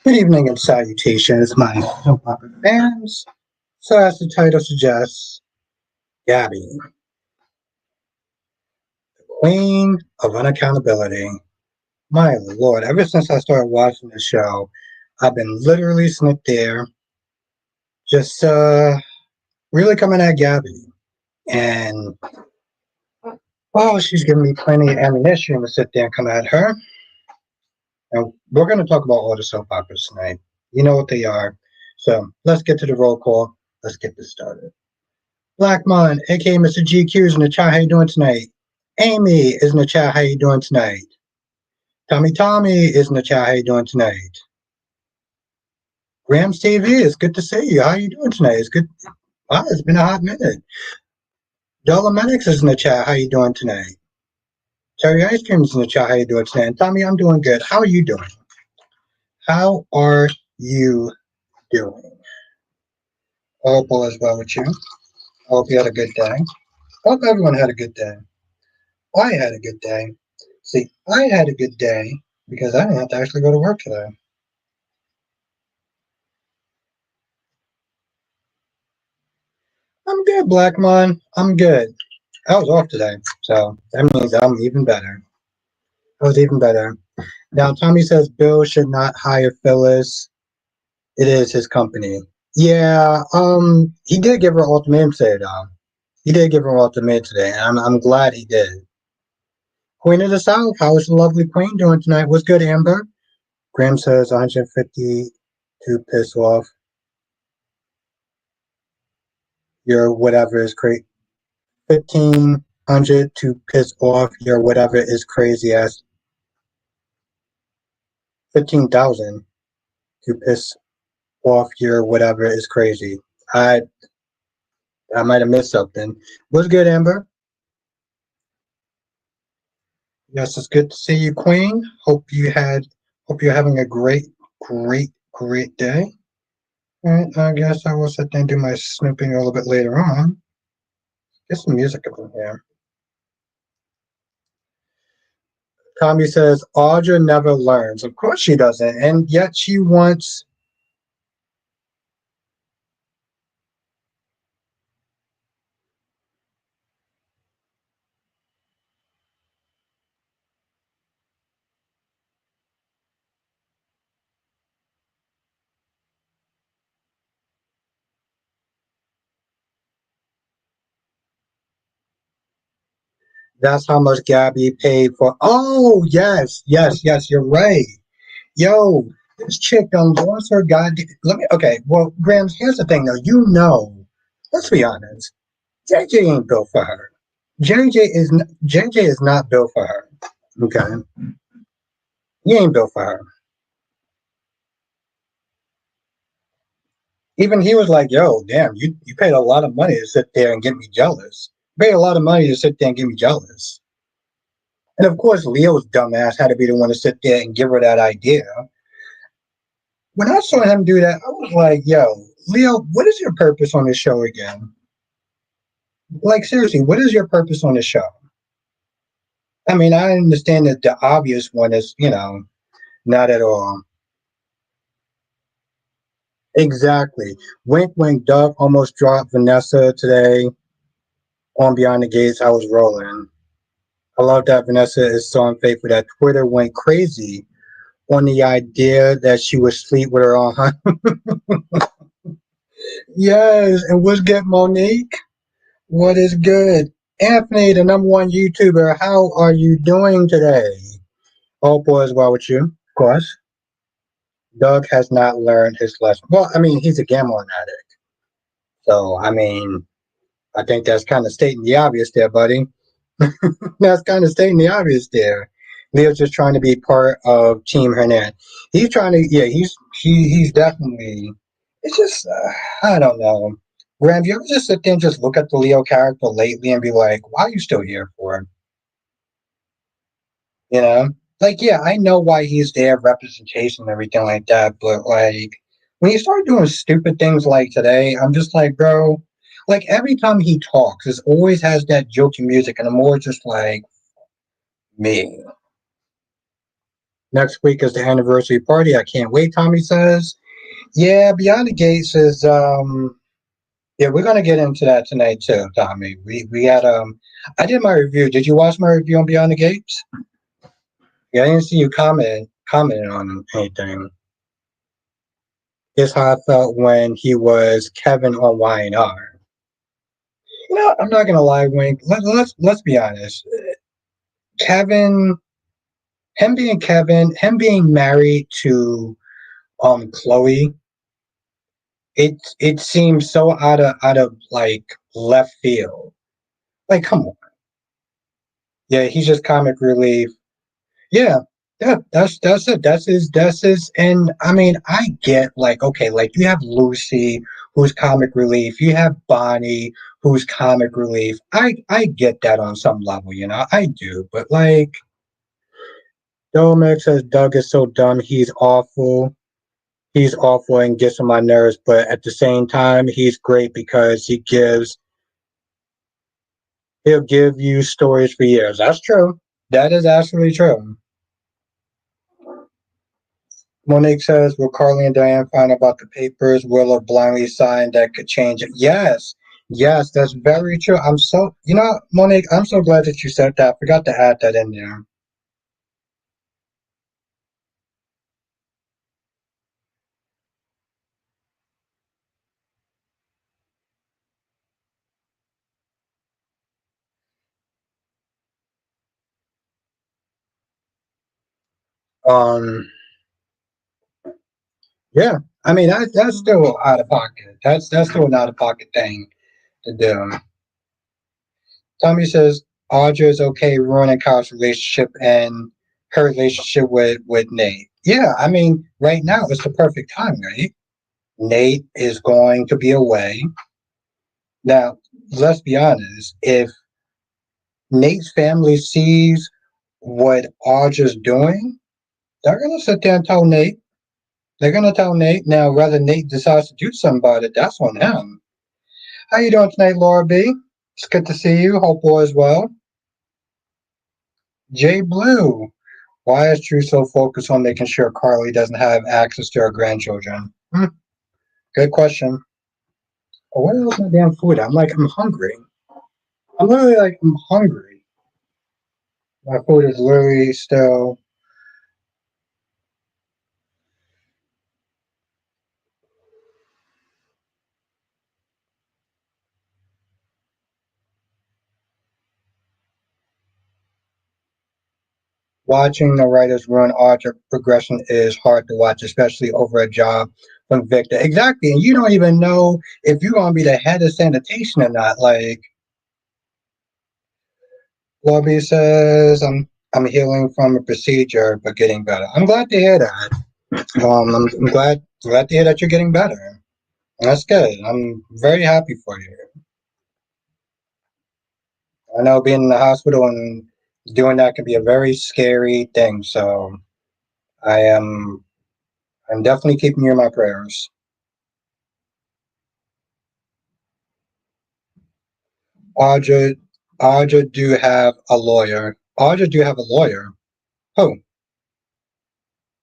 Good evening and salutations, my soap opera fans. So, as the title suggests, Gabi, Queen of Unaccountability. My lord, ever since I started watching the show, I've been literally sitting there just really coming at Gabi. And, well, she's giving me plenty of ammunition to sit there and come at her. And we're going to talk about all the soap operas tonight. You know what they are. So, let's get to the roll call. Let's get this started. Blackmon, aka Mr. GQ, is in the chat. How you doing tonight? Amy is in the chat. How you doing tonight? Tommy is in the chat. How you doing tonight? Grams TV, it's good to see you. How you doing tonight? It's good. Wow, it's been a hot minute. Dolometics is in the chat. How you doing tonight? Terry Ice Cream is in the chat. How you doing tonight? And Tommy, I'm doing good. How are you doing? How are you doing? All is well with you. I hope you had a good day. I hope everyone had a good day. I had a good day. See, I had a good day because I didn't have to actually go to work today. I'm good, Blackmon. I'm good. I was off today, so that means I'm even better. I was even better. Now, Tommy says Bill should not hire Phyllis. It is his company. Yeah, he did give her an ultimatum today, though. He did give her an ultimatum today, and I'm glad he did. Queen of the South, how is the lovely queen doing tonight? What's good, Amber? Graham says 150 to piss off your whatever is great. 1,500 to piss off your whatever is crazy ass. 15,000 to piss off your whatever is crazy. I I might have missed something. What's good, Amber? Yes, it's good to see you, Queen. Hope you're having a great day. All right, I guess I will sit there and do my snooping a little bit later on. Get some music up in here. Tommy says Audra never learns. Of course she doesn't, and yet she wants. That's how much Gabby paid for. Oh yes. You're right. Yo, this chick done lost her goddamn. Let me. Okay, well, Grams. Here's the thing, though. Let's be honest. JJ ain't built for her. JJ is not built for her. Okay, he ain't built for her. Even he was like, "Yo, damn, you paid a lot of money to sit there and get me jealous. You paid a lot of money to sit there and get me jealous." And of course, Leo's dumbass had to be the one to sit there and give her that idea. When I saw him do that, I was like, "Yo, Leo, what is your purpose on this show again? Like, seriously, what is your purpose on this show?" I mean, I understand that the obvious one is, not at all. Exactly. Wink, wink, Doug almost dropped Vanessa today on Beyond the Gates. I was rolling. I love that Vanessa is so unfaithful that Twitter went crazy on the idea that she would sleep with her on. Yes, and what's good, Monique? What is good? Anthony, the number one YouTuber, how are you doing today? All boys well with you, of course. Doug has not learned his lesson. Well, I mean, he's a gambling addict. So, I mean, I think that's kind of stating the obvious there, buddy. That's kind of stating the obvious there. Leo's just trying to be part of Team Hernan. He's trying to, yeah, he's definitely. It's just, I don't know. Graham, you ever just sit there and just look at the Leo character lately and be like, why are you still here for? You know, like, yeah, I know why he's there, representation and everything like that, but like, when you start doing stupid things like today, I'm just like, bro, like every time he talks, it always has that jokey music, and I'm more just like, me. Next week is the anniversary party. I can't wait, Tommy says. Yeah, Beyond the Gates is yeah, we're gonna get into that tonight too, Tommy. We had I did my review. Did you watch my review on Beyond the Gates? Yeah, I didn't see you commenting on anything. Here's how I felt when he was Kevin on Y&R. You know, I'm not gonna lie, Wink. Let's be honest. Kevin, him being married to Chloe, it seems so out of like left field. Like, come on. Yeah, he's just comic relief. Yeah, yeah, that's it. That's his. And I mean, I get like, okay, like you have Lucy, who's comic relief. You have Bonnie, who's comic relief. I get that on some level, I do. But like, Domex says Doug is so dumb. He's awful. He's awful and gets on my nerves. But at the same time, he's great because he'll give you stories for years. That's true. That is absolutely true. Monique says, will Carly and Diane find about the papers Willow blindly signed that could change it? Yes, yes, that's very true. Monique, I'm so glad that you said that. I forgot to add that in there. Um, yeah, I mean that's still out of pocket. That's still an out of pocket thing to do. Tommy says Audra is okay ruining Kyle's relationship and her relationship with Nate. Yeah, I mean right now it's the perfect time, right? Nate is going to be away. Now, let's be honest, if Nate's family sees what Audra's doing, they're going to sit there and tell Nate. They're going to tell Nate. Now, whether Nate decides to do something about it, that's on him. How you doing tonight, Laura B? It's good to see you. Hope all is well. Jay Blue. Why is Drew so focused on making sure Carly doesn't have access to her grandchildren? Good question. Oh, what else my damn food? I'm hungry. I'm literally like, I'm hungry. My food is literally still watching the writers run Archer progression is hard to watch, especially over a job from Victor. Exactly, and you don't even know if you're gonna be the head of sanitation or not. Like Lobby says, I'm healing from a procedure but getting better. I'm glad to hear that. I'm glad to hear that you're getting better. That's good. I'm very happy for you. I know being in the hospital and doing that can be a very scary thing. So I am I'm definitely keeping you in my prayers. Audra, Audra do have a lawyer. Audra do have a lawyer. Oh,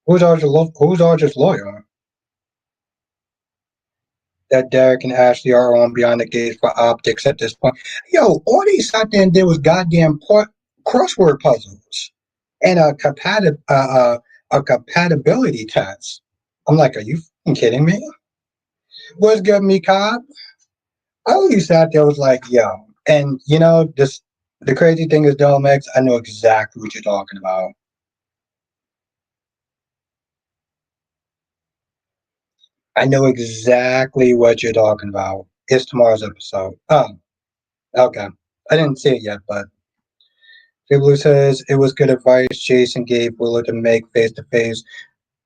who's Audra's lawyer? That Derek and Ashley are on Beyond the Gates for optics at this point. Yo, all they sat there and did was goddamn crossword puzzles and a compatibility test. I'm like, are you kidding me? What's good, me cop? I only sat there was like, yo, and this the crazy thing is, Delmex, I know exactly what you're talking about. I know exactly what you're talking about. It's tomorrow's episode. Oh, okay. I didn't see it yet, but Blue says it was good advice Jason gave Willow to make face to face.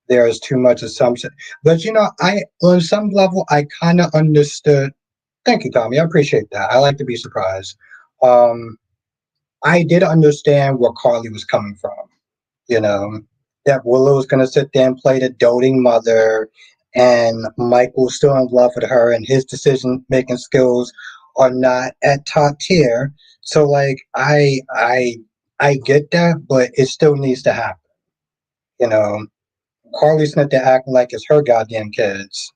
There is too much assumption. But I on some level I kinda understood. Thank you, Tommy. I appreciate that. I like to be surprised. Um I did understand where Carly was coming from. you know, that Willow was going to sit there and play the doting mother, and Michael's still in love with her, and his decision making skills are not at top tier. So, like, I get that, but it still needs to happen. You know, Carly's not there acting like it's her goddamn kids.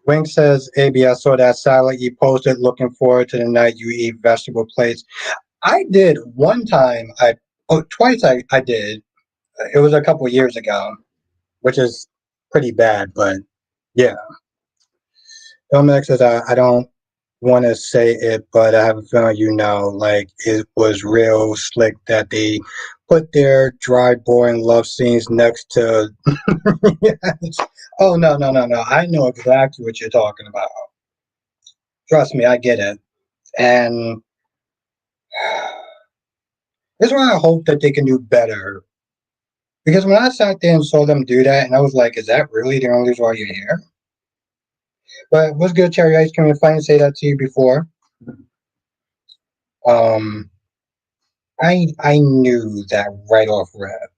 Wink says, AB, I saw that salad you posted. Looking forward to the night you eat vegetable plates. I did one time. Twice I did. It was a couple years ago, which is pretty bad, but yeah. Dominic says, I don't want to say it, but I have a feeling like it was real slick that they put their dry, boring love scenes next to. Yes. Oh, no, no, no, no. I know exactly what you're talking about. Trust me, I get it. And that's why I hope that they can do better. Because when I sat there and saw them do that, and I was like, is that really the only reason why you're here? But what's good, Cherry Ice Cream? If I didn't say that to you before, um, I knew that right off rip.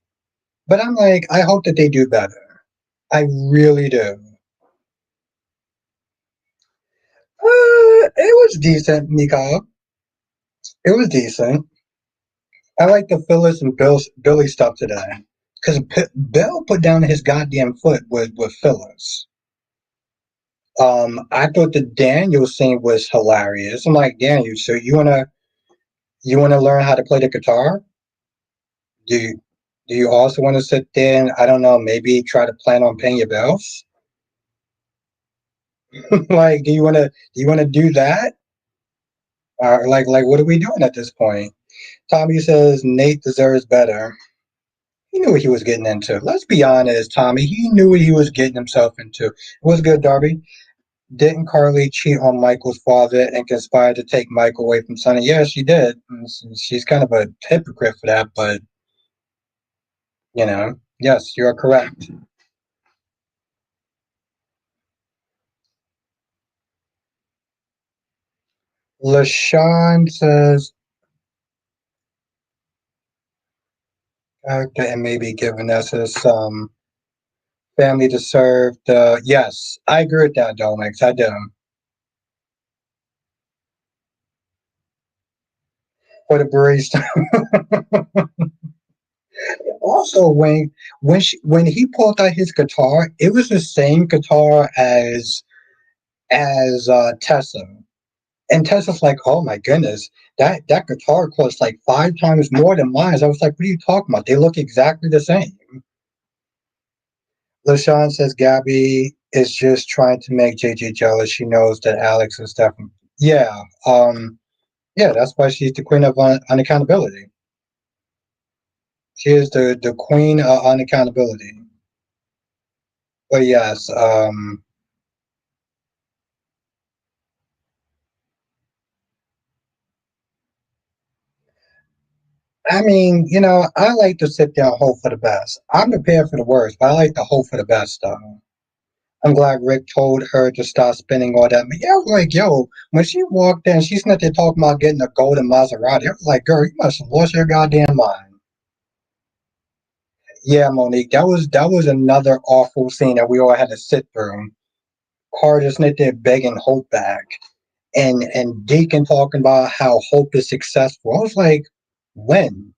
But I'm like, I hope that they do better. I really do. It was decent, Mika. It was decent. I like the Phyllis and Billy stuff today. Because Bill put down his goddamn foot with Phyllis. I thought the Daniel scene was hilarious. I'm like, Daniel, so you wanna learn how to play the guitar? Do you do you also want to sit there and I don't know, maybe try to plan on paying your bills? Like, do you wanna do that? Or like what are we doing at this point? Tommy says Nate deserves better. He knew what he was getting into. Let's be honest, Tommy. He knew what he was getting himself into. It was good, Darby. Didn't Carly cheat on Michael's father and conspire to take Michael away from Sonny? Yeah, she did. She's kind of a hypocrite for that, but yes, you're correct. LaShawn says, okay, and maybe giving us some family to serve. Yes, I agree with that, Domix. I do. For the barista. Also, when he pulled out his guitar, it was the same guitar as Tessa. And Tessa's like, oh my goodness, that guitar costs like 5 times more than mine. I was like, what are you talking about? They look exactly the same. LaShawn says Gabby is just trying to make JJ jealous. She knows that Alex is definitely. Yeah, yeah, that's why she's the queen of unaccountability. She is the queen of unaccountability. But yes, I mean, I like to sit there and hope for the best. I'm prepared for the worst, but I like to hope for the best, though. I'm glad Rick told her to stop spending all that. But yeah, I was like, yo, when she walked in, she's not there talking about getting a golden Maserati. I was like, girl, you must have lost your goddamn mind. Yeah, Monique, that was another awful scene that we all had to sit through. Carr just not there begging Hope back, and Deacon talking about how Hope is successful. I was like, when?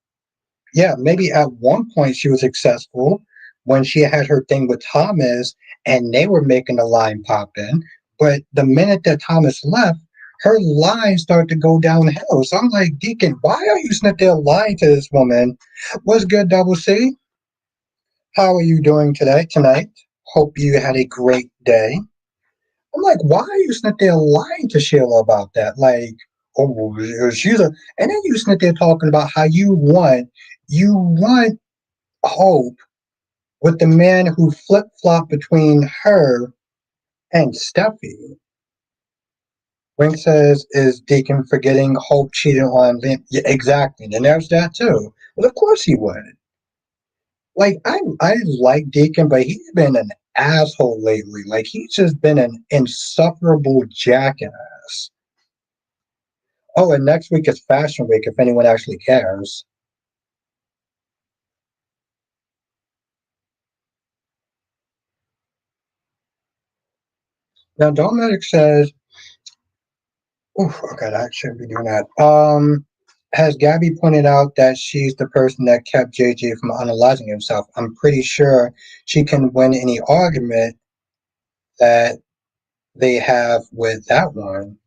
Yeah, maybe at one point she was successful when she had her thing with Thomas and they were making the line pop in. But the minute that Thomas left, her line started to go downhill. So I'm like, Deacon, why are you sitting there lying to this woman? What's good, Double C? How are you doing tonight? Hope you had a great day. I'm like, why are you sitting there lying to Sheila about that? Like, oh, she's a, and then you sitting there talking about how you want Hope with the man who flip flopped between her and Steffi. Wink says, is Deacon forgetting Hope cheated on Liam? Yeah, exactly. And there's that too. Well, of course he would. Like, I like Deacon, but he's been an asshole lately. Like, he's just been an insufferable jackass. Oh, and next week is Fashion Week if anyone actually cares. Now, Dominic says, oof, okay, I shouldn't be doing that. Has Gabby pointed out that she's the person that kept JJ from analyzing himself? I'm pretty sure she can win any argument that they have with that one.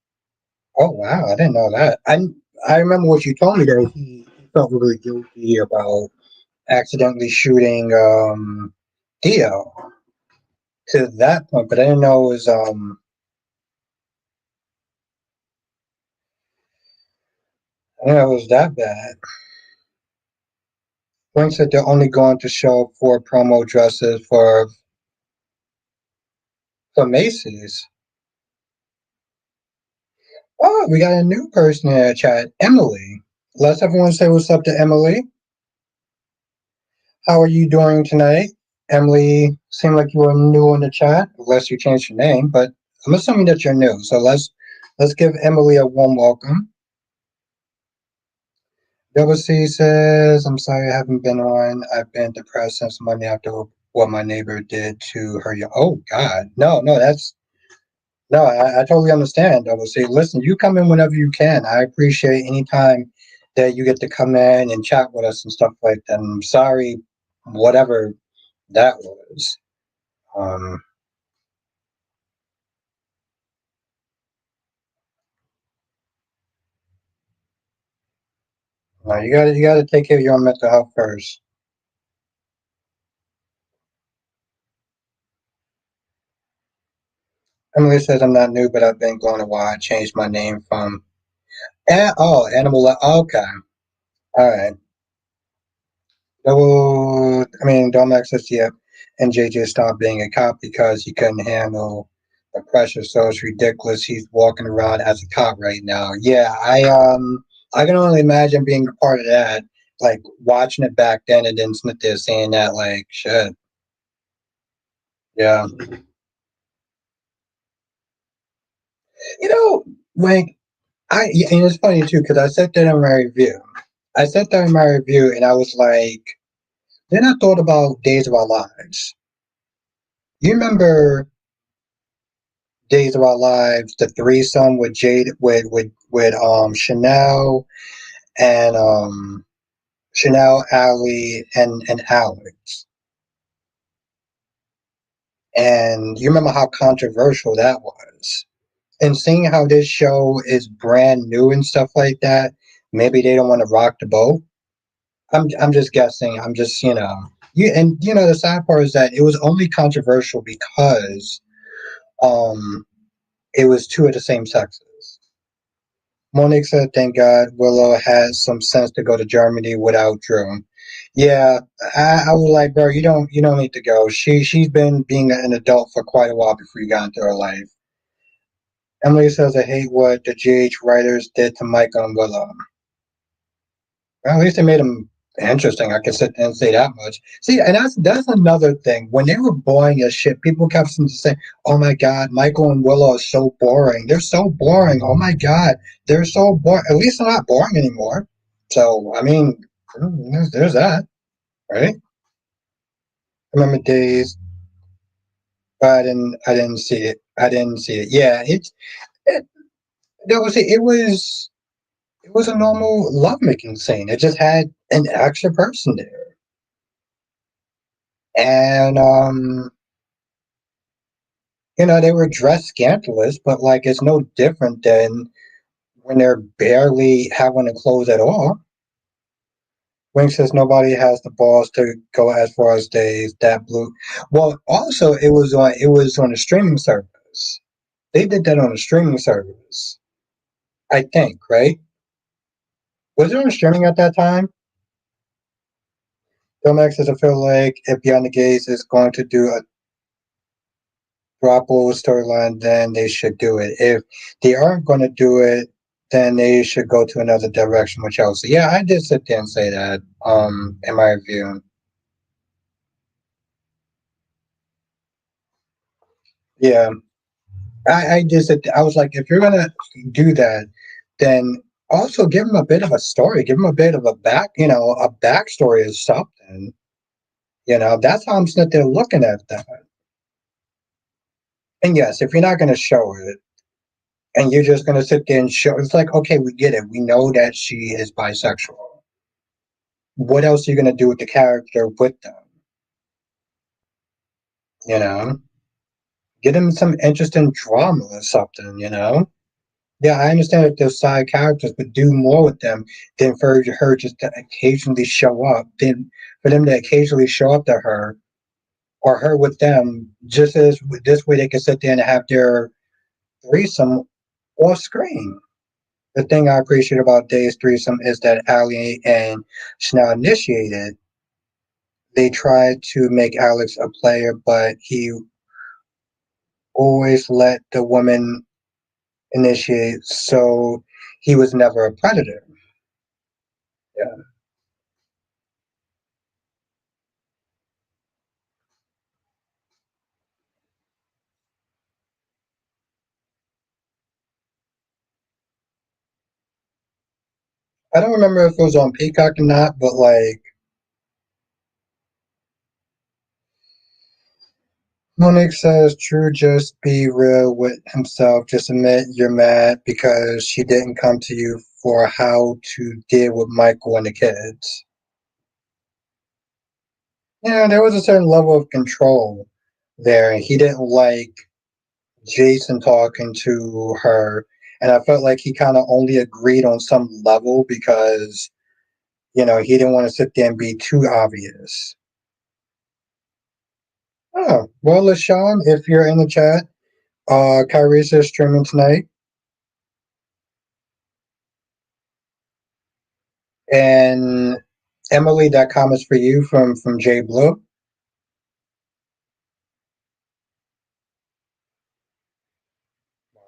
Oh wow, I didn't know that. I remember what you told me that he felt really guilty about accidentally shooting Theo to that point, but I didn't know I didn't know it was that bad. Wayne said they're only going to show 4 promo dresses for Macy's. Oh, we got a new person in the chat, Emily. Let's everyone say what's up to Emily. How are you doing tonight? Emily, seemed like you were new in the chat, unless you changed your name, but I'm assuming that you're new. So let's give Emily a warm welcome. Double C says, I'm sorry I haven't been on. I've been depressed since Monday after what my neighbor did to her. Oh God. No, I totally understand. Double C. Listen, you come in whenever you can. I appreciate any time that you get to come in and chat with us and stuff like that. I'm sorry, whatever that was. Um, no, you gotta take care of your own mental health first. Emily says I'm not new, but I've been going a while. I changed my name from Animal. Okay, all right. No, I mean, Domex says yeah, and JJ stopped being a cop because he couldn't handle the pressure. So it's ridiculous. He's walking around as a cop right now. Yeah, I can only imagine being a part of that. Like watching it back then, and then Smith there saying that, like, shit. Yeah, you know, like and it's funny too because I said that in my review. I said that in my review, and I was like, then I thought about Days of Our Lives. You remember Days of Our Lives, the threesome with Jade, with Chanel and Chanel, Allie, and Alex. And you remember how controversial that was. And seeing how this show is brand new and stuff like that, maybe they don't want to rock the boat. I'm just guessing. I'm just the sad part is that it was only controversial because it was two of the same sexes. Monique said, "Thank God Willow has some sense to go to Germany without Drew." Yeah, I was like, bro, you don't need to go. She's been being an adult for quite a while before you got into her life. Emily says, "I hate what the GH writers did to Michael and Willow." Well, at least they made him interesting. I can sit there and say that much. See, and that's another thing. When they were boring as shit, people kept saying, "Oh my God, Michael and Willow are so boring. They're so boring. Oh my God, they're so boring." At least they're not boring anymore. So I mean, there's that, right? I remember days, but I didn't see it. I didn't see it. Yeah, it that was it. It was a normal lovemaking scene. It just had an extra person there. And they were dressed scandalous, but like it's no different than when they're barely having to clothes at all. Wing says nobody has the balls to go as far as days that blue. Well, also it was on a streaming service. They did that on a streaming service, I think, right? Was it on streaming at that time? Filmax says I feel like if Beyond the Gaze is going to do a Garoppolo storyline, then they should do it. If they aren't going to do it, then they should go to another direction with Chelsea. Yeah, I did sit there and say that. In my review, yeah, I did sit. I was like, if you're gonna do that, then also give them a bit of a story. Give them a bit of a backstory or something. That's how I'm sitting there looking at that. And yes, if you're not going to show it, And you're just gonna sit there and show. It's like, okay, we get it. We know that she is bisexual. What else are you gonna do with the character with them? You know, get them some interesting drama or something. Yeah, I understand that they're side characters, but do more with them than for her just to occasionally show up. Then for them to occasionally show up to her or her with them, just as this way they can sit there and have their threesome off screen. The thing I appreciate about Dave's threesome is that Ali and Chanel initiated. They tried to make Alex a player, but he always let the woman initiate, so he was never a predator. Yeah. I don't remember if it was on Peacock or not, but like Monique says, True, just be real with himself. Just admit you're mad because she didn't come to you for how to deal with Michael and the kids. Yeah, there was a certain level of control there. He didn't like Jason talking to her, and I felt like he kind of only agreed on some level because he didn't want to sit there and be too obvious. Oh, well, LaShawn, if you're in the chat, Kyrie is streaming tonight, and Emily, that comment's for you from Jay Blue.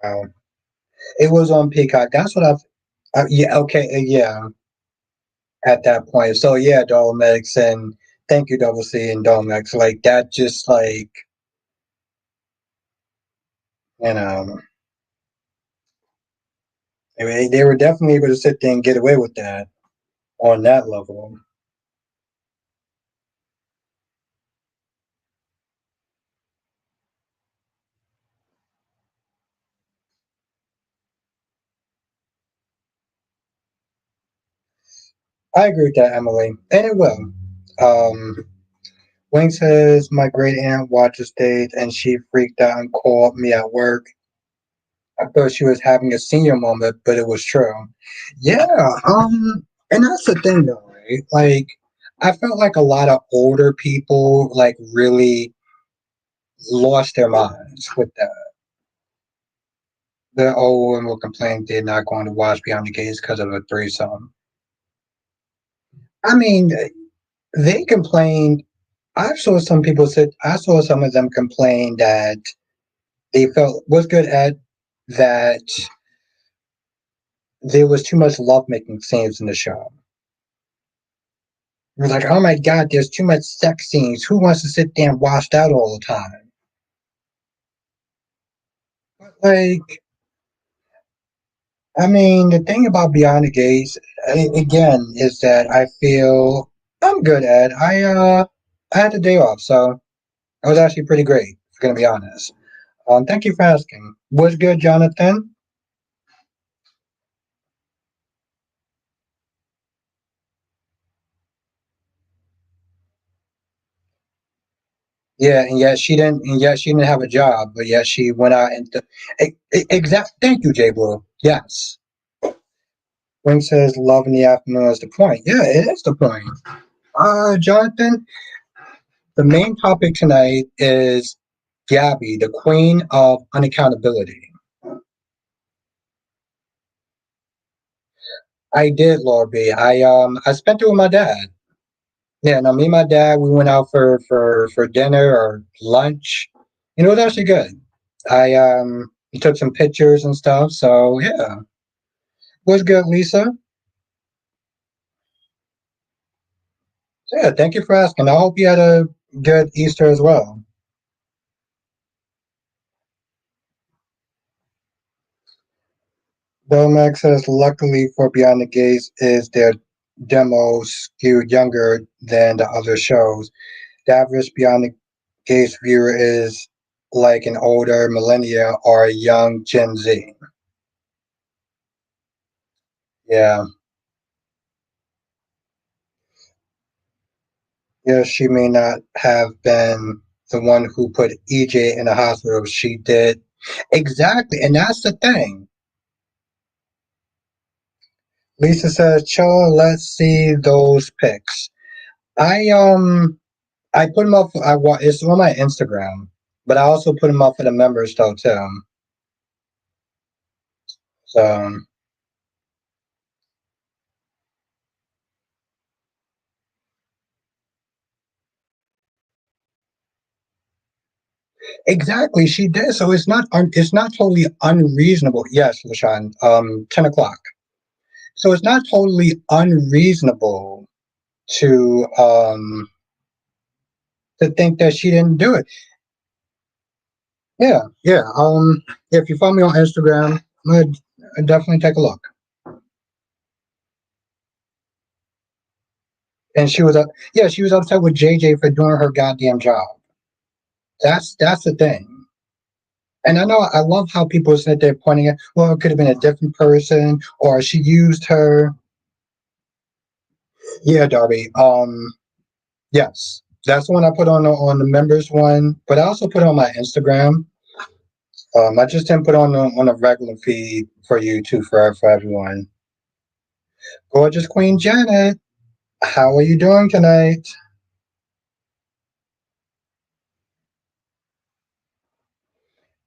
Wow, it was on Peacock. That's what yeah, okay, yeah, at that point. So yeah, Dolmex, and thank you, Double C and Dolmex. Like that, just like you know, I mean, they were definitely able to sit there and get away with that on that level. I agree with that, Emily, and it will. Um, Wayne says my great aunt watches stage and she freaked out and called me at work. I thought she was having a senior moment, but it was true. Yeah, and that's the thing though, right? Like, I felt like a lot of older people like really lost their minds with that. The old women will complain they're not going to watch Beyond the Gates because of a threesome. I mean, they complained. I saw some of them complain that they felt was good at that there was too much lovemaking scenes in the show. It was like, oh my god, there's too much sex scenes. Who wants to sit there and watch that all the time? But like, I mean, the thing about Beyond the Gates, again, is that I feel I'm good at. I had the day off, so it was actually pretty great. If I'm gonna be honest. Thank you for asking. Was good, Jonathan? Yeah, and yet she didn't. And yet she didn't have a job, but yet she went out and. Exact. Thank you, Jay Blue. Yes. Wing says love in the afternoon is the point. Yeah, it is the point. Jonathan, the main topic tonight is Gabi, the queen of unaccountability. I did, Lord B. I spent it with my dad. Yeah, no, me and my dad, we went out for dinner or lunch. It was actually good. I took some pictures and stuff. So yeah, was good, Lisa. So, yeah, thank you for asking. I hope you had a good Easter as well. Domax says, luckily for Beyond the Gates is their demos skewed younger than the other shows. The average Beyond the Gates viewer is like an older millennial or a young Gen Z. Yeah. Yeah, she may not have been the one who put EJ in the hospital. She did. Exactly. And that's the thing. Lisa says, "Chill, let's see those pics." I I put them up. It's on my Instagram, but I also put them up for the members though too. So exactly, she did. So it's not totally unreasonable. Yes, LaShawn. 10 o'clock. So it's not totally unreasonable to to think that she didn't do it. Yeah, yeah. If you follow me on Instagram, I'd definitely take a look. And she was yeah, she was upset with JJ for doing her goddamn job. That's the thing. And I know I love how people sit there pointing at, well, it could have been a different person or she used her. Yeah, Darby. Yes, that's the one I put on the members one, but I also put it on my Instagram. I just didn't put on a regular feed for you too for everyone. Gorgeous Queen Janet, how are you doing tonight?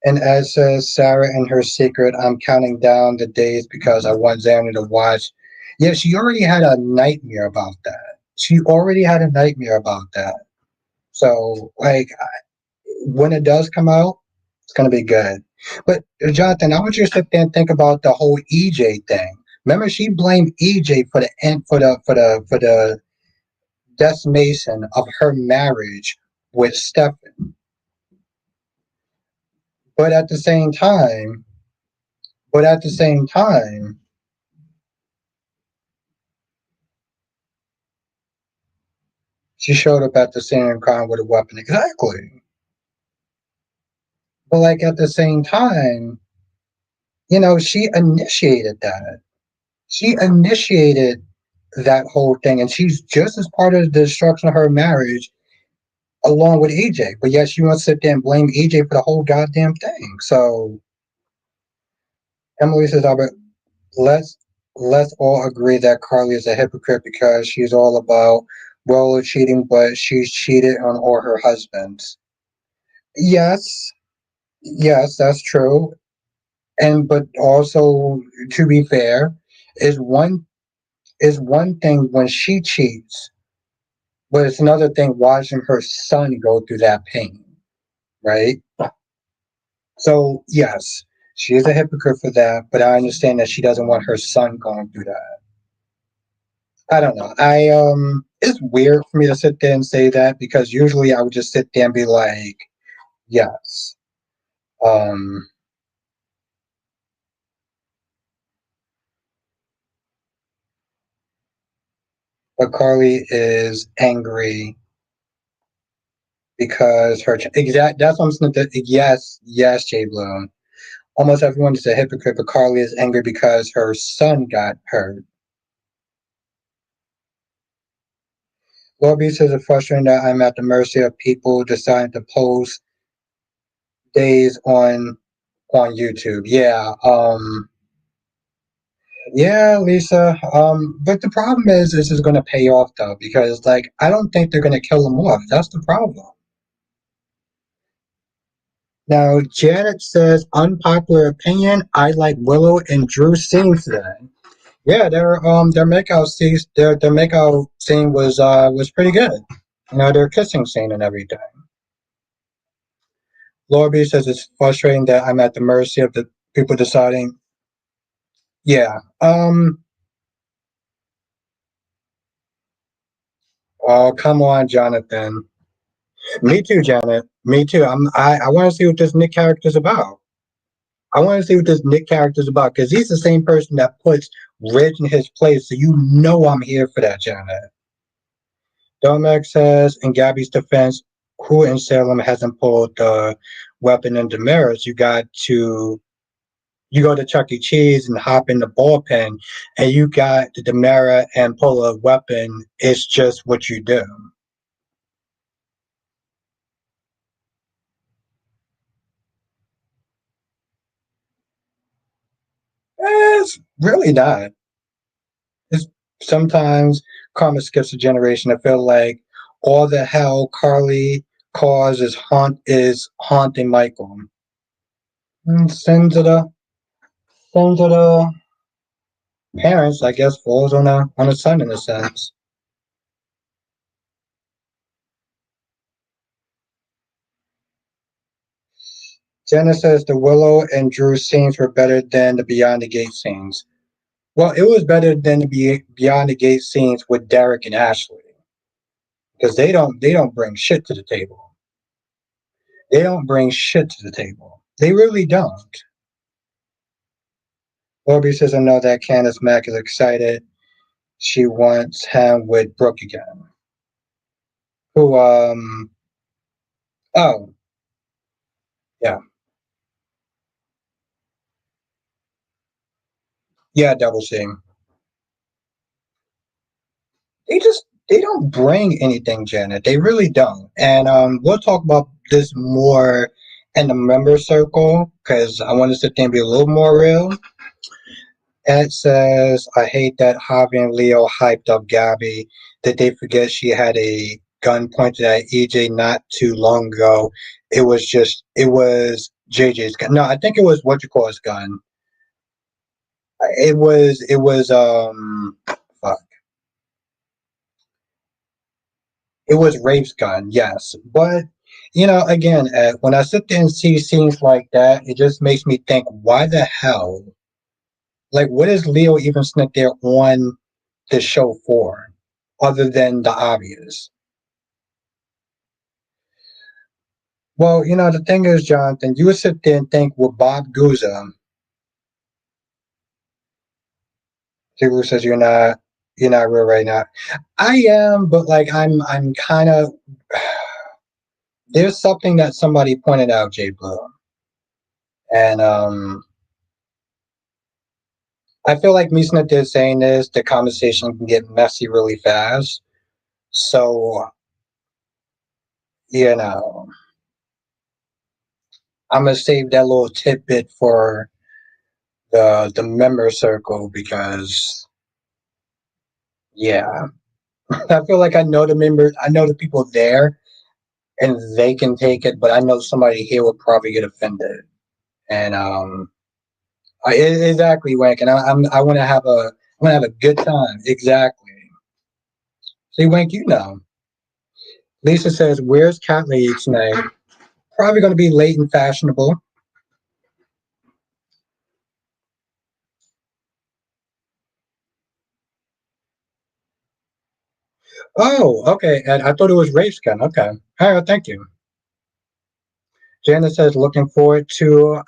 And as says Sarah in her secret, I'm counting down the days because I want Xander to watch. Yeah, she already had a nightmare about that. She already had a nightmare about that. So, like, when it does come out, it's gonna be good. But Jonathan, I want you to sit there and think about the whole EJ thing. Remember, she blamed EJ for the end for the decimation of her marriage with Stefan. But at the same time, but at the same time, she showed up at the scene of crime with a weapon. Exactly. But like at the same time, she initiated that. She initiated that whole thing, and she's just as part of the destruction of her marriage along with EJ. But yet she wants to sit there and blame EJ for the whole goddamn thing. So Emily says, Albert, let's let's all agree that Carly is a hypocrite because she's all about roller cheating, but she's cheated on all her husbands. Yes, yes, that's true. And but also to be fair, is one is one thing when she cheats, but it's another thing watching her son go through that pain, right? So yes, she is a hypocrite for that, but I understand that she doesn't want her son going through that. I don't know. It's weird for me to sit there and say that because usually I would just sit there and be like, yes. Um, but Carly is angry because exact. That's what I'm saying. Yes, yes, Jay Bloom. Almost everyone is a hypocrite, but Carly is angry because her son got hurt. Lorby says it's frustrating that I'm at the mercy of people deciding to post days on YouTube. Yeah, Lisa. But the problem is this is going to pay off though, because like I don't think they're going to kill him off. That's the problem. Now, Janet says unpopular opinion. I like Willow and Drew scenes today. Yeah, their makeout scenes, their makeout scene was pretty good. Their kissing scene and everything. Lorby says it's frustrating that I'm at the mercy of the people deciding. Yeah. Oh, come on, Jonathan. Me too, Janet. Me too. I want to see what this Nick character's about. I want to see what this Nick character's about because he's the same person that puts Reg in his place. So you know I'm here for that, Janet. Domex says, in Gabby's defense, who in Salem hasn't pulled the weapon in Damaris? You got to You go to Chuck E. Cheese and hop in the ballpen, and you got the Demera and pull a weapon. It's just what you do. It's really not. It's sometimes karma skips a generation. I feel like all the hell Carly caused is haunting Michael. Sins of the parents, I guess, falls on a son in a sense. Jenna says the Willow and Drew scenes were better than the Beyond the Gate scenes. Well, it was better than the Beyond the Gate scenes with Derek and Ashley because they don't bring shit to the table. They don't bring shit to the table. They really don't. Orby says I know that Candace Mack is excited. She wants him with Brooke again. Who oh yeah. Yeah, double C. They don't bring anything, Janet. They really don't. And we'll talk about this more in the member circle because I want to sit there and be a little more real. Ed says, I hate that Javi and Leo hyped up Gabi. Did they forget she had a gun pointed at EJ not too long ago? It was JJ's gun. No, I think it was what you call his gun. It was fuck. It was Rafe's gun, yes. But again, Ed, when I sit there and see scenes like that, it just makes me think, why the hell? Like, what is Leo even snuck there on the show for, other than the obvious? Well, the thing is, Jonathan, you would sit there and think, with Bob Guza, Tibu says you're not real right now. I am, but like I'm kind of. There's something that somebody pointed out, Jay Blue, and I feel like me sitting there saying this, the conversation can get messy really fast. So you know, I'm gonna save that little tidbit for the member circle because yeah, I feel like I know the people there, and they can take it, but I know somebody here would probably get offended. And exactly, Wank, and I want to have a good time. Exactly. See, Wank, Lisa says, "Where's Cat Lady tonight? Probably going to be late and fashionable." Oh, okay. And I thought it was Rafe's gun. Okay. All right. Thank you. Janice says, "Looking forward to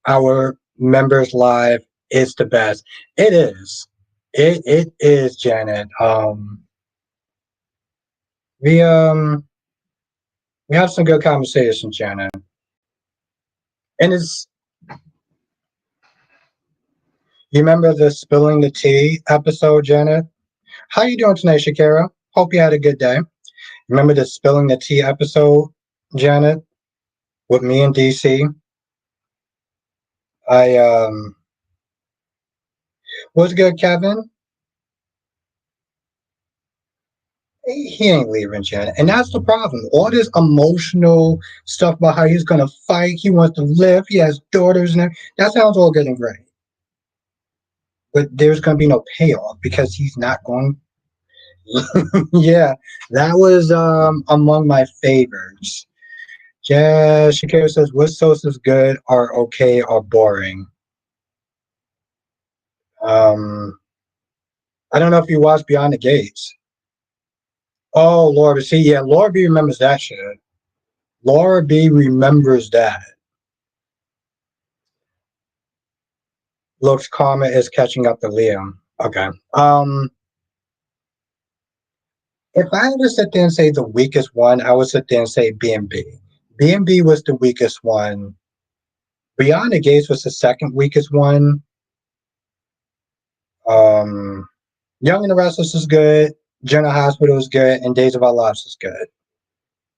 our members live. It's the best. It is. It is, Janet. We we have some good conversations, Janet. And it's you remember the spilling the tea episode, Janet? How you doing tonight, Shakira? Hope you had a good day. Remember the spilling the tea episode, Janet, with me and DC? I what's good, Kevin? He ain't leaving, Janet. And that's the problem. All this emotional stuff about how he's gonna fight, he wants to live, he has daughters and everything. That sounds all good and great. But there's gonna be no payoff because he's not going. Yeah, that was among my favorites. Yeah, Shakira says, what sauce is good or okay or boring? Um, I don't know if you watched Beyond the Gates. Oh, Laura B. See, yeah, Laura B remembers that shit. Laura B remembers that. Looks karma is catching up to Liam. Okay. If I had to sit there and say the weakest one, I would sit there and say B and B. B and B was the weakest one Beyond the Gates was the second weakest one. Um, Young and the Restless is good. General Hospital is good, and Days of Our Lives is good.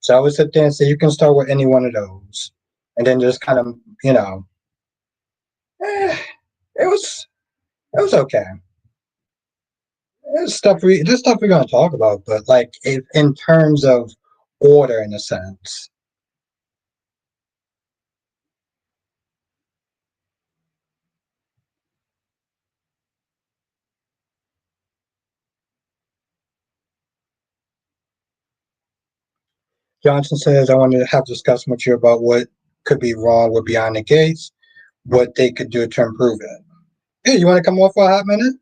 So I would sit there and say you can start with any one of those, and then just kind of, you know, eh, it was it was okay. This stuff we're gonna talk about, but like in terms of order, in a sense. Johnson says, I wanted to have a discussion with you about what could be wrong with Beyond the Gates, what they could do to improve it. Hey, you want to come on for a hot minute?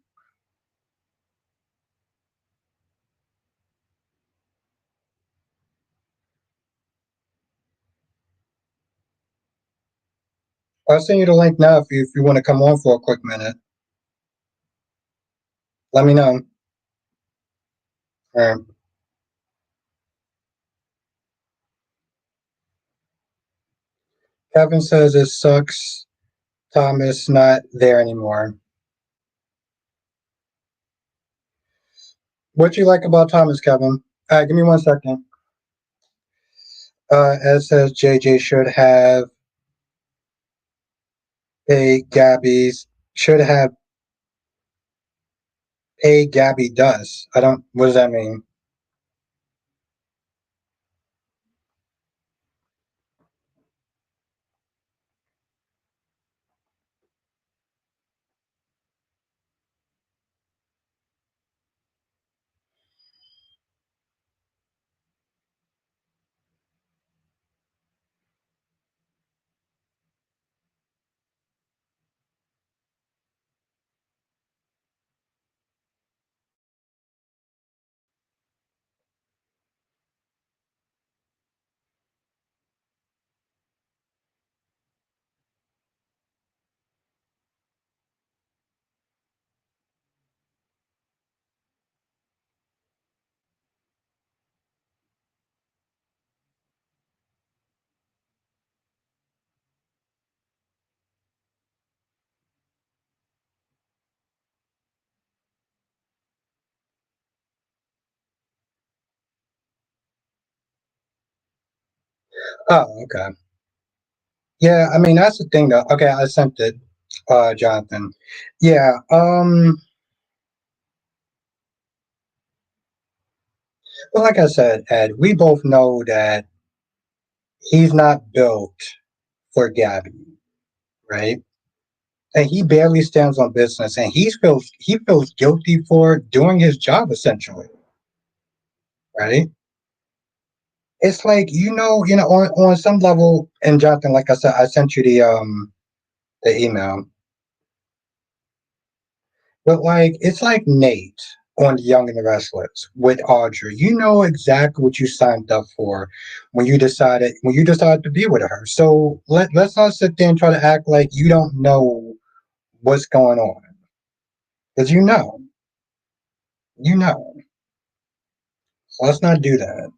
I'll send you the link now if you want to come on for a quick minute. Let me know. All right. Kevin says it sucks. Thomas not there anymore. What you like about Thomas, Kevin? Give me 1 second. Ed says JJ should have paid Gabby's should have paid Gabby does. I don't. What does that mean? Oh, okay. Yeah, I mean that's the thing though. Okay, I sent it, Jonathan. Yeah. Well, like I said, Ed, we both know that he's not built for Gabby, right? And he barely stands on business, and he feels guilty for doing his job essentially, right? It's like on some level, and Jonathan, like I said, I sent you the email, but like it's like Nate on Young and the Restless with Audrey. You know exactly what you signed up for when you decided to be with her. So let's not sit there and try to act like you don't know what's going on, because you know. So let's not do that.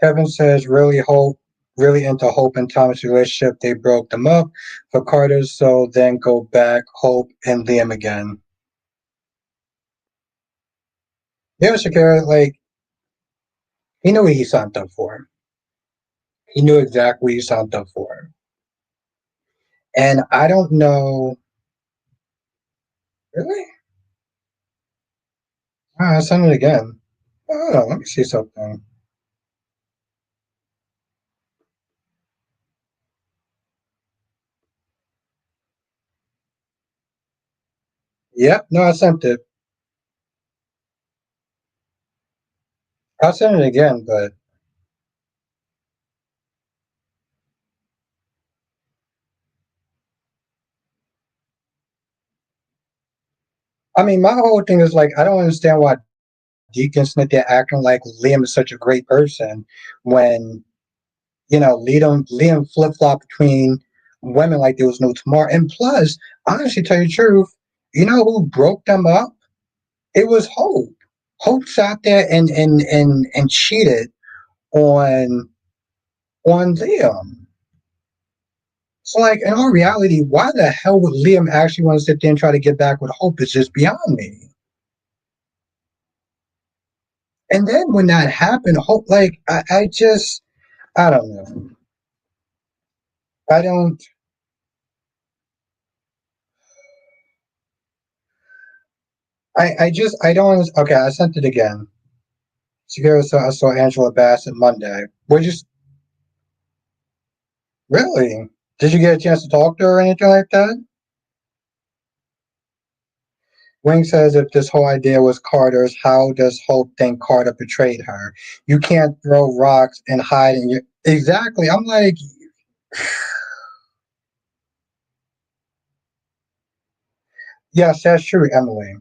Kevin says really into Hope and Thomas' relationship. They broke them up for Carter, so then go back Hope and Liam again. Yeah, Shakira, like he knew what he signed up for. He knew exactly what he signed up for. And I don't know. Really? I sent it again. Oh, let me see something. Yep, no, I sent it. I'll send it again, but I mean, my whole thing is like, I don't understand why Deacon Smith they're acting like Liam is such a great person when Liam flip flop between women like there was no tomorrow. And plus, honestly, tell you the truth, you know who broke them up? It was Hope. Hope sat there and cheated on Liam. So, like, in all reality, why the hell would Liam actually want to sit there and try to get back with Hope is just beyond me. And then when that happened, Hope, like, I just, I don't know. I don't, I don't, okay, I sent it again. Segura saw Angela Bassett Monday. We're just, really? Did you get a chance to talk to her or anything like that? Wing says if this whole idea was Carter's, how does Hope think Carter betrayed her? You can't throw rocks and hide in your. Exactly. I'm like, yes, that's true, Emily.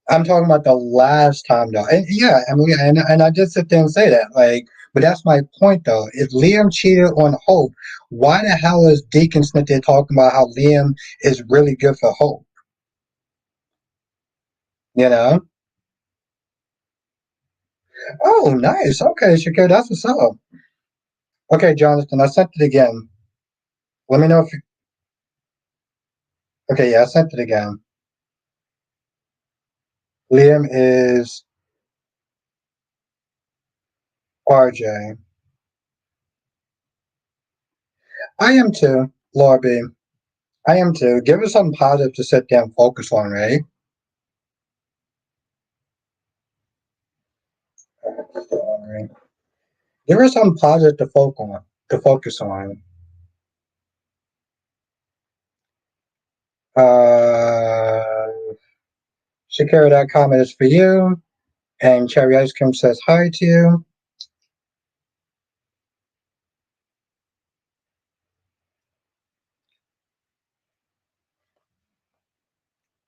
I'm talking about the last time though. And yeah, Emily, and I did sit there and say that. Like, but that's my point though. If Liam cheated on Hope, why the hell is Deacon Smith there talking about how Liam is really good for Hope? You know? Oh, nice. Okay, Shakir, that's what's up. Okay, Jonathan, I sent it again. Let me know if you, okay, yeah, I sent it again. Liam is RJ. I am too, Laura B. I am too. Give us something positive to sit down and focus on, right? Give us something positive to focus on. Uh, Shakira, that comment is for you. And Cherry Ice Cream says hi to you.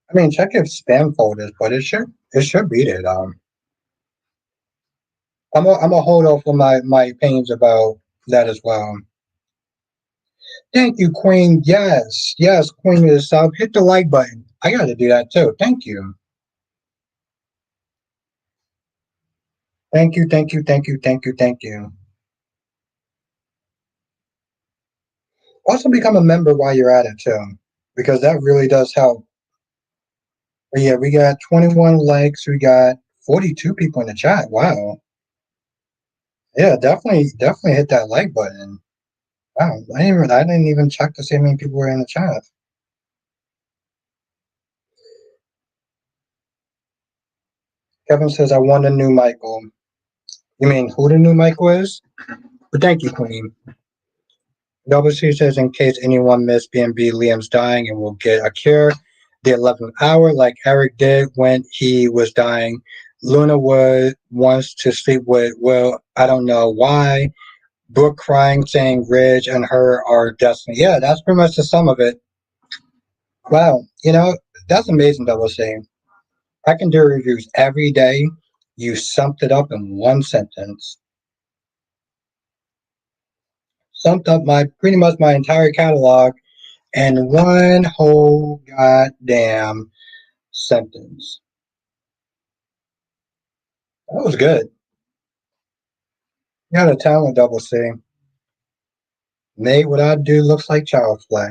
I mean, check your spam folders, but it should be there. I'm a hold off on my opinions about that as well. Thank you, Queen. Yes, yes, Queen is sub. Hit the like button. I got to do that too. Thank you. Thank you, thank you, thank you, thank you, thank you. Also become a member while you're at it too, because that really does help. But yeah, we got 21 likes. We got 42 people in the chat. Wow. Yeah, definitely hit that like button. Wow, I didn't even check to see how many people were in the chat. Kevin says I want a new Michael. You mean who the new Michael is? But thank you, Queen. WC says in case anyone missed B&B, Liam's dying and will get a cure the 11th hour, like Eric did when he was dying. Luna wants to sleep with Will. I don't know why. Brooke crying, saying Ridge and her are destiny. Yeah, that's pretty much the sum of it. Wow, that's amazing, Double C. I can do reviews every day. You summed it up in one sentence. Summed up my pretty much my entire catalog in one whole goddamn sentence. That was good. You got a talent, Double C. Nate, what I do looks like child's play.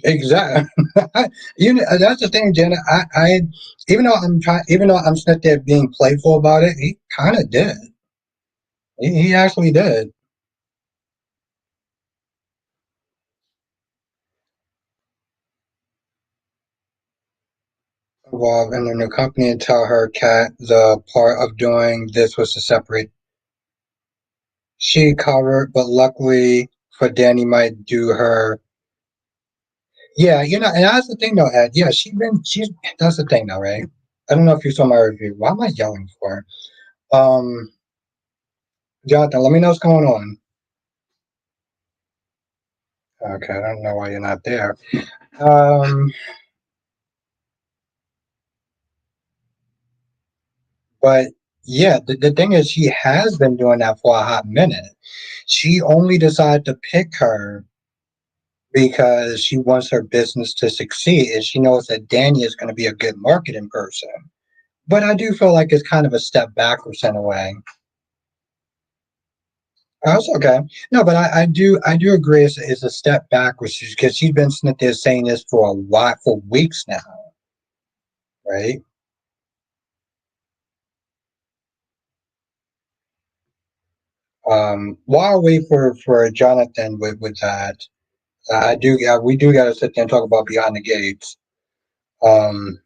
Exactly. That's the thing, Jenna. Even though I'm sitting there being playful about it, he kind of did. He actually did. Involve in a new company and tell her cat the part of doing this was to separate. She covered, but luckily for Danny, might do her. Yeah, and that's the thing though, Ed. Yeah, she's that's the thing though, right? I don't know if you saw my review. Why am I yelling for? Um, Jonathan, let me know what's going on. Okay, I don't know why you're not there. Um, but Yeah, the thing is, she has been doing that for a hot minute. She only decided to pick her because she wants her business to succeed, and she knows that Danny is going to be a good marketing person. But I do feel like it's kind of a step backwards in a way. Oh, it's okay. No, but I do agree it's a step backwards because she's been sitting there saying this for a while, for weeks now, right? While I wait for Jonathan with that, I do yeah, we do got to sit there and talk about Beyond the Gates. Um,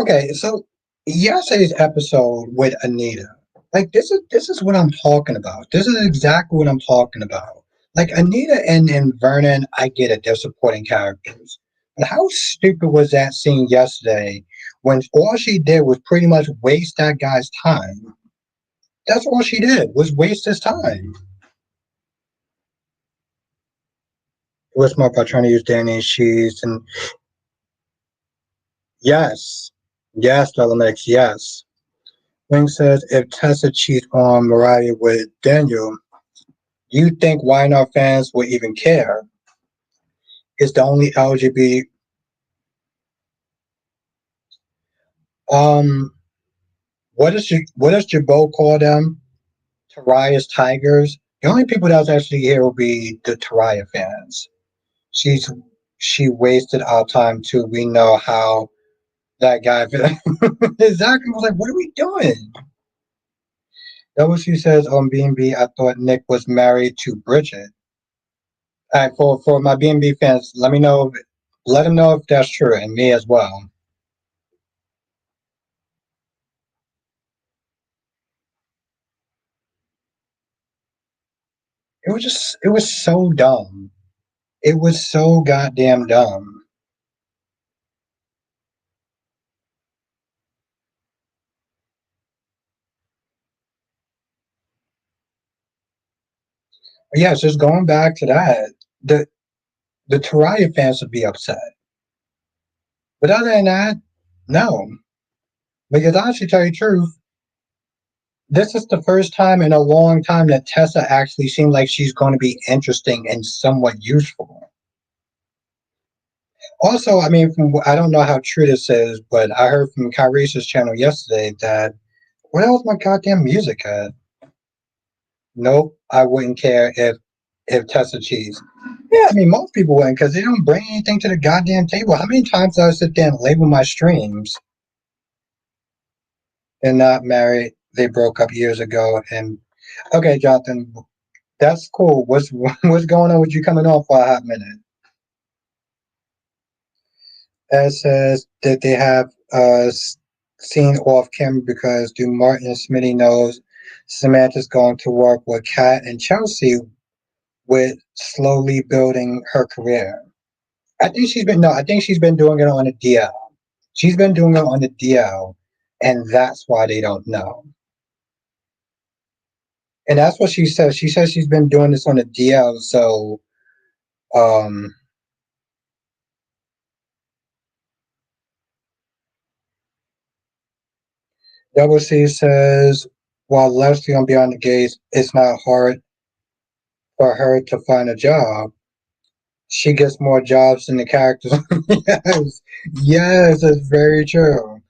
okay, so yesterday's episode with Anita, like this is what I'm talking about. This is exactly what I'm talking about. Like Anita and Vernon, I get it, they're supporting characters. But how stupid was that scene yesterday when all she did was pretty much waste that guy's time? That's all she did was waste his time. It was more about trying to use Danny Sheets and yes, yes, Mix, yes. Wing says if Tessa cheats on Mariah with Daniel, you think why not fans would even care? It's the only LGBT. Um, what does Jabot call them? Taraya's Tigers. The only people that's actually here will be the Taraya fans. She's she wasted our time too. We know how that guy exactly was like. What are we doing? That what she says on B&B. I thought Nick was married to Bridget. All right, for my B&B fans, let me know. Let them know if that's true, and me as well. It was so dumb. It was so goddamn dumb. But yeah, just going back to that, the the Taraya fans would be upset. But other than that, no. Because honestly, tell you the truth, this is the first time in a long time that Tessa actually seemed like she's going to be interesting and somewhat useful. Also, I mean, I don't know how true this is, but I heard from Kyrie's channel yesterday that where else my goddamn music at? Nope, I wouldn't care if Tessa cheats. Yeah, I mean most people wouldn't because they don't bring anything to the goddamn table. How many times do I sit there and label my streams? They're not married. They broke up years ago. And okay, Jonathan, that's cool. What's what's going on with you coming off for a hot minute? Ed says that they have seen off camera because do Martin and Smitty knows Samantha's going to work with Kat and Chelsea with slowly building her career. I think she's been no, I think she's been doing it on the DL. She's been doing it on the DL, and that's why they don't know. And that's what she says. She says she's been doing this on the DL. So, um, Double C says while Leslie on Beyond the Gates, it's not hard for her to find a job. She gets more jobs than the characters. Yes, yes, that's very true.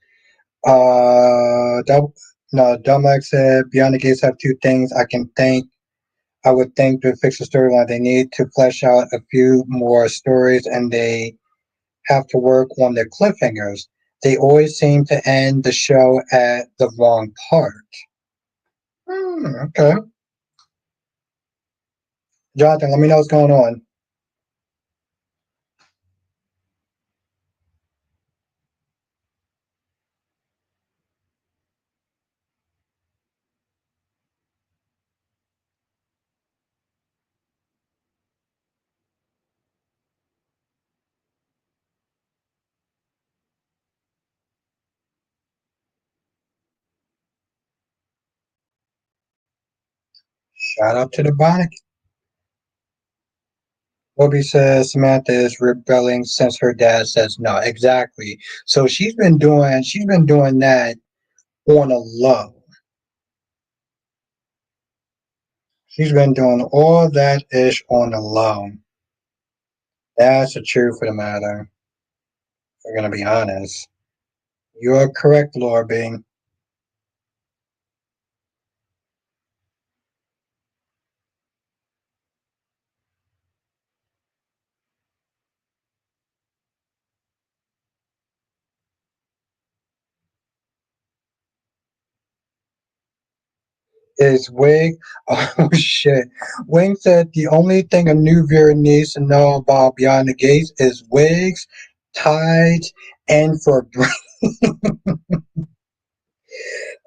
Uh, Dub, no, Dumac said Beyond the Gates have two things I would think to fix the storyline. They need to flesh out a few more stories and they have to work on their cliffhangers. They always seem to end the show at the wrong part. Okay. Jonathan, let me know what's going on. Shout out to the Bionic. Obi says Samantha is rebelling since her dad says no. Exactly. So she's been doing that on a low. She's been doing all that ish on a low. That's the truth of the matter. We're gonna be honest. You're correct, Laura Bing. Is Wing? Oh shit! Wing said the only thing a new viewer needs to know about Beyond the Gates is wigs, tides, and for.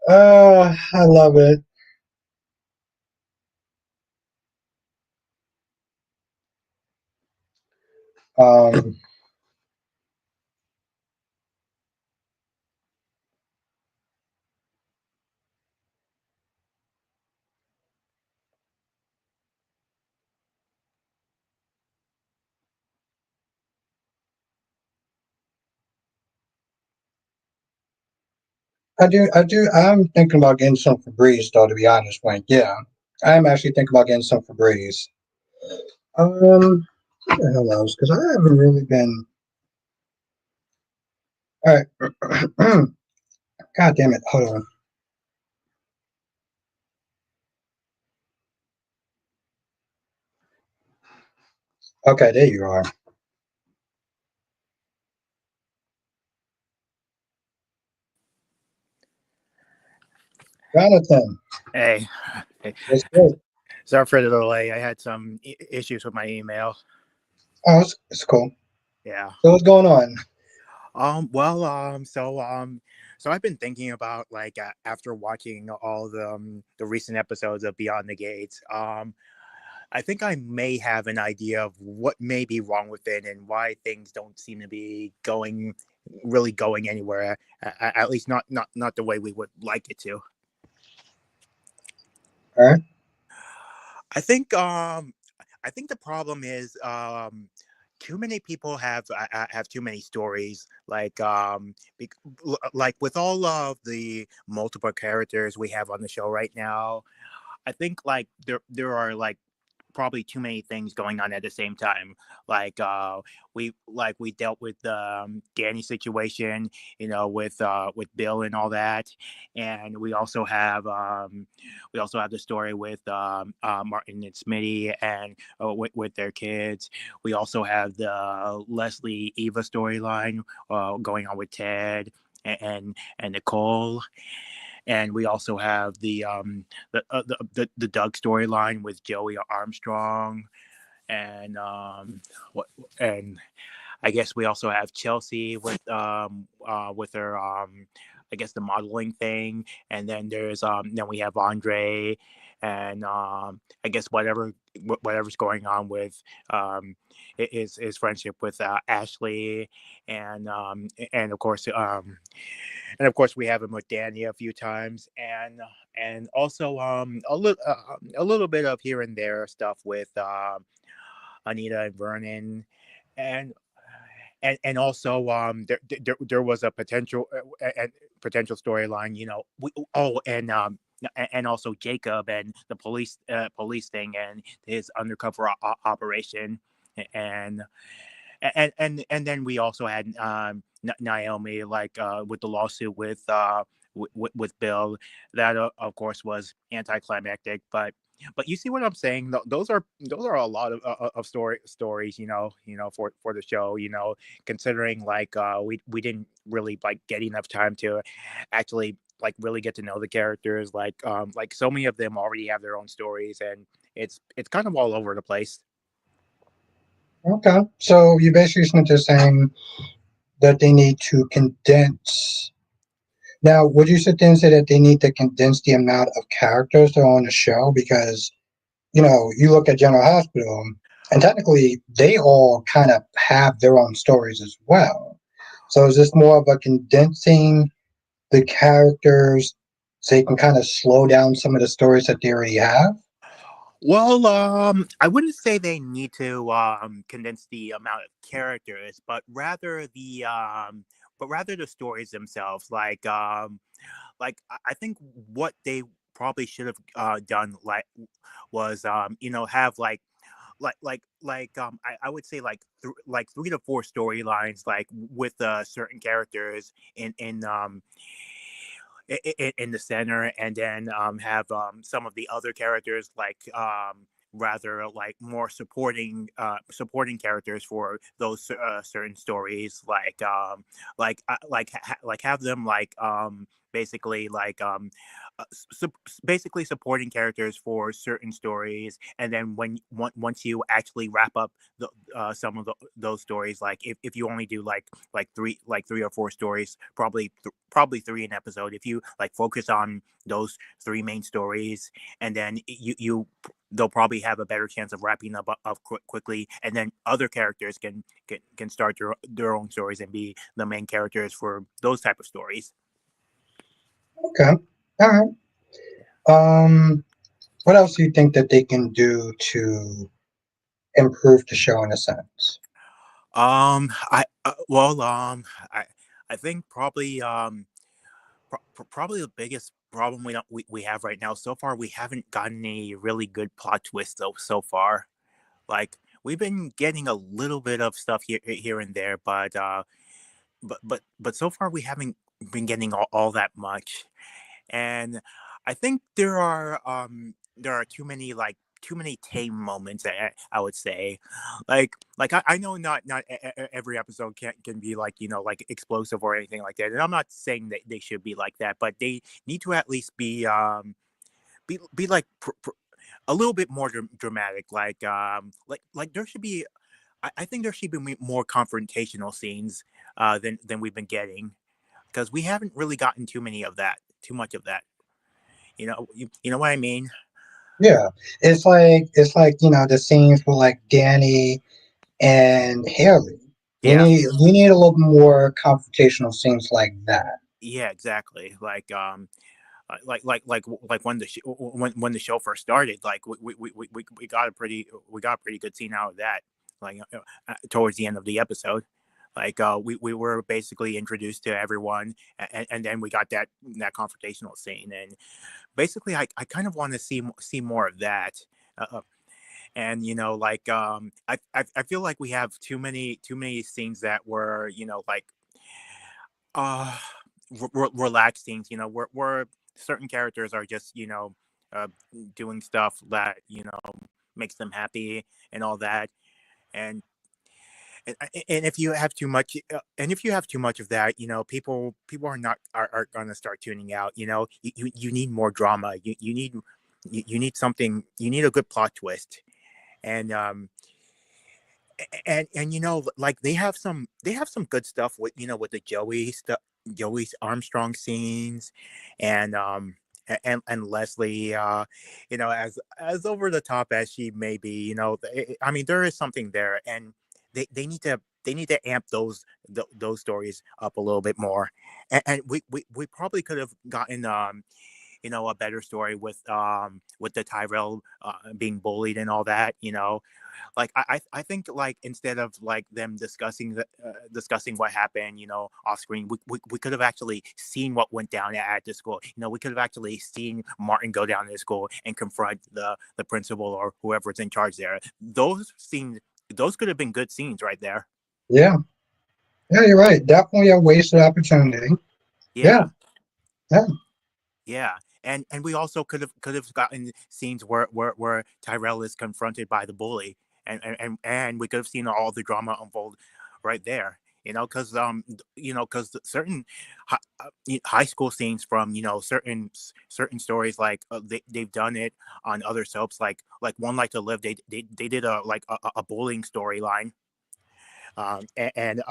I love it. Um, I'm thinking about getting some Febreze, though. To be honest, like, yeah, I'm actually thinking about getting some Febreze. What the hell else? Because I haven't really been. All right. God damn it! Hold on. Okay, there you are. Jonathan, Hey, hey, what's good? sorry for the delay. I had some issues with my email. Oh, it's cool. Yeah. So what's going on? Well. So I've been thinking about like after watching all the recent episodes of Beyond the Gates. I think I may have an idea of what may be wrong with it and why things don't seem to be going anywhere. At least not the way we would like it to. All right. I think I think the problem is too many people have too many stories like with all of the multiple characters we have on the show right now. I think like there are like probably too many things going on at the same time. Like we dealt with the Danny situation, with Bill and all that, and we also have the story with Martin and Smitty and with their kids. We also have the Leslie Eva storyline going on with Ted and Nicole, and we also have the Doug storyline with Joey Armstrong, and what and I guess we also have Chelsea with her I guess the modeling thing, and then we have Andre, and I guess whatever's going on with his friendship with Ashley, and of course we have him with Danny a few times, and also a little bit of here and there stuff with Anita and Vernon, and and also there was a potential storyline, and also Jacob and the police thing and his undercover operation, and then we also had Naomi, like with the lawsuit with Bill. That of course was anticlimactic, but you see what I'm saying? Those are a lot of stories, for the show. Considering like we didn't really like get enough time to actually like really get to know the characters. Like so many of them already have their own stories, and it's kind of all over the place. Okay. So you basically just saying that they need to condense. Now, would you sit there and say that they need to condense the amount of characters that are on the show? Because, you look at General Hospital, and technically they all kind of have their own stories as well. So is this more of a condensing the characters so you can kind of slow down some of the stories that they already have? Well, I wouldn't say they need to condense the amount of characters, but rather the stories themselves. I think what they probably should have done was have I would say like 3 to 4 storylines like with certain characters in the center, and then have some of the other characters rather like more supporting characters for those certain stories, like have them basically basically supporting characters for certain stories, and then once you actually wrap up some of those stories, like if you only do like 3 or 4 stories, probably 3 an episode, if you like focus on those 3 main stories, and then they'll probably have a better chance of wrapping up quickly, and then other characters can start their own stories and be the main characters for those type of stories. Okay. All right. Um, what else do you think that they can do to improve the show in a sense? I well, I think probably the biggest problem we have right now so far, we haven't gotten any really good plot twists so far. Like we've been getting a little bit of stuff here and there, but so far we haven't been getting all that much. And I think there are too many tame moments. I would say, I know not every episode can be like like explosive or anything like that, and I'm not saying that they should be like that, but they need to at least be like a little bit more dramatic. Like there should be. I think there should be more confrontational scenes than we've been getting, because we haven't really gotten too much of that. You know what I mean? Yeah, it's like the scenes with like Danny and Haley. Yeah, We need a little more confrontational scenes like that. yeah, exactly. Like when the show first started, like we got a pretty good scene out of that. Towards the end of the episode, we were basically introduced to everyone, and then we got that confrontational scene, and basically I kind of want to see more of that. And I feel like we have too many scenes that were uh relaxed scenes, where certain characters are just uh doing stuff that makes them happy and all that. And and, and if you have too much if you have too much of that, people are gonna start tuning out. You need more drama. You need something. You need a good plot twist. And like they have some good stuff with with the Joey's Armstrong scenes, and and Leslie, as over the top as she may be, I mean, there is something there, and they need to amp those stories up a little bit more. And we probably could have gotten a better story with the Tyrell being bullied and all that. I think, like, instead of like them discussing what happened, off screen, we could have actually seen what went down at the school. We could have actually seen Martin go down to the school and confront the principal or whoever's in charge there. Those could have been good scenes right there. Yeah, yeah, you're right. Definitely a wasted opportunity. Yeah, Yeah, yeah, yeah. And we also could have gotten scenes where Tyrell is confronted by the bully, and we could have seen all the drama unfold right there. Because certain high school scenes from certain stories, like they've done it on other soaps, like One Life to Live. They did a bullying storyline, and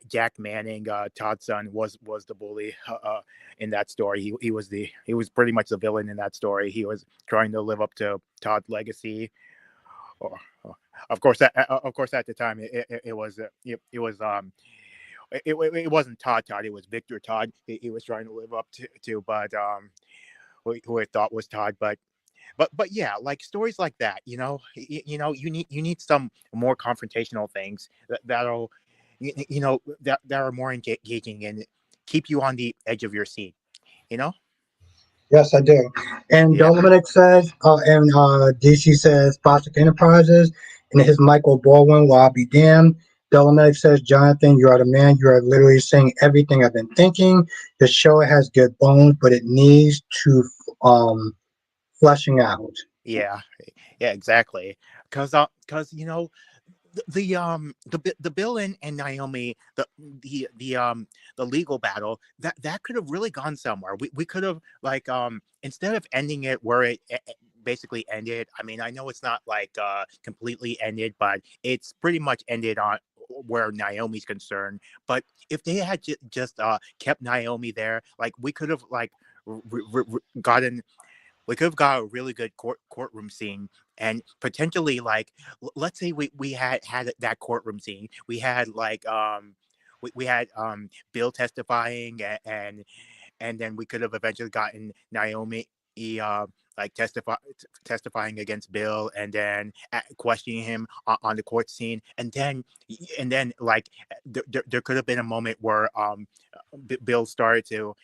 Jack Manning, Todd's son, was the bully in that story. He was pretty much the villain in that story. He was trying to live up to Todd's legacy. Or, of course, at the time, it was it wasn't Todd. It was Victor Todd. He was trying to live up to, but who I thought was Todd, but. but yeah, like stories like that, you need some more confrontational things that'll that are more engaging and keep you on the edge of your seat, you know. Yes, I do. And Yeah, Dominic says, and DC says, Bostic Enterprises, and his Michael Baldwin, well, I'll be damned. Dominic says, Jonathan, you are the man. You are literally saying everything I've been thinking. The show has good bones, but it needs to fleshing out. yeah, yeah, exactly. Cause the Bill and Naomi the legal battle that could have really gone somewhere. We could have like instead of ending it where it basically ended. I mean, I know it's not like completely ended, but it's pretty much ended on where Naomi's concerned. But if they had just kept Naomi there, like we could have like gotten we could have got a really good courtroom scene and potentially like let's say we had that courtroom scene. We had like we had Bill testifying and then we could have eventually gotten Naomi like testifying against Bill and then questioning him on the court scene and then like there could have been a moment where Bill started to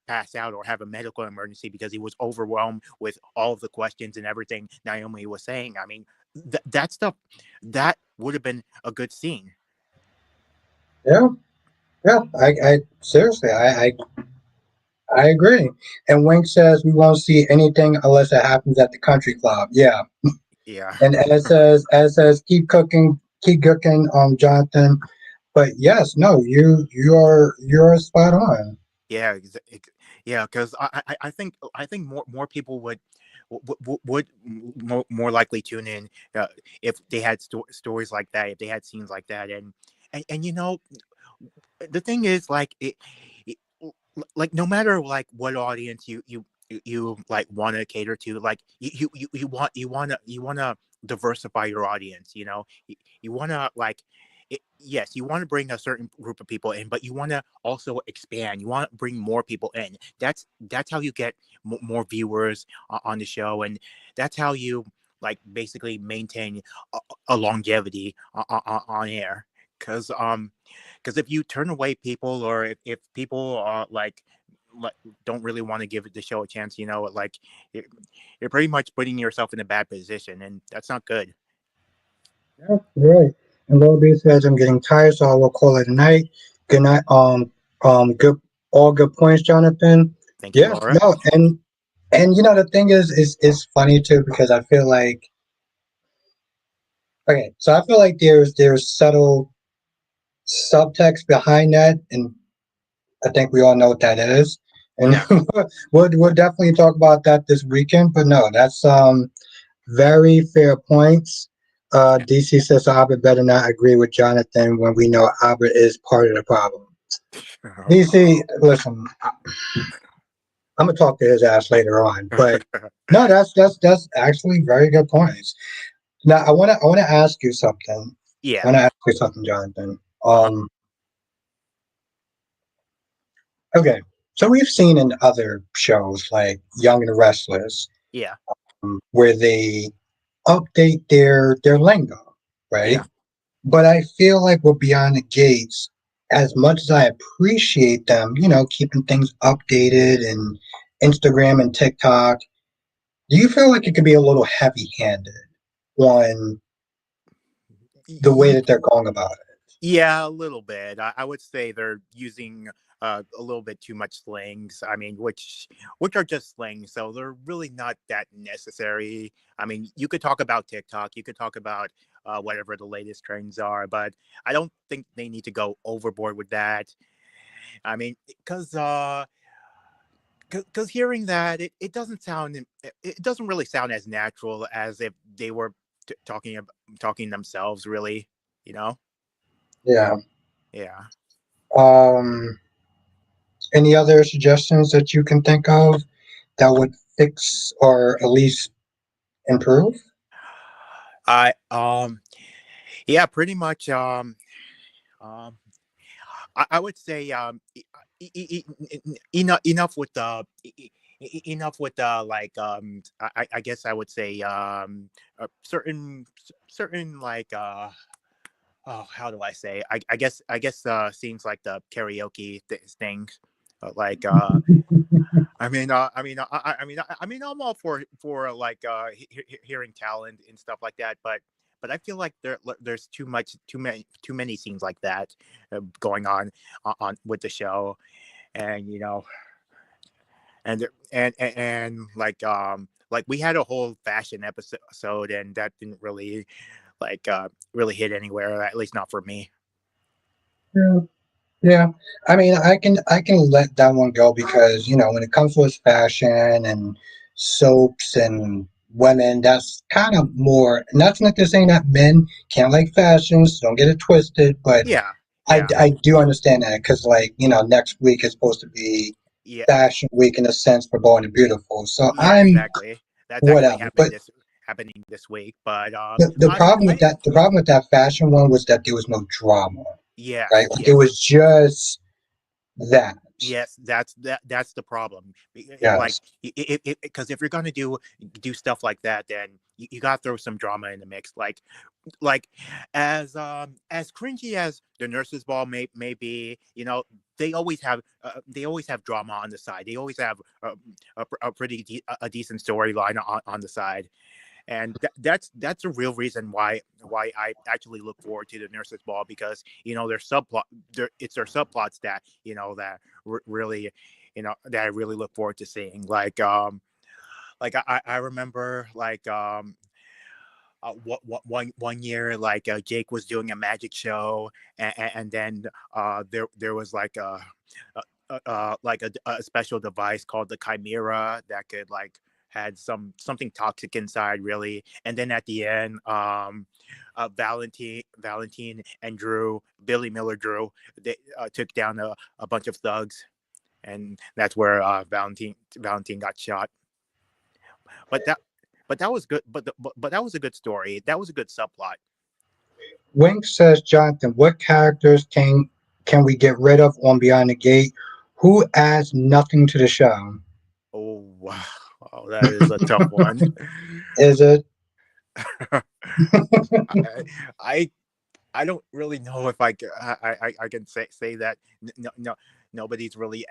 pass out or have a medical emergency because he was overwhelmed with all of the questions and everything Naomi was saying. I mean that stuff that would have been a good scene. Yeah, yeah. I seriously, I agree. And Wink says we won't see anything unless it happens at the country club. Yeah. Yeah. And as says, keep cooking, Jonathan. But yes, no, you're spot on. Yeah, yeah, because I think more people would more likely tune in if they had stories like that, if they had scenes like that, and the thing is like it like no matter like what audience you like want to cater to, like you want to diversify your audience, you want to like yes, you want to bring a certain group of people in, but you want to also expand. You want to bring more people in. That's how you get more viewers on the show, and that's how you like basically maintain a longevity on air. Because if you turn away people, or if people are like don't really want to give the show a chance, like you're, you're pretty much putting yourself in a bad position, and that's not good. Yeah, right. And Lobby says I'm getting tired, so I will call it a night. Good night. Good. All good points, Jonathan. Thank you, Yes. Laura. No. And the thing is funny too because I feel like okay, so I feel like there's subtle subtext behind that, and I think we all know what that is. And Yeah. we'll definitely talk about that this weekend. But no, that's very fair points. Yeah. DC says Albert better not agree with Jonathan when we know Albert is part of the problem. DC, listen, I'm gonna talk to his ass later on, but no, that's actually very good points. Now I wanna ask you something. I Yeah. wanna ask you something, Jonathan. Uh-huh. Okay, so we've seen in other shows like Young and the Restless, Yeah. where they update their lingo, right? Yeah. But I feel like we're beyond the gates. As much as I appreciate them, keeping things updated and Instagram and TikTok, do you feel like it could be a little heavy-handed on the way Y- that they're going about it? Yeah, a little bit. I would say they're using a little bit too much slangs. I mean, which are just slangs, so they're really not that necessary. I mean, you could talk about TikTok, you could talk about whatever the latest trends are, but I don't think they need to go overboard with that. I mean, because hearing that it doesn't sound it doesn't really sound as natural as if they were talking themselves, really. You know? Yeah. Yeah. Um, any other suggestions that you can think of that would fix or at least improve? I yeah, pretty much um I would say enough with the enough with I guess I would say certain like oh, how do I say? I guess scenes like the karaoke things, like I'm all for like hearing talent and stuff like that, but I feel like there's too many scenes like that going on with the show, and and like we had a whole fashion episode, and that didn't really really hit anywhere, at least not for me. Yeah. Yeah, I mean, I can let that one go because when it comes to fashion and soaps and women, that's kind of more. And that's not to say that men can't like fashions. Don't get it twisted, but Yeah, I yeah, I do understand that because next week is supposed to be yeah, fashion week in a sense for Bold and Beautiful. So yeah, I'm exactly. That's actually whatever. But happening this week, but the I mean, problem with that fashion one was that there was no drama, right? yes, Like it yes. was just that. Yes, that's the problem. Like, Yes. because if you're gonna do stuff like that, then you gotta throw some drama in the mix. Like as cringy as the nurses ball may be, they always have drama on the side. They always have a pretty a decent storyline on the side, and that's a real reason why I actually look forward to the nurses ball, because it's their subplots that that really that I really look forward to seeing. Like I remember one year, Jake was doing a magic show, and then there was a special device called the Chimera that could had something toxic inside, really. And then at the end, Valentine and Billy Miller Drew, they took down a bunch of thugs, and that's where Valentine got shot. But that was good. But that was a good story. That was a good subplot. Wink says, Jonathan, what characters can we get rid of on Beyond the Gate? Who adds nothing to the show? Oh wow, wow, that is a tough one. Is it? I, I I don't really know if I can say that no, nobody's really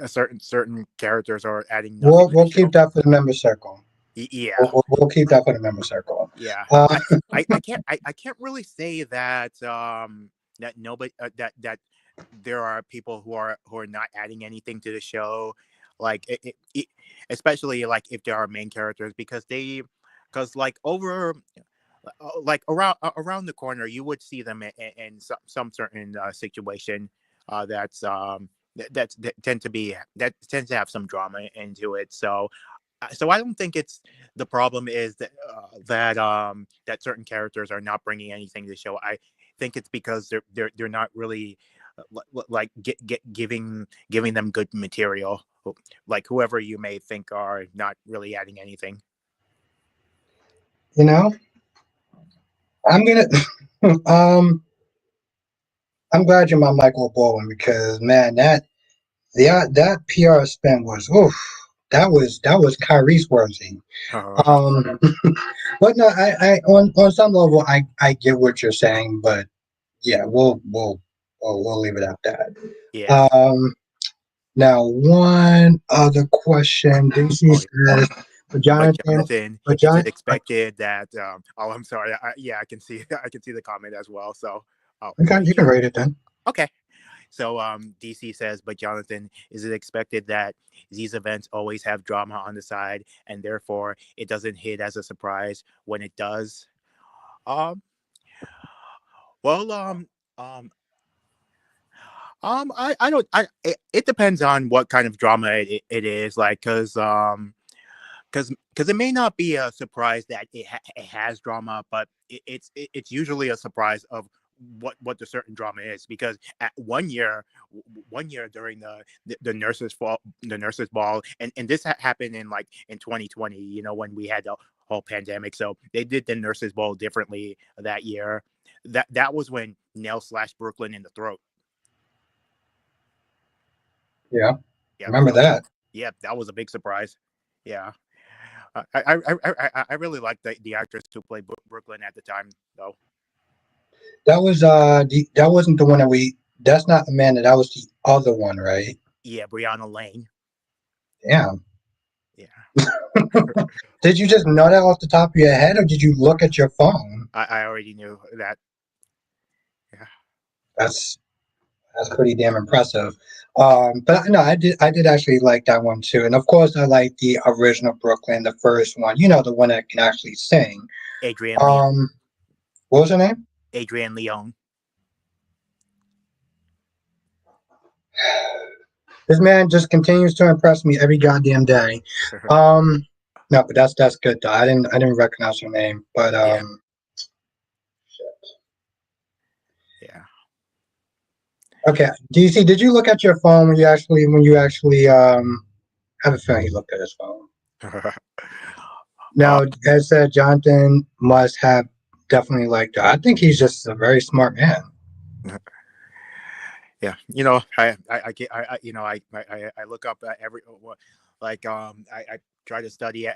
a certain characters are adding nothing to the We'll keep show. that for the member circle. Yeah, We'll keep that for the member circle. yeah. Uh, I can't really say that that nobody that there are people who are not adding anything to the show, like especially like if there are main characters, because like over like around the corner, you would see them in some certain situation that tends to have some drama into it. So I don't think it's the problem is that certain characters are not bringing anything to the show. I think it's because they're not really like giving them good material. Like whoever you may think are not really adding anything. you know, I'm gonna. um, I'm glad you're my Michael Baldwin because man, that PR spin was oof. That was Kyrie's worthy. Uh, Um, but no, I on some level I get what you're saying, but yeah, we'll leave it at that. yes. Um, now one other question. This Oh, is for but Jonathan. Jonathan, For is John, it expected that? Oh, I'm sorry. Yeah, I can see. I can see the comment as well. So, oh okay, wait, you can rate it then. okay. So, DC says, but Jonathan, is it expected that these events always have drama on the side, and therefore it doesn't hit as a surprise when it does? Um, well, um, I don't. It depends on what kind of drama it is. Like, because it may not be a surprise that it has drama, but it's usually a surprise of what the certain drama is, because at one year during the nurses ball, and this happened in 2020, when we had the whole pandemic, so they did the nurses ball differently that year. That was when Nell slashed Brooklyn in the throat. Yeah, Yep. remember So that. Yeah, that was a big surprise. Yeah, I really liked the actress who played Brooklyn at the time, though. That was that wasn't the one that we. That's not Amanda. That was the other one, right? Yeah, Brianna Lane. Yeah. Yeah, Did you just know that off the top of your head, or did you look at your phone? I already knew that. Yeah, That's that's pretty damn impressive. But no, I did actually like that one too, and of course I like the original Brooklyn, the first one. You know, the one that can actually sing. Adrian Leon. Um, what was her name? Adrian Leon. This man just continues to impress me every goddamn day. Um, no, but that's good though. I didn't recognize her name, but Yeah, yeah. okay. DC, did you look at your phone when you actually I have a feeling he looked at his phone. uh, Now, as said, Jonathan must have definitely liked her. I think he's just a very smart man. yeah. I look up every I try to study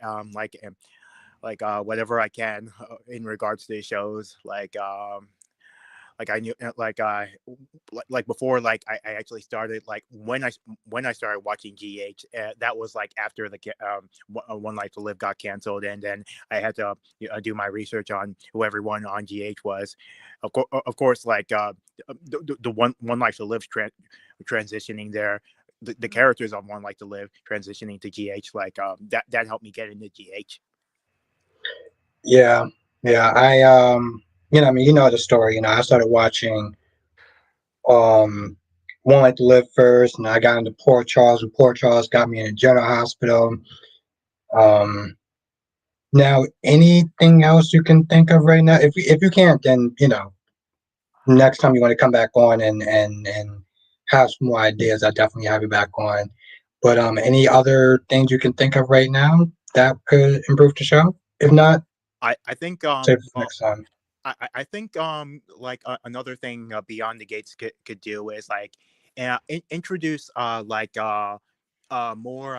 whatever I can in regards to the shows like I knew like before I actually started like when I started watching GH that was like after One Life to Live got canceled, and then I had to do my research on who everyone on GH was. Of course, the One Life to Live transitioning there. The characters on One Life to Live transitioning to GH, that helped me get into GH. Yeah, yeah. I mean, you know the story. I started watching um One Like to Live first, and I got into Port Charles, and Port Charles got me in a general hospital. Um, Now, anything else you can think of right now? If you can't, then next time you want to come back on and have some more ideas, I definitely have you back on. But any other things you can think of right now that could improve the show? If not, I think save it for next time. I think another thing Beyond the Gates could do is introduce more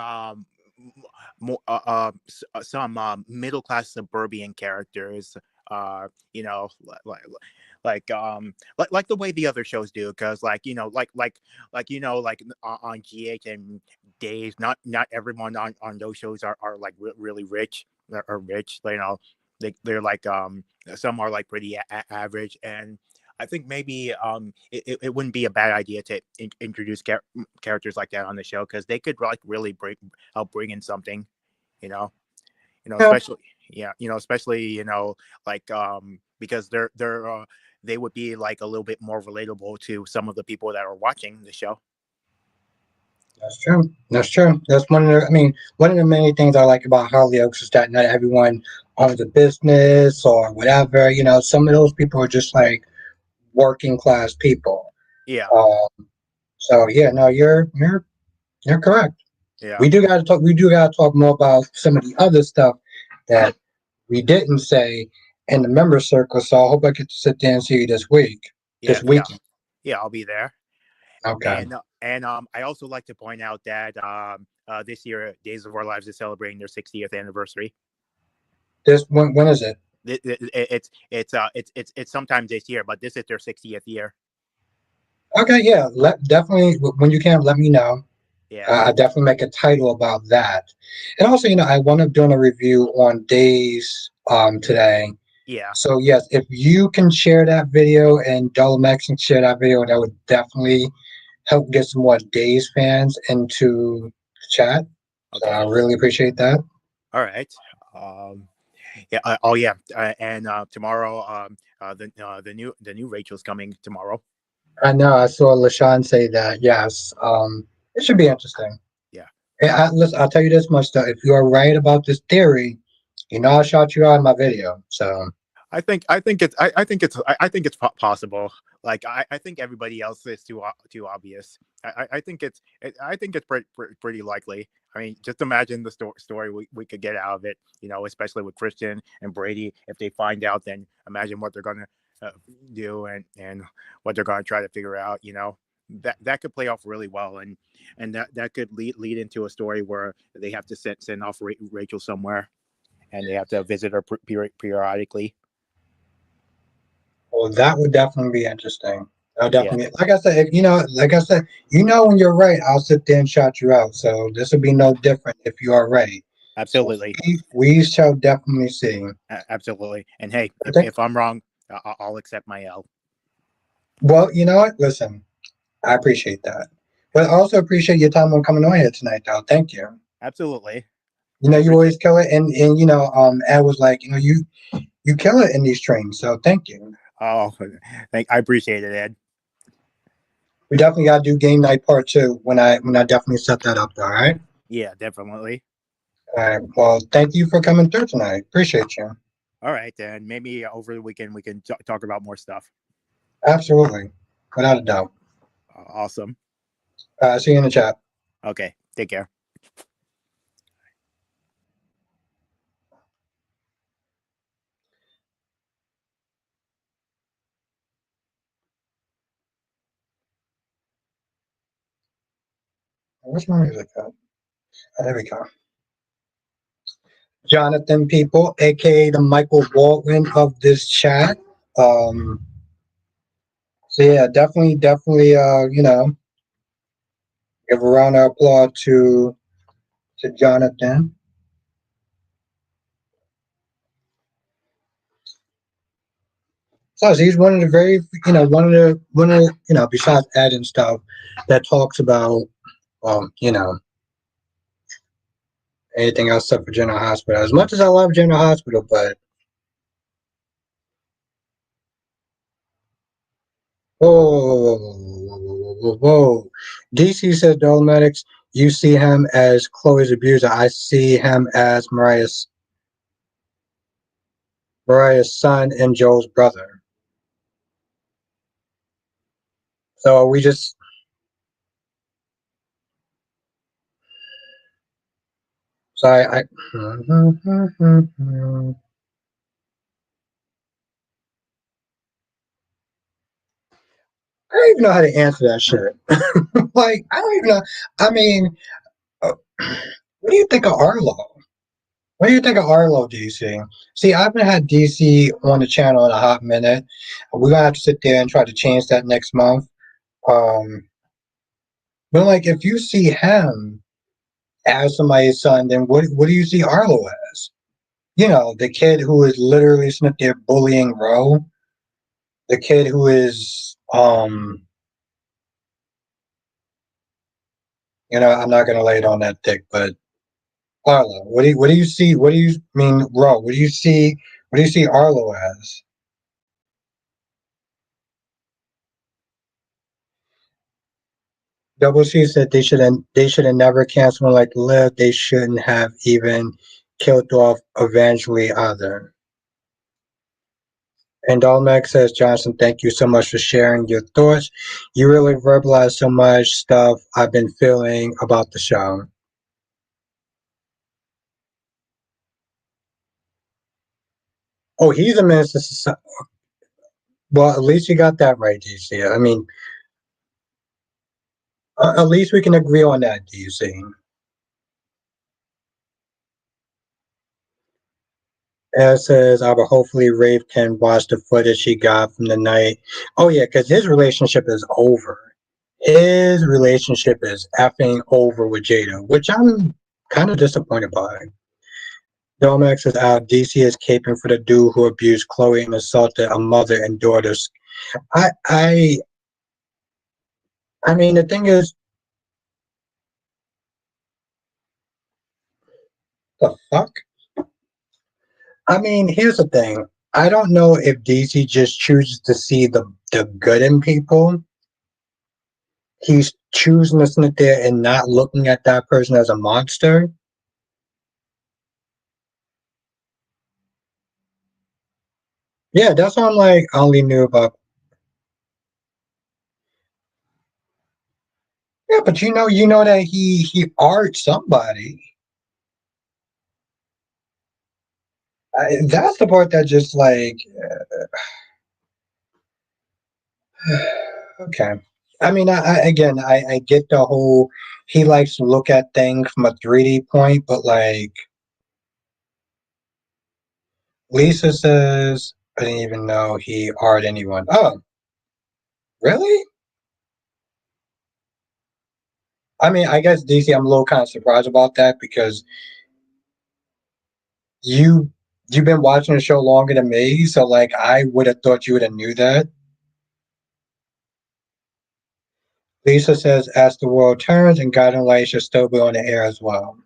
some middle class suburban characters, you know like the way the other shows do, because on GH and Days, not everyone on those shows are like really rich or rich, they're some are like pretty average, and I think maybe it wouldn't be a bad idea to introduce characters like that on the show, because they could like really help bring in something, you know, Yeah, especially especially because they would be like a little bit more relatable to some of the people that are watching the show. that's true. That's true. That's one of the. I mean, one of the many things I like about Hollyoaks is that not everyone owns a business or whatever. Some of those people are just like working class people. Yeah, So yeah, no, you're correct. yeah. We do gotta talk more about some of the other stuff that we didn't say in the member circle. So I hope I get to sit there and see you this week, Yeah, this yeah, weekend. yeah. I'll be there. Okay. And I also like to point out that this year, Days of Our Lives is celebrating their 60th anniversary. This when is it? It's sometime this year, but this is their 60th year. Okay, yeah. Definitely when you can let me know. Yeah, I definitely make a title about that. And also, I wound up doing a review on Days today. yeah. So yes, if you can share that video and Dolomex can share that video, that would definitely help get some more Days fans into the chat. So I Okay, really appreciate that. all right. Um, yeah. Oh, yeah. And tomorrow, the new Rachel's coming tomorrow. I know I saw LaShawn say that. Yes, it should be interesting. Yeah. Listen, I'll tell you this much though: if you are right about this theory, I shot you out in my video. So I think it's possible. I think everybody else is too obvious. I think it's pretty likely. I mean, just imagine the story we could get out of it. Especially with Christian and Brady. If they find out, then imagine what they're gonna uh, do, and what they're gonna try to figure out. that could play off really well, and that could lead into a story where they have to send off Rachel somewhere, and they have to visit her periodically. Well, that would definitely be interesting. That would Yeah, definitely, like I said, if, like I said, when you're right, I'll sit there and shout you out. So this would be no different if you are ready. So absolutely. we shall definitely see. Absolutely. And hey, I think. if I'm wrong, I'll accept my L. Well, you know what? Listen, I appreciate that, but I also appreciate your time on coming on here tonight, though. Thank you. Absolutely. I You appreciate. always kill it, and Ed was like, you kill it in these trains. So thank you. Oh, I appreciate it, Ed. We definitely got to do game night part two when I definitely set that up. All right. Yeah, definitely. All right. Well, thank you for coming through tonight. Appreciate you. All right, then maybe over the weekend we can talk about more stuff. Absolutely. Without a doubt. Awesome. See you in the chat. Okay, take care. Where's my music at? Oh, there we go. Jonathan People, aka the Michael Baldwin of this chat. Um, so yeah, definitely, give a round of applause to Jonathan. Plus, he's one of the very, besides Ed and stuff, that talks about, you know, anything else except for General Hospital. As much as I love General Hospital, but whoa. DC said Dolomatics, you see him as Chloe's abuser. I see him as Mariah's son and Joel's brother. So we just so I don't even know how to answer that shit. Like I don't even know. I mean, uh, what do you think of Arlo? What do you think of Arlo, DC? See, I haven't had DC on the channel in a hot minute. We're gonna have to sit there and try to change that next month. Um, but like, if you see him as somebody's son, then what do you see Arlo as? The kid who is literally sitting there bullying Ro, the kid who is I'm not gonna lay it on that thick, but Arlo, what do you see? What do you mean, Ro? What do you see Arlo as? Double C said they should have never canceled someone like Liv. They shouldn't have even killed off eventually either. And Dolmec says, Johnson, thank you so much for sharing your thoughts. You really verbalized so much stuff I've been feeling about the show. Oh, he's a menace to society. Well, at least you got that right, DC. I mean, at least we can agree on that, DC. As says, I will hopefully Rafe can watch the footage he got from the night. Oh yeah, because his relationship is over. His relationship is effing over with Jada, which I'm kind of disappointed by. Domex is out. DC is caping for the dude who abused Chloe and assaulted a mother and daughters. I I I mean the thing is, the fuck? I mean, here's the thing. I don't know if DC just chooses to see the good in people. He's choosing to sit there and not looking at that person as a monster. Yeah, that's what I'm like. I only knew about. Yeah, but you know that he art somebody. That's the part that just like okay. I mean, again, I get the whole he likes to look at things from a 3D point, but like Lisa says, I didn't even know he hard anyone. Oh, really? I mean, I guess DC, I'm a little kind of surprised about that because you you've been watching the show longer than me, so like I would have thought you would have knew that. Lisa says, as the world turns and guiding light should still be on the air as well.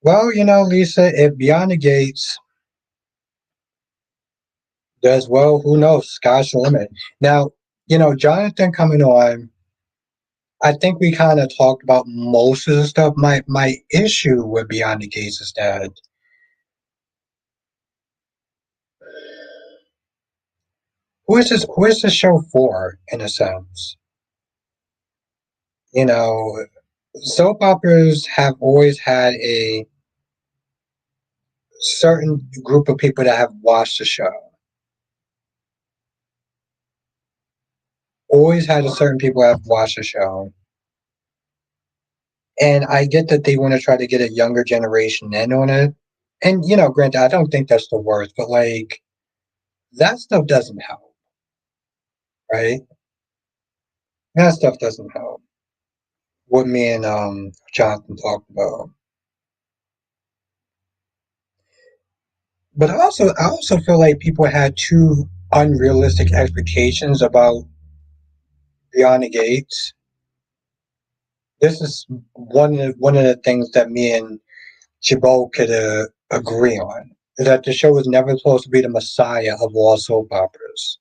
Well, Lisa, if Beyond the Gates does well, who knows? Sky's the limit. Now, Jonathan coming on, I think we kind of talked about most of the stuff. My issue with Beyond the Gates is that who is this show for, in a sense? You know, soap operas have always had a certain group of people that have watched the show. Always had a certain people that have watched the show. And I get that they want to try to get a younger generation in on it. And granted, I don't think that's the worst, but like that stuff doesn't help, right? That stuff doesn't help. What me and Jonathan talked about. But I also feel like people had too unrealistic expectations about Beyond the Gates. This is one of the things that me and Chabot could agree on. Is that the show was never supposed to be the messiah of all soap operas.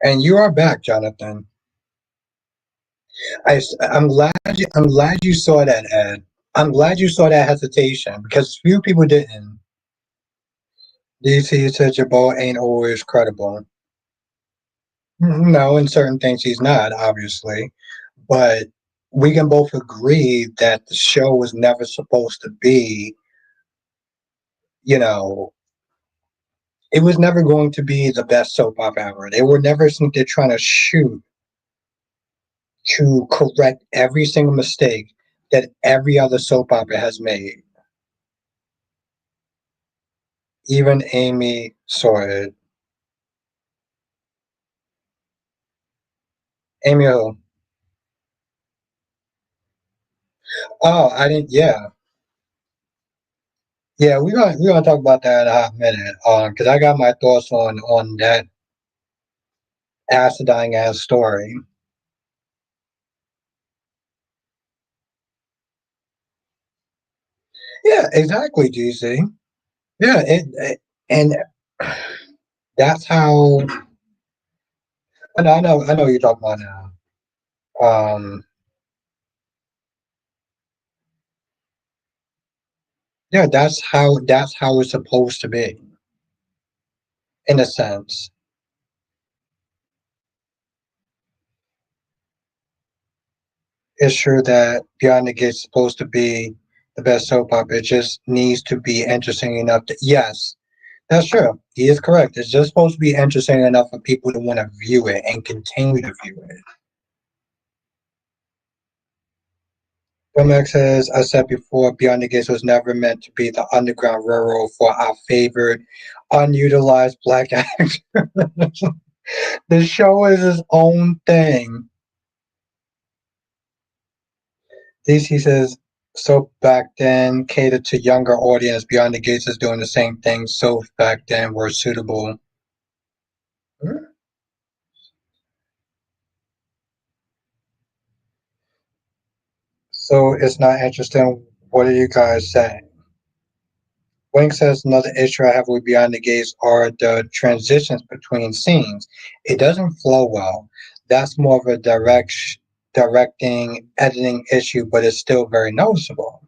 And you are back, Jonathan. I'm glad you saw that, Ed. I'm glad you saw that hesitation because few people didn't. DC said Jabal ain't always credible. No, in certain things he's not, obviously, but we can both agree that the show was never supposed to be, you know, it was never going to be the best soap opera ever. They were never something trying to shoot to correct every single mistake that every other soap opera has made. Even Amy saw it. Amy, oh, I didn't. Yeah, yeah. We're gonna talk about that in a hot minute. Because I got my thoughts on that acidine ass story. Yeah, exactly, GC. Yeah, and that's how. I know you're talking about now. Yeah, that's how it's supposed to be, in a sense. It's true that Beyond the Gate's supposed to be the best soap opera. It just needs to be interesting enough to. Yes, that's true. He is correct. It's just supposed to be interesting enough for people to want to view it and continue to view it. Filmex says, I said before, Beyond the Gates was never meant to be the Underground Railroad for our favorite unutilized black actor. The show is its own thing. DC says, so back then catered to younger audience. Beyond the Gates is doing the same thing. So back then were suitable. So it's not interesting. What are you guys saying? Wing says another issue I have with Beyond the Gates are the transitions between scenes. It doesn't flow well. That's more of a directing, editing issue, but it's still very noticeable.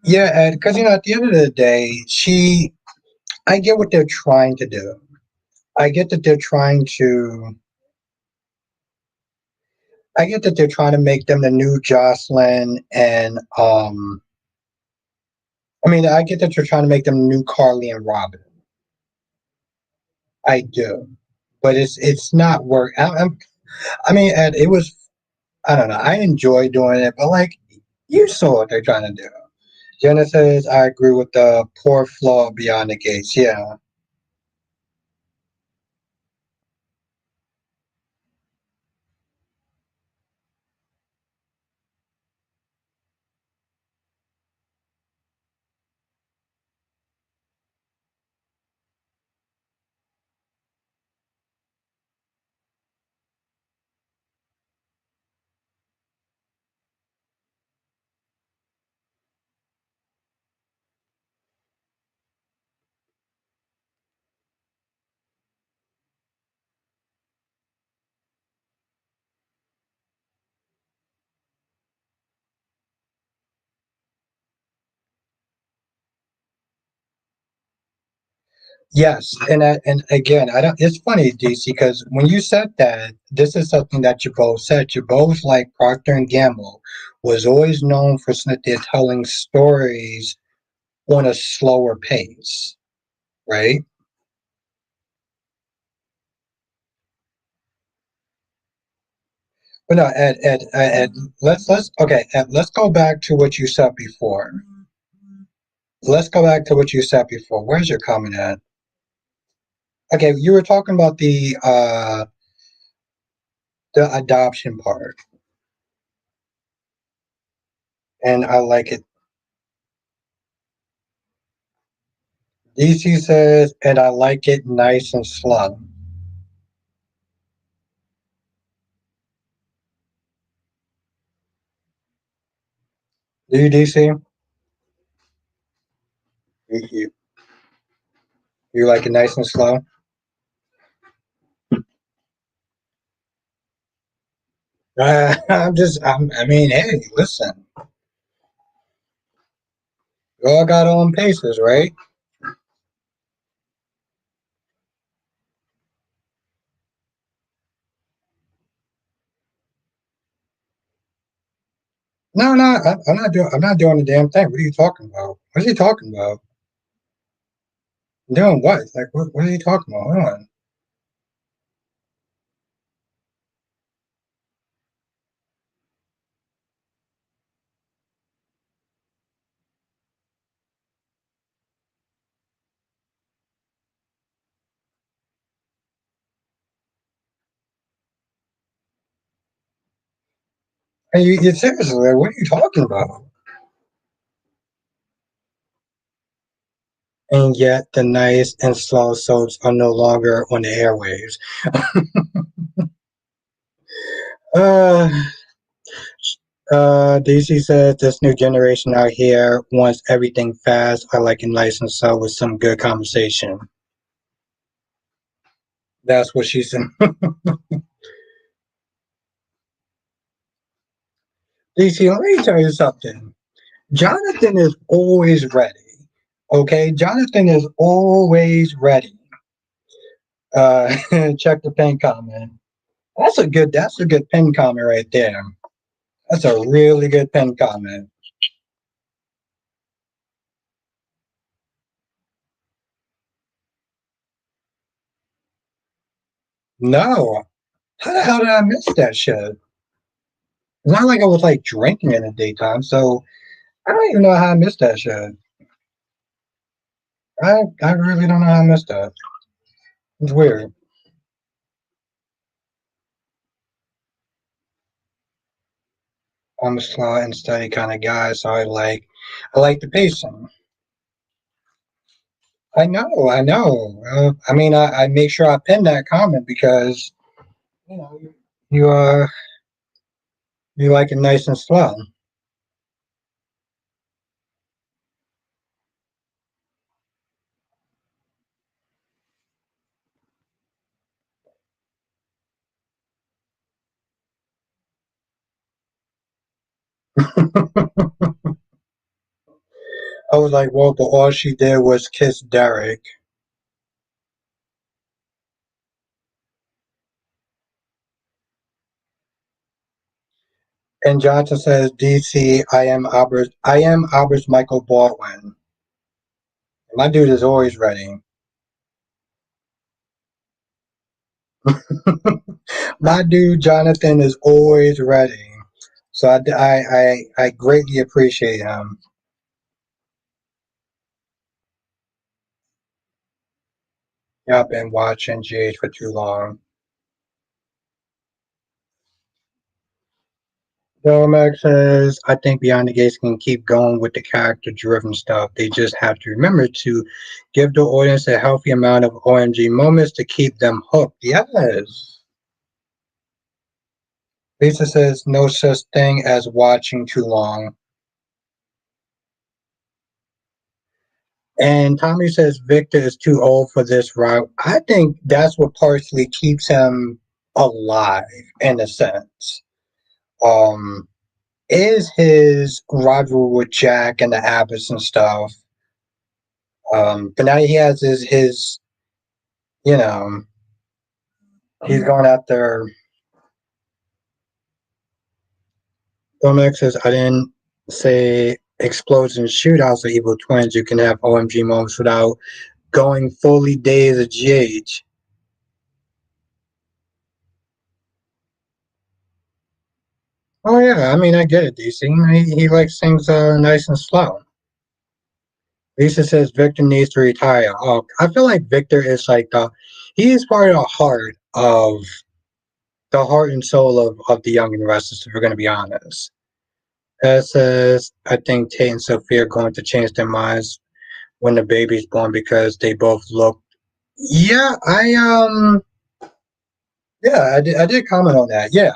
Yeah, because at the end of the day, she I get what they're trying to do. I get that they're trying to. I get that they're trying to make them the new Jocelyn and I mean, I get that you're trying to make them new Carly and Robin. I do, but it's not work. I mean, and it was. I don't know. I enjoy doing it, but like you saw what they're trying to do. Genesis, I agree with the poor flaw beyond the gates. Yeah. Yes, and again, I don't. It's funny, DC, because when you said that, this is something that you both said. You both like Procter and Gamble was always known for they're telling stories on a slower pace, right? But no, Ed, let's okay, Ed, let's go back to what you said before. Let's go back to what you said before. Where's your comment at? Okay, you were talking about the adoption part, and I like it. DC says, and I like it nice and slow. Do you, DC? You like it nice and slow? I mean, hey, listen, we all got our own paces, right? No, no, I'm not doing the damn thing. What are you talking about? What are you talking about? Doing what? Like, what are you talking about? Hold on. Hey, you seriously, like, what are you talking about? And yet, the nice and slow soaps are no longer on the airwaves. Uh, DC says this new generation out here wants everything fast. I like it nice and slow with some good conversation. That's what she said. DC, let me tell you something. Jonathan is always ready. Okay, Jonathan is always ready. Check the pin comment. That's a good pin comment right there. That's a really good pin comment. No, how the hell did I miss that shit? It's not like I was like drinking in the daytime, so I don't even know how I missed that shit. I really don't know how I missed that. It's weird. I'm a slow and steady kind of guy, so I like the pacing. I know. I mean, I make sure I pin that comment because you know you you like it nice and slow. I was like, well, but all she did was kiss Derek. And Johnson says, DC, I am Albert's Michael Baldwin. My dude is always ready. My dude Jonathan is always ready. So I greatly appreciate him. Yeah, I've been watching GH for too long. Max says, I think Beyond the Gates can keep going with the character driven stuff. They just have to remember to give the audience a healthy amount of OMG moments to keep them hooked. Yes. Lisa says, no such thing as watching too long. And Tommy says Victor is too old for this route. I think that's what partially keeps him alive in a sense. Um, is his rivalry with Jack and the Abbots and stuff. But now he has his you know, he's going after Domex says I didn't say explosions shootouts or evil twins. You can have OMG moments without going fully days of GH. Oh yeah, I mean I get it, DC. He likes things nice and slow. Lisa says Victor needs to retire. Oh, I feel like Victor is like he is part of the heart and soul of the Young and Restless, if we're gonna be honest. That says I think Tate and Sophia are going to change their minds when the baby's born because they both look. Yeah, I did comment on that. Yeah,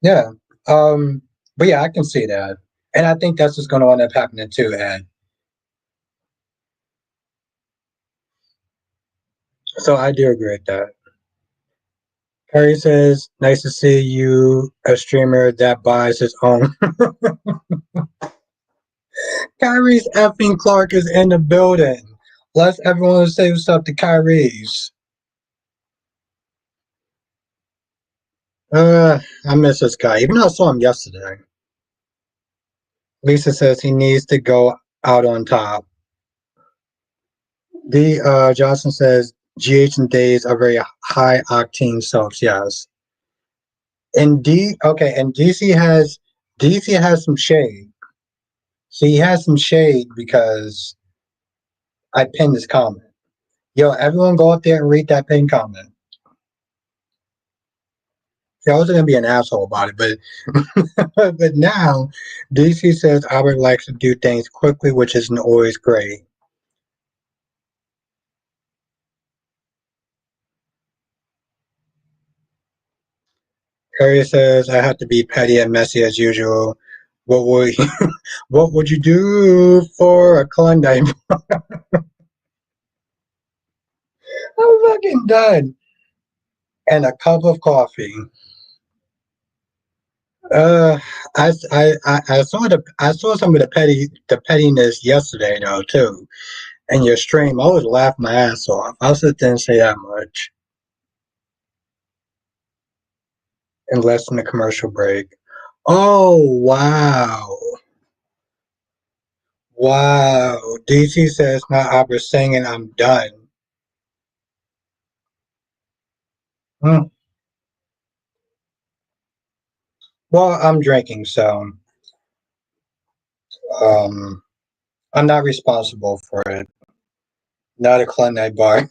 yeah. Um, but yeah, I can see that, and I think that's what's going to end up happening too, Ed. So I do agree with that. Harry says, "Nice to see you, a streamer that buys his own." Kyrie's effing Clark is in the building. Let's everyone say what's up to Kyrie's. I miss this guy. Even though I saw him yesterday. Lisa says he needs to go out on top. D. Johnson says GH and Days are very high octane soaps. Yes, and DC has some shade. So he has some shade because I pinned his comment. Yo, everyone go up there and read that pinned comment. See, I was gonna be an asshole about it, but but now DC says Albert likes to do things quickly, which isn't always great. Harry says I have to be petty and messy as usual. What would what would you do for a Klondike? I'm fucking done. And a cup of coffee. Uh, I saw some of the pettiness yesterday though too. And your stream, I was laughing my ass off. I also didn't say that much. And less than a commercial break. Oh wow. Wow. DC says not Opera singing, I'm done. Hmm. Well, I'm drinking, so um I'm not responsible for it. Not a Klondike bar.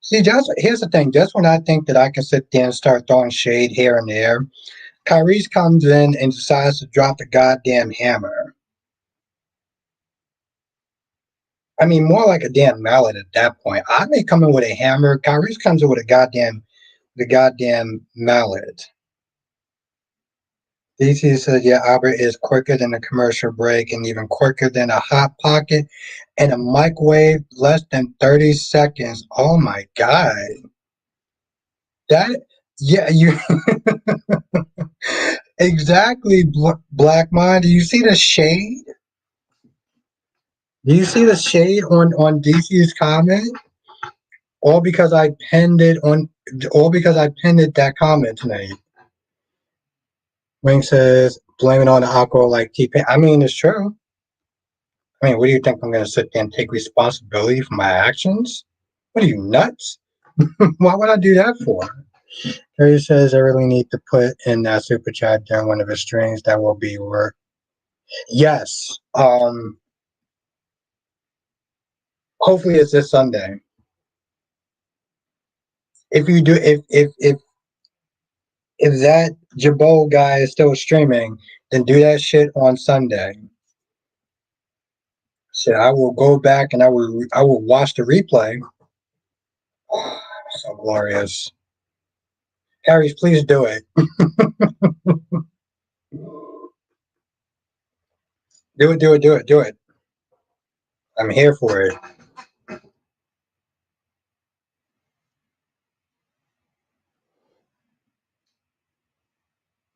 See, here's the thing. Just when I think that I can sit there and start throwing shade here and there, Kyrie's comes in and decides to drop the goddamn hammer. I mean, more like a damn mallet at that point. I may come in with a hammer. Kyrie's comes in with the goddamn mallet. DC says, yeah, Albert is quicker than a commercial break and even quicker than a hot pocket and a microwave less than 30 seconds. Oh my God. That, yeah, you exactly, Black Mind. Do you see the shade? Do you see the shade on DC's comment? All because I pinned it on. All because I pinned it that comment tonight. Wing says, blame it on the alcohol like T-Pain. I mean, it's true. I mean, what do you think? I'm going to sit there and take responsibility for my actions? What are you, nuts? Why would I do that for? Harry says, I really need to put in that super chat during one of his streams. That will be work. Yes. Hopefully it's this Sunday. If you do, if that Jabot guy is still streaming, then do that shit on Sunday. So I will go back and I will watch the replay. Oh, so glorious. Harry, please do it. Do it, do it, do it, do it. I'm here for it.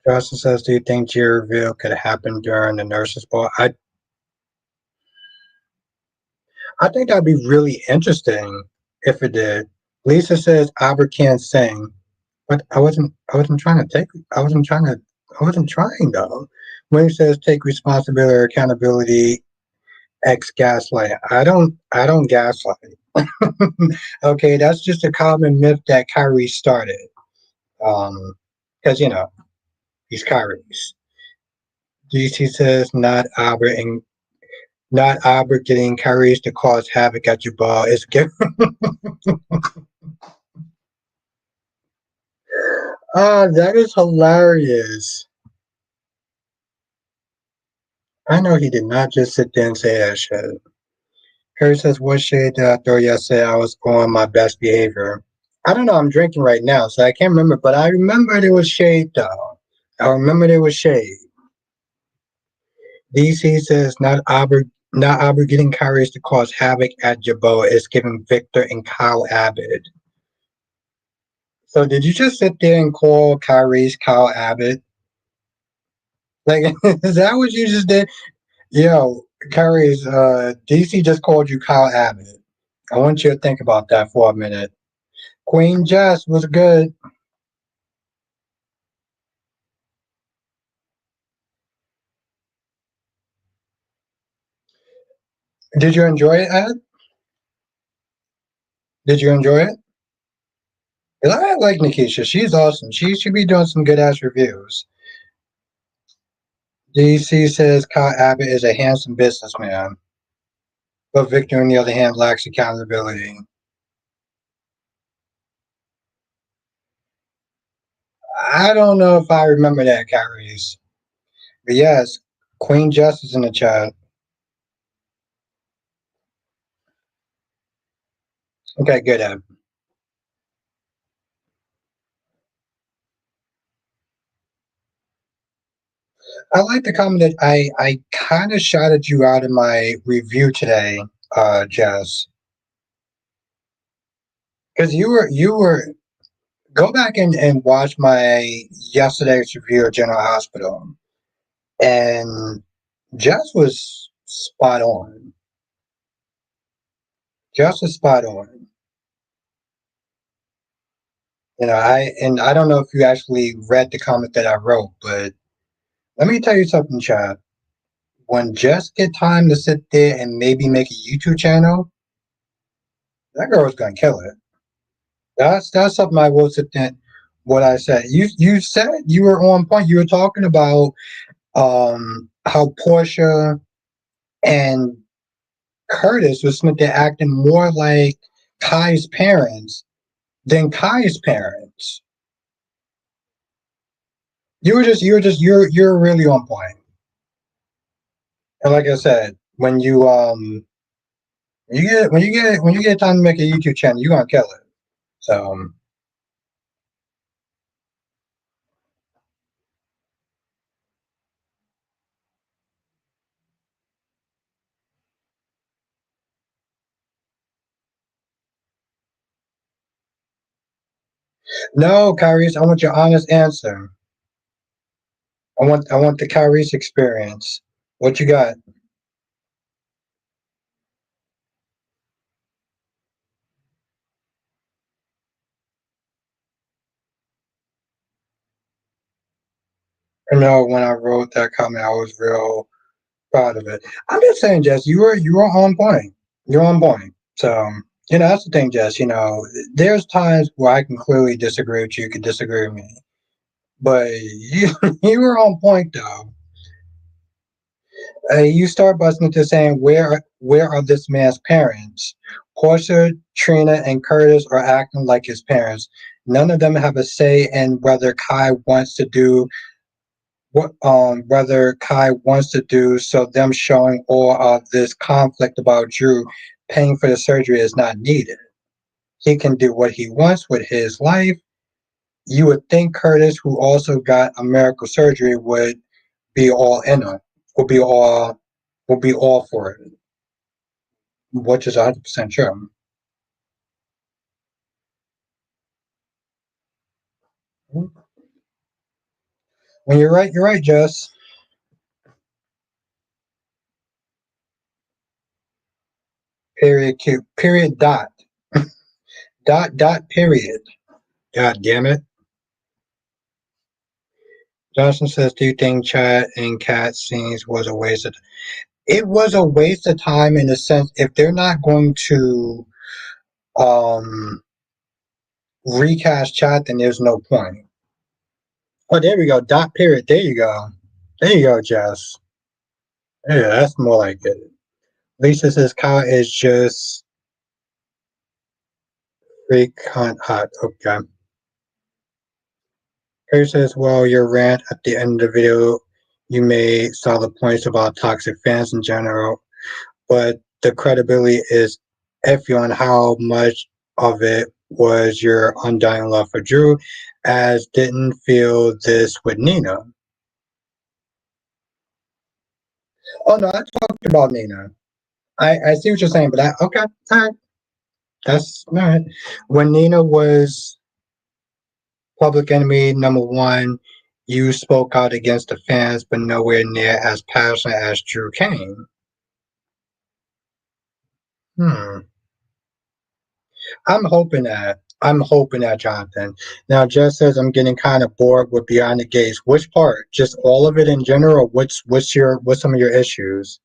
Justin says, do you think your reveal could happen during the nurses' ball? I think that'd be really interesting if it did. Lisa says Albert can't sing, but I wasn't trying though. William says take responsibility or accountability. X gaslight. I don't gaslight. Okay, that's just a common myth that Kyrie started. Because he's Kyrie's. DC says not Albert getting Kyrie's to cause havoc at your ball. It's good. That is hilarious. I know he did not just sit there and say that shit. Harry says, what shade did I throw yesterday? I was on my best behavior. I don't know. I'm drinking right now, so I can't remember, but I remember there was shade, though. I remember there was shade. DC says, not Albert getting Kyrie's to cause havoc at Jabot is giving Victor and Kyle Abbott. So did you just sit there and call Kyrie's Kyle Abbott? Like, is that what you just did? Yo, Kyrie's, DC just called you Kyle Abbott. I want you to think about that for a minute. Queen Jess was good. Did you enjoy it, Ed? Did you enjoy it? 'Cause I like Nikisha. She's awesome. She should be doing some good ass reviews. DC says Kyle Abbott is a handsome businessman, but Victor, on the other hand, lacks accountability. I don't know if I remember that, Kyrie's. But yes, Queen Jess is in the chat. Okay, good, Ed. I like the comment that I kind of shouted you out in my review today, Jess, because you were go back and watch my yesterday's review of General Hospital, and Jess was spot on. Jess was spot on. I don't know if you actually read the comment that I wrote, but let me tell you something, Chad. When Jess get time to sit there and maybe make a YouTube channel, that girl's gonna kill it. That's something I will sit there. What I said, you said you were on point. You were talking about how Portia and Curtis was meant to acting more like Kai's parents than Kai's parents. You're really on point. And like I said, when you get time to make a YouTube channel, you're gonna kill it. So no, Kyrie's, I want your honest answer. I want the Kyrie's experience. What you got? I know when I wrote that comment, I was real proud of it. I'm just saying, Jess, you were on point. You're on point. So that's the thing, Jess. There's times where I can clearly disagree with you. You can disagree with me, but you you were on point though. You start busting into saying, where are this man's parents? Portia, Trina, and Curtis are acting like his parents. None of them have a say in whether Kai wants to do what whether Kai wants to do. So them showing all of this conflict about Drew paying for the surgery is not needed. He can do what he wants with his life. You would think Curtis, who also got a miracle surgery, would be all in it. Would be all for it, which is 100% true. When you're right, Jess. Period. Q. Period. Dot. Dot. Period. God damn it. Johnson says, "Do you think Chad and Cat scenes was a waste of? It was a waste of time in the sense if they're not going to um recast Chad, then there's no point." Oh, there we go. Dot. Period. There you go. There you go, Jess. Yeah, that's more like it. Lisa says, "Kyle is just freak cunt hot." Okay. Harry says, "Well, your rant at the end of the video, you made solid points about toxic fans in general, but the credibility is iffy on how much of it was your undying love for Drew, as didn't feel this with Nina." Oh no, I talked about Nina. I see what you're saying, but okay, all right, that's all right. When Nina was public enemy number one, you spoke out against the fans, but nowhere near as passionate as Drew Kane. Hmm. I'm hoping that, Jonathan. Now, Jess says I'm getting kind of bored with Beyond the Gates. Which part? Just all of it in general? What's some of your issues?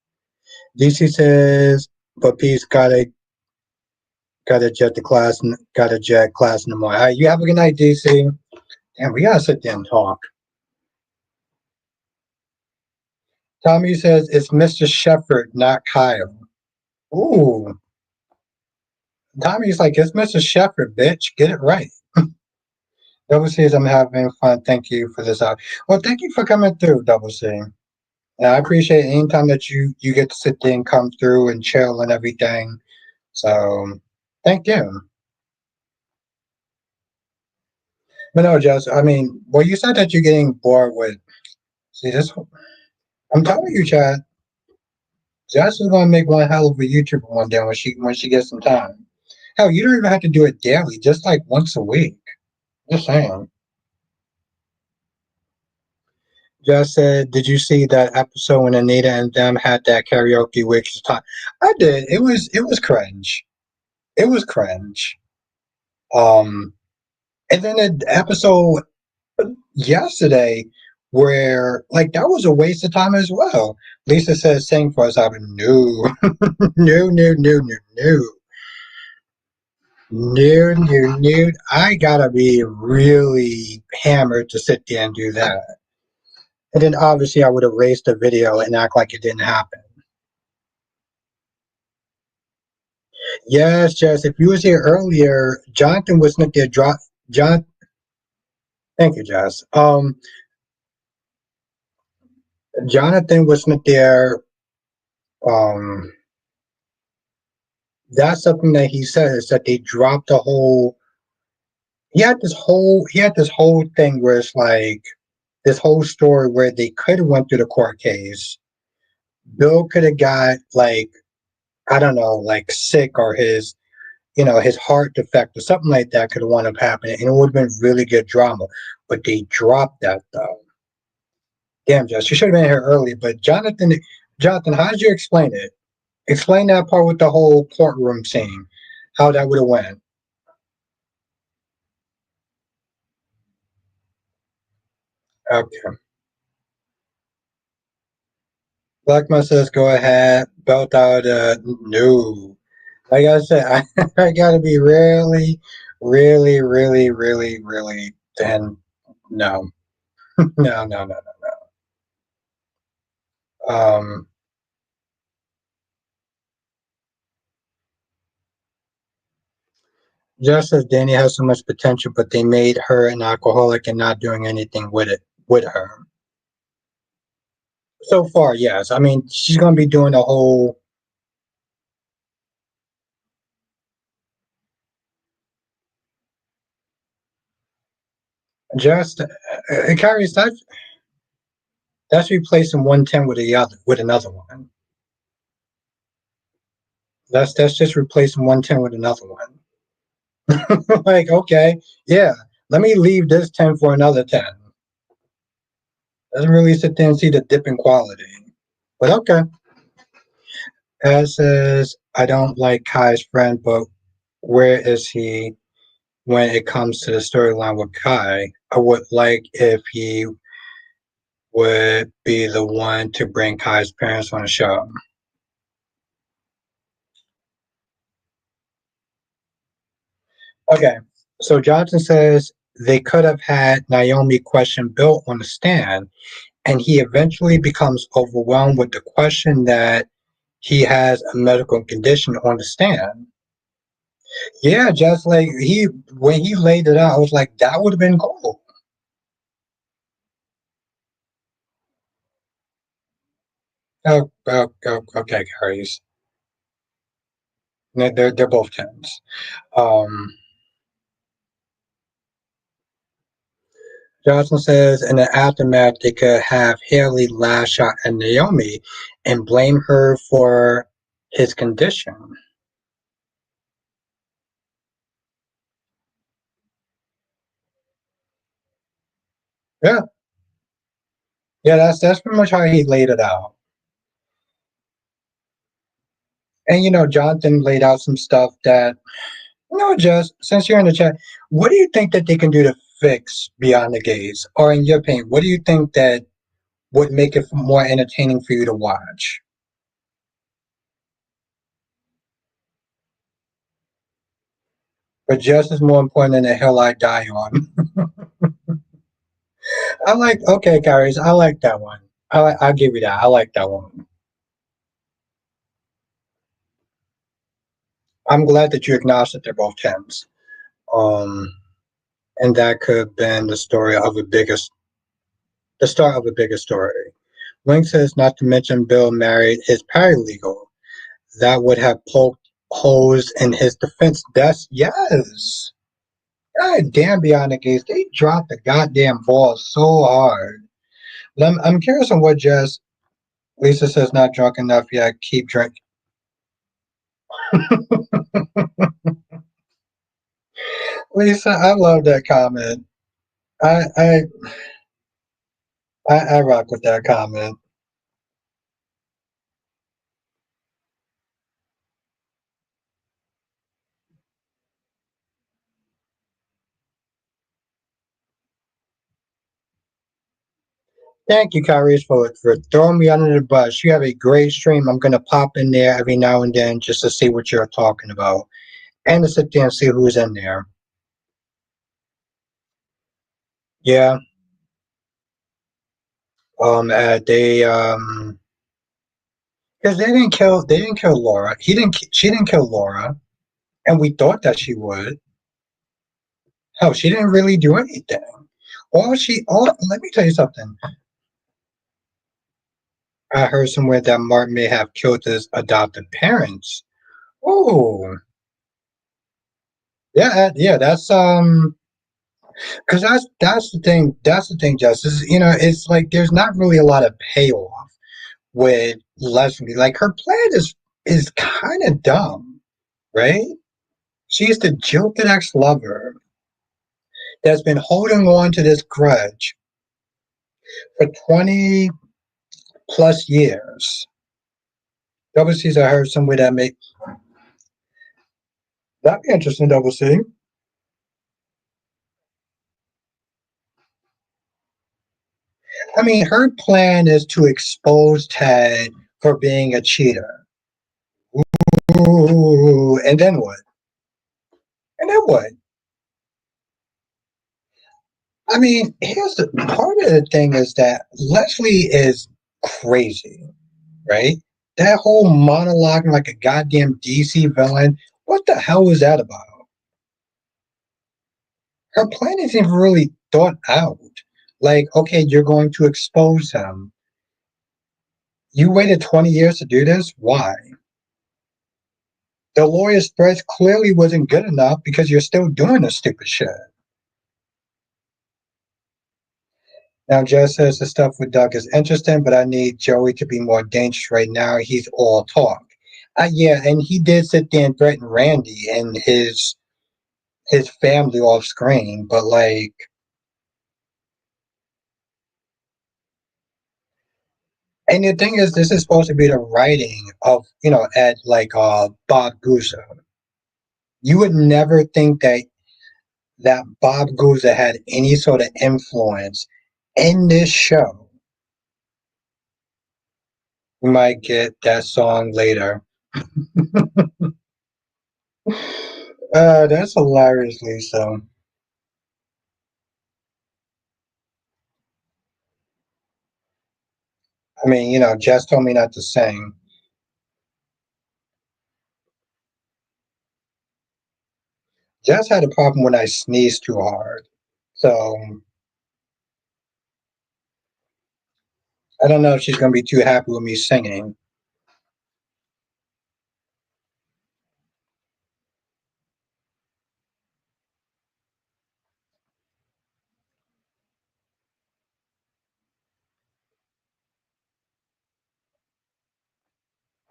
DC says, but Pete's gotta jet the class, gotta jet class in the morning. All right, you have a good night, DC. Damn, we gotta sit there and talk. Tommy says it's Mr. Shepard, not Kyle. Ooh, Tommy's like it's Mr. Shepard, bitch. Get it right. Double C's, I'm having fun. Thank you for this out. Well, thank you for coming through, Double C. And I appreciate any time that you get to sit there and come through and chill and everything. So thank you. But no, Jess, I mean, well, you said that you're getting bored with. See, this. I'm telling you, Chad. Jess is gonna make one hell of a YouTuber one day when she gets some time. Hell, you don't even have to do it daily, just like once a week. Just saying. Just said, did you see that episode when Anita and them had that karaoke which time? I did. It was cringe. It was cringe. Um, and then the episode yesterday where like that was a waste of time as well. Lisa says, "Sing for us." I'm no, no, no, no, no, no, no, no, no. I gotta be really hammered to sit there and do that. And then obviously I would erase the video and act like it didn't happen. Yes, Jess. If you was here earlier, Jonathan was not there. John. Thank you, Jess. Jonathan was not there. Um, that's something that he said is that they dropped the whole. He had this whole thing where it's like this whole story where they could have went through the court case. Bill could have got like I don't know, like sick or his heart defect or something like that could have wound up happening, and it would have been really good drama. But they dropped that though. Damn, Jess, you should have been here early. But Jonathan, how did you explain it? Explain that part with the whole courtroom scene, how that would have went. Okay. Blackman says, "Go ahead, belt out." No, like I said, I gotta be really, really, really, really, really. Then no, no, no, no, no. Just as Danny has so much potential, but they made her an alcoholic and not doing anything with it with her. So far, yes. I mean, she's gonna be doing the whole. Just it carries that's replacing 110 with the other with another one. That's just replacing 110 with another one. Like, okay, yeah, let me leave this 10 for another 10. Doesn't really sit there and see the dip in quality. But okay. As says, I don't like Kai's friend, but where is he when it comes to the storyline with Kai? I would like if he would be the one to bring Kai's parents on the show. Okay, so Johnson says they could have had Naomi question Bill on the stand, and he eventually becomes overwhelmed with the question that he has a medical condition on the stand. Yeah, just like he when he laid it out, I was like, that would have been cool. Okay, Carries. They're both tens. Um, Johnson says in the aftermath, they could have Haley lash out at Naomi and blame her for his condition. Yeah, yeah, that's pretty much how he laid it out. And Jonathan laid out some stuff that just since you're in the chat, what do you think that they can do to fix Beyond the Gaze? Or in your opinion, what do you think that would make it more entertaining for you to watch? But just as more important than the hill I die on. I like okay, Carries. I like that one. I'll give you that. I like that one. I'm glad that you acknowledged that they're both tens. Um, and that could have been the start of a bigger story. Wing says not to mention Bill married his paralegal. That would have poked holes in his defense. That's yes. God damn, Beyond the Gates, they dropped the goddamn ball so hard. I'm curious on what just Lisa says not drunk enough yet. Keep drinking. Lisa, I love that comment. I I I rock with that comment. Thank you, Kyrie, for throwing me under the bus. You have a great stream. I'm gonna pop in there every now and then just to see what you're talking about and to sit there and see who's in there. Yeah. They because they didn't kill Laura. She didn't kill Laura, and we thought that she would. Hell, she didn't really do anything. All let me tell you something. I heard somewhere that Mark may have killed his adopted parents. Oh, yeah, yeah, that's because that's the thing. That's the thing, Justice. It's like there's not really a lot of payoff with Leslie. Like her plan is kind of dumb, right? She's the jilted ex-lover that's been holding on to this grudge for 20 plus years. Double C's I heard somewhere that may that'd be interesting, Double C. I mean, her plan is to expose Ted for being a cheater. Ooh, and then what? And then what? I mean, here's the part of the thing is that Leslie is crazy, right? That whole monologue like a goddamn DC villain. What the hell was that about? Her plan isn't really thought out. Like, okay, you're going to expose him. You waited 20 years to do this? Why? The lawyer's threats clearly wasn't good enough because you're still doing this stupid shit. Now, Jess says the stuff with Doug is interesting, but I need Joey to be more dangerous right now. He's all talk. Yeah, and he did sit there and threaten Randy and his family off screen, but like, and the thing is, this is supposed to be the writing of at like Bob Guza. You would never think that Bob Guza had any sort of influence in this show. We might get that song later. That's hilariously so. I mean, Jess told me not to sing. Jess had a problem when I sneezed too hard. So I don't know if she's going to be too happy with me singing.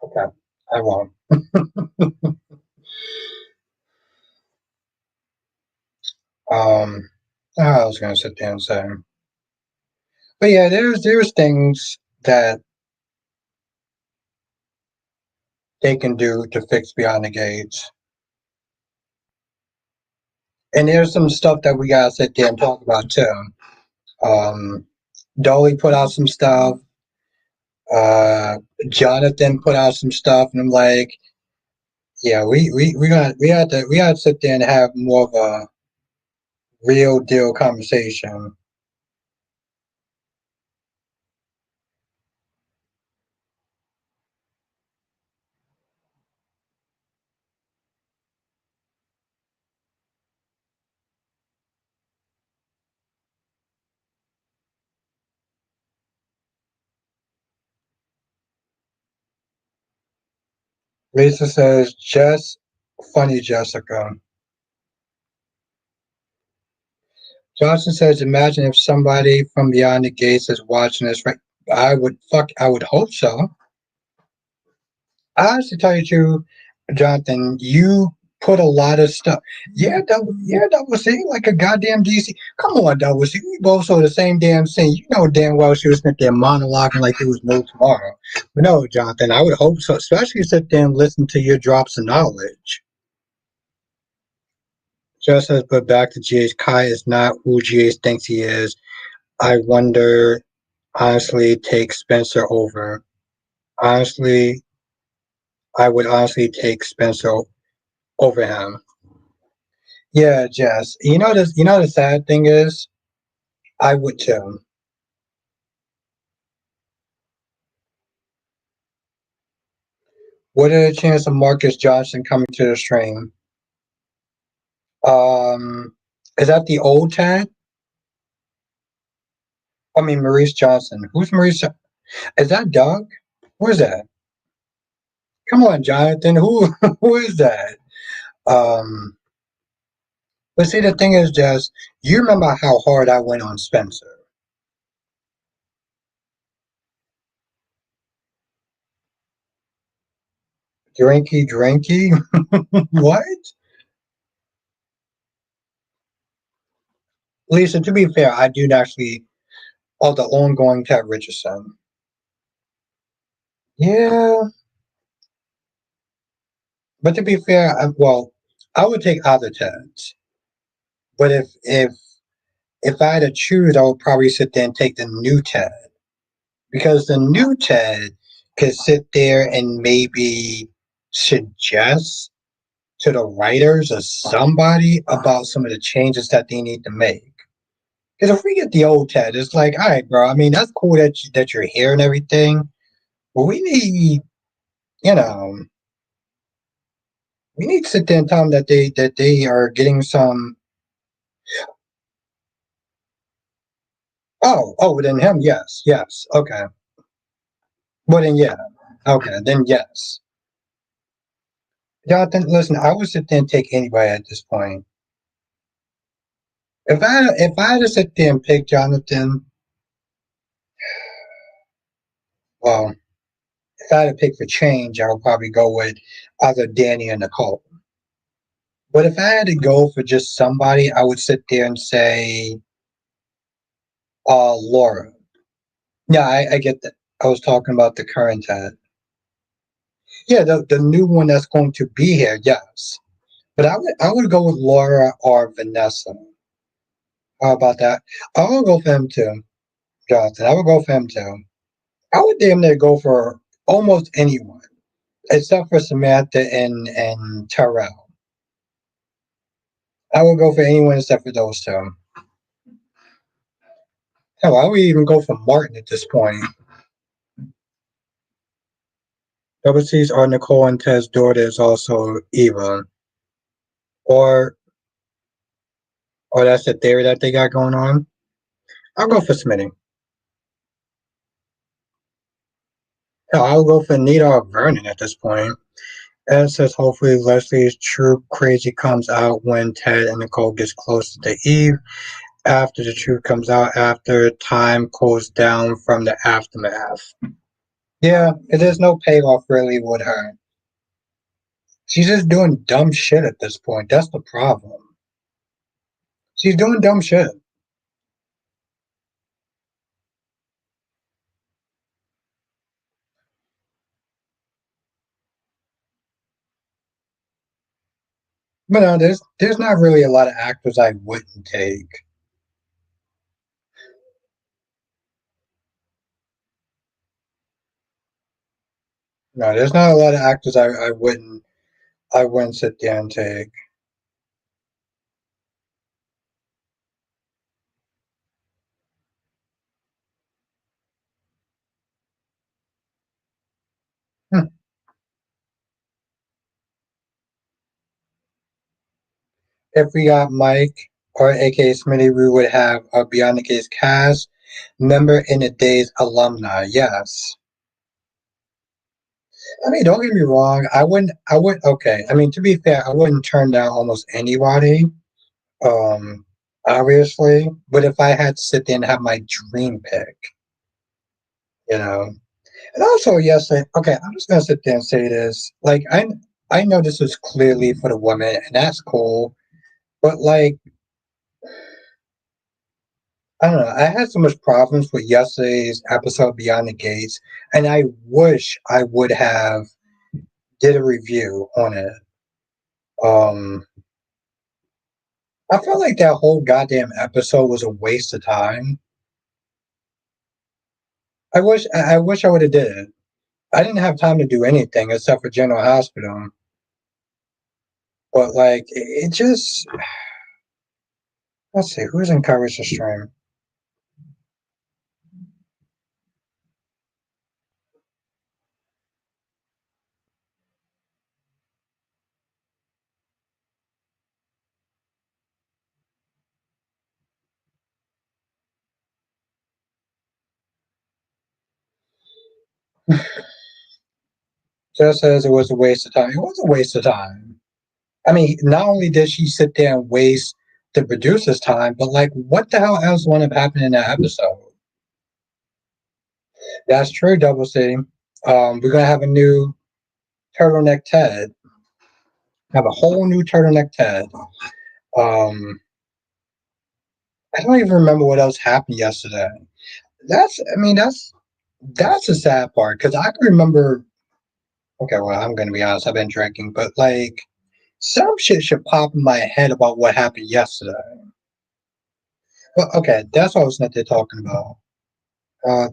Okay, I won't. I was going to sit there and say. But yeah, there's things that they can do to fix Beyond the Gates. And there's some stuff that we gotta sit there and talk about too. Um, Dolly put out some stuff. Uh, Jonathan put out some stuff, and I'm like, yeah, we got to sit there and have more of a real deal conversation. Lisa says, just funny, Jessica. Johnson says, imagine if somebody from Beyond the Gates is watching this. Right, I would hope so. I honestly tell you the truth, Jonathan, you put a lot of stuff. Yeah, double C, like a goddamn DC. Come on, double C. We both saw the same damn scene. You know damn well she was sitting there monologuing like it was no tomorrow. But no, Jonathan, I would hope so. Especially sit there and listen to your drops of knowledge. Just as but back to GH, Kai is not who GH thinks he is. I wonder, honestly, take Spencer over. Honestly, I would honestly take Spencer over him. Yeah, Jess. The sad thing is, I would too. What are the chances of Marcus Johnson coming to the stream? Um, is that the old Tad? I mean, Maurice Johnson. Who's Maurice? Is that Doug? Who is that? Come on, Jonathan. Who who is that? Um, but see, the thing is, Jess, you remember how hard I went on Spencer. Drinky, drinky. What? Lisa, to be fair, I do actually. Oh, the ongoing Ted Richardson. Yeah, but to be fair, I would take other Teds. But if I had to choose, I would probably sit there and take the new Ted because the new Ted could sit there and maybe suggest to the writers or somebody about some of the changes that they need to make. Because if we get the old Ted, it's like, all right, bro. I mean, that's cool that you're here and everything, but you know, we need to sit there and tell them that they are getting some. Oh, then him, yes, yes, okay. Well, then yeah, okay, then yes. Jonathan, listen, I would sit there and take anybody at this point. If I had to sit there and pick Jonathan, well, if I had to pick for change, I would probably go with either Danny or Nicole. But if I had to go for just somebody, I would sit there and say, Laura. Yeah, I get that. I was talking about the current Ted. Yeah, the new one that's going to be here, yes. But I would go with Laura or Vanessa. How about that? I would go for him too, Jonathan. I would go for him too. I would damn near go for almost anyone except for Samantha and Terrell. I would go for anyone except for those two. Hell, I would even go for Martin at this point. Double C's are Nicole and Ted's daughter is also Eva. Or that's the theory that they got going on. I'll go for Smitty. Hell, I'll go for Nita or Vernon at this point. Ed says hopefully Leslie's true crazy comes out when Ted and Nicole gets closer to Eve. After the truth comes out, after time cools down from the aftermath. Yeah, there's no payoff really with her. She's just doing dumb shit at this point. That's the problem. She's doing dumb shit. But no, there's not really a lot of actors I wouldn't take. No, there's not a lot of actors I wouldn't sit there and take. Hmm. If we got Mike or aka Smitty, we would have a Beyond the Case cast member in the day's alumni. Yes. I mean, don't get me wrong. I would. Okay. I mean, to be fair, I wouldn't turn down almost anybody. Um, obviously, but if I had to sit there and have my dream pick, you know, and also yesterday. Okay, I'm just gonna sit there and say this. Like, I know this was clearly for the women, and that's cool. But like, I don't know. I had so much problems with yesterday's episode Beyond the Gates, and I wish I would have did a review on it. Um, I felt like that whole goddamn episode was a waste of time. I wish I would have did it. I didn't have time to do anything except for General Hospital. But like it just let's see, who's encouraged the stream? Just says it was a waste of time. It was a waste of time. I mean, not only did she sit there and waste the producer's time, but like what the hell else would have happened in that episode? That's true, Double C. We're gonna have a new turtleneck Ted. Have a whole new turtleneck Ted. Um, I don't even remember what else happened yesterday. I mean, that's the sad part because I can remember. Okay, well, I'm gonna be honest. I've been drinking, but like some shit should pop in my head about what happened yesterday. Well, okay, that's what I was not there talking about.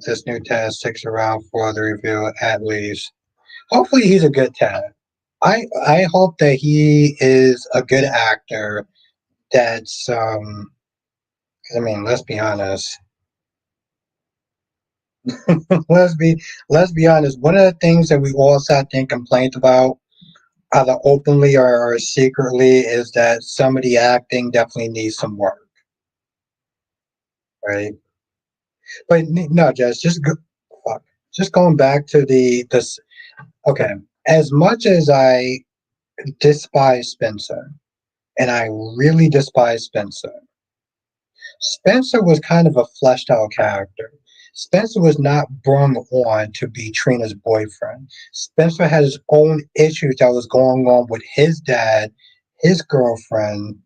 This new Tad sticks around for the review at least. Hopefully, he's a good Tad. I hope that he is a good actor. That's 'cause, I mean, let's be honest. let's be let's be honest. One of the things that we all sat there and complained about, either openly or secretly, is that some of the acting definitely needs some work, right? But no, fuck. Just going back to this. Okay, as much as I despise Spencer, and I really despise Spencer, Spencer was kind of a fleshed out character. Spencer was not brung on to be Trina's boyfriend. Spencer had his own issues that was going on with his dad, his girlfriend,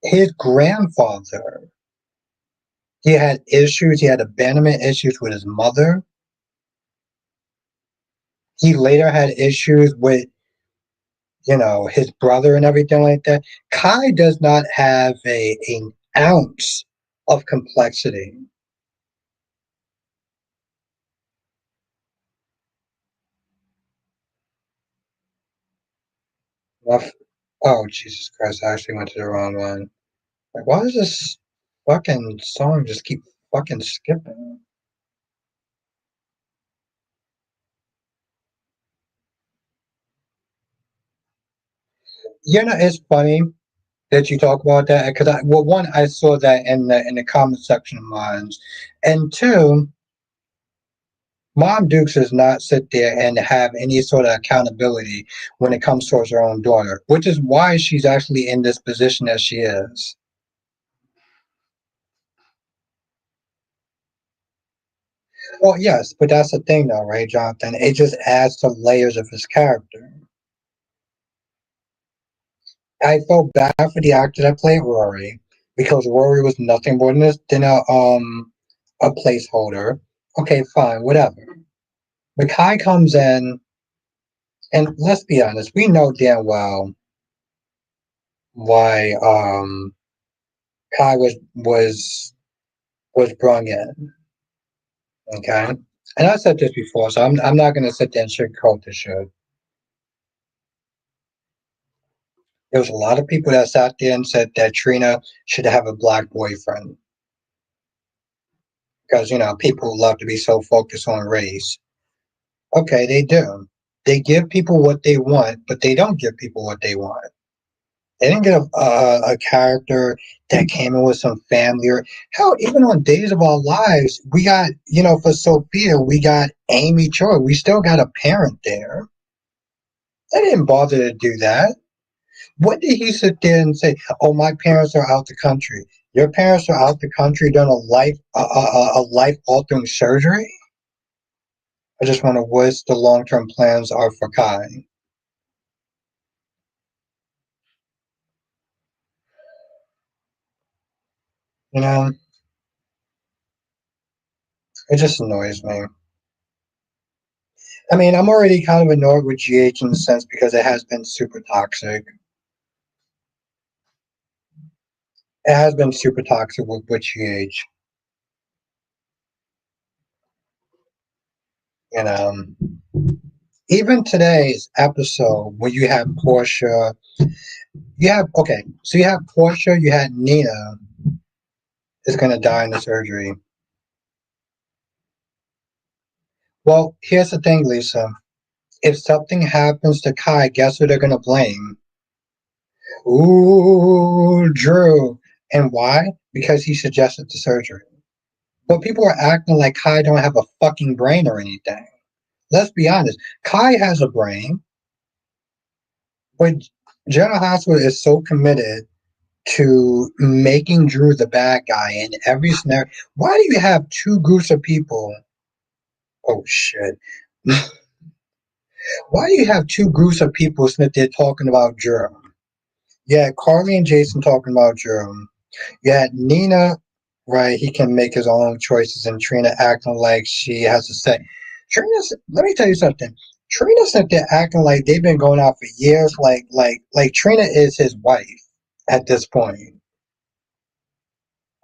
his grandfather. He had issues. He had abandonment issues with his mother. He later had issues with, his brother and everything like that. Kai does not have an ounce of complexity. Oh, Jesus Christ, I actually went to the wrong one. Like, why does this fucking song just keep fucking skipping? It's funny that you talk about that because well, one, I saw that in the comment section of mine, and two, Mom Dukes does not sit there and have any sort of accountability when it comes towards her own daughter, which is why she's actually in this position as she is. Well, yes, but that's the thing, though, right, Jonathan? It just adds to layers of his character. I felt bad for the actor that played Rory because Rory was nothing more than a placeholder. Okay, fine, whatever. But Kai comes in, and let's be honest, we know damn well why Kai was brung in. Okay, and I said this before, so I'm not gonna sit there and sugarcoat this shit. There was a lot of people that sat there and said that Trina should have a black boyfriend because people love to be so focused on race. Okay, they do. They give people what they want, but they don't give people what they want. They didn't get a character that came in with some family or hell, even on Days of Our Lives, we got, for Sophia, we got Amy Choi. We still got a parent there. They didn't bother to do that. What did he sit there and say? Oh, my parents are out the country. Your parents are out the country doing a life altering surgery. I just wonder what the long term plans are for Kai. You know, it just annoys me. I mean, I'm already kind of annoyed with GH in the sense because it has been super toxic. It has been super toxic with GH. You know, even today's episode where you have Portia, so you have Portia, you had Nina is gonna die in the surgery. Well, here's the thing, Lisa. If something happens to Kai, guess who they're gonna blame? Ooh, Drew. And why? Because he suggested the surgery. But people are acting like Kai don't have a fucking brain or anything. Let's be honest. Kai has a brain, but General Hospital is so committed to making Drew the bad guy in every scenario. Why do you have two groups of people? Oh shit. Why do you have two groups of people sitting there talking about Drew? You had Carly and Jason talking about Drew. You had Nina, right? He can make his own choices, and Trina acting like she has a say. Let me tell you something. Trina sat there acting like they've been going out for years, like Trina is his wife at this point.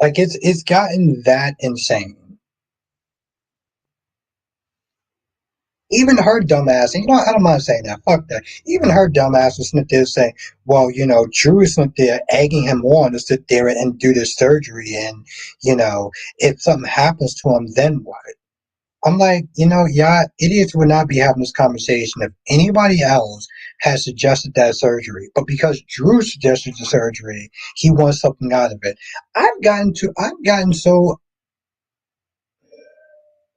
Like it's gotten that insane. Even her dumbass, and I don't mind saying that. Fuck that. Even her dumbass was sitting there saying, "Well, Drew is sitting there egging him on to sit there and do this surgery, and if something happens to him, then what?" I'm like, yeah, idiots would not be having this conversation if anybody else had suggested that surgery. But because Drew suggested the surgery, he wants something out of it. I've gotten so,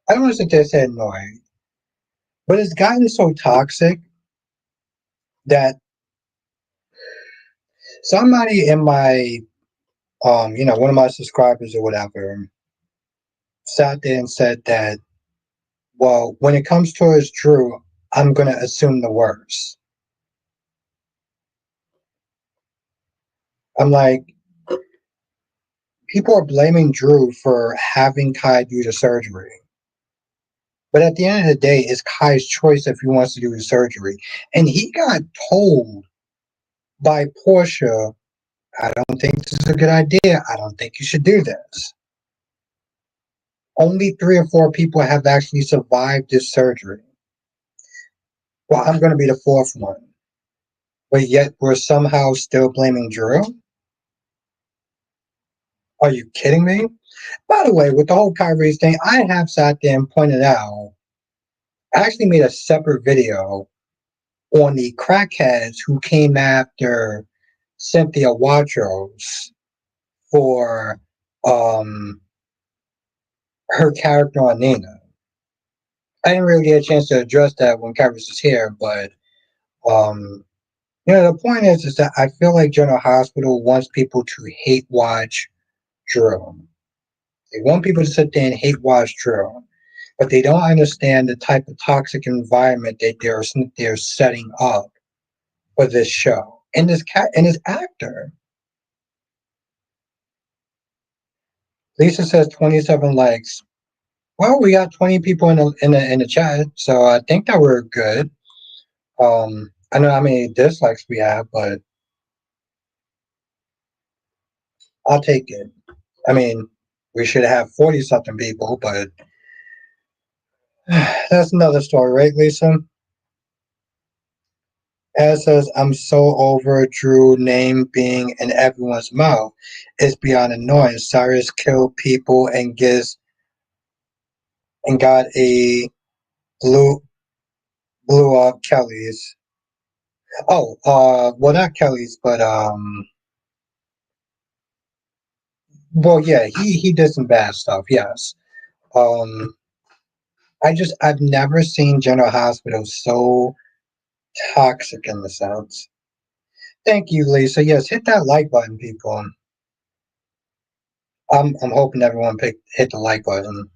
I don't want to sit there and say annoyed, but it's gotten so toxic that somebody in my, one of my subscribers or whatever, sat there and said that, well, when it comes towards Drew, I'm going to assume the worst. I'm like, people are blaming Drew for having Kai do the surgery. But at the end of the day, it's Kai's choice if he wants to do the surgery. And he got told by Portia, I don't think this is a good idea. I don't think you should do this. Only 3 or 4 people have actually survived this surgery. Well, I'm going to be the fourth one. But yet we're somehow still blaming Drew? Are you kidding me? By the way, with the whole Kyrie thing, I have sat there and pointed out, I actually made a separate video on the crackheads who came after Cynthia Watros for um, her character on Nina. I didn't really get a chance to address that when Kyrie was here, but um, the point is that I feel like General Hospital wants people to hate watch Drew. They want people to sit there and hate watch Drew, but they don't understand the type of toxic environment that they're setting up for this show and this actor. Lisa says 27 likes. Well, we got 20 people in the chat, so I think that we're good. I don't know how many dislikes we have, but I'll take it. I mean, we should have 40 something people, but that's another story, right, Lisa? As says, I'm so over Drew name being in everyone's mouth. It's beyond annoying. Cyrus killed people and got a blew blew up Kelly's. Oh, well, not Kelly's, but well, yeah, he did some bad stuff. Yes. Um, I've never seen General Hospital so toxic in the sense. Thank you, Lisa. Yes, hit that like button, people. I'm hoping everyone hit the like button.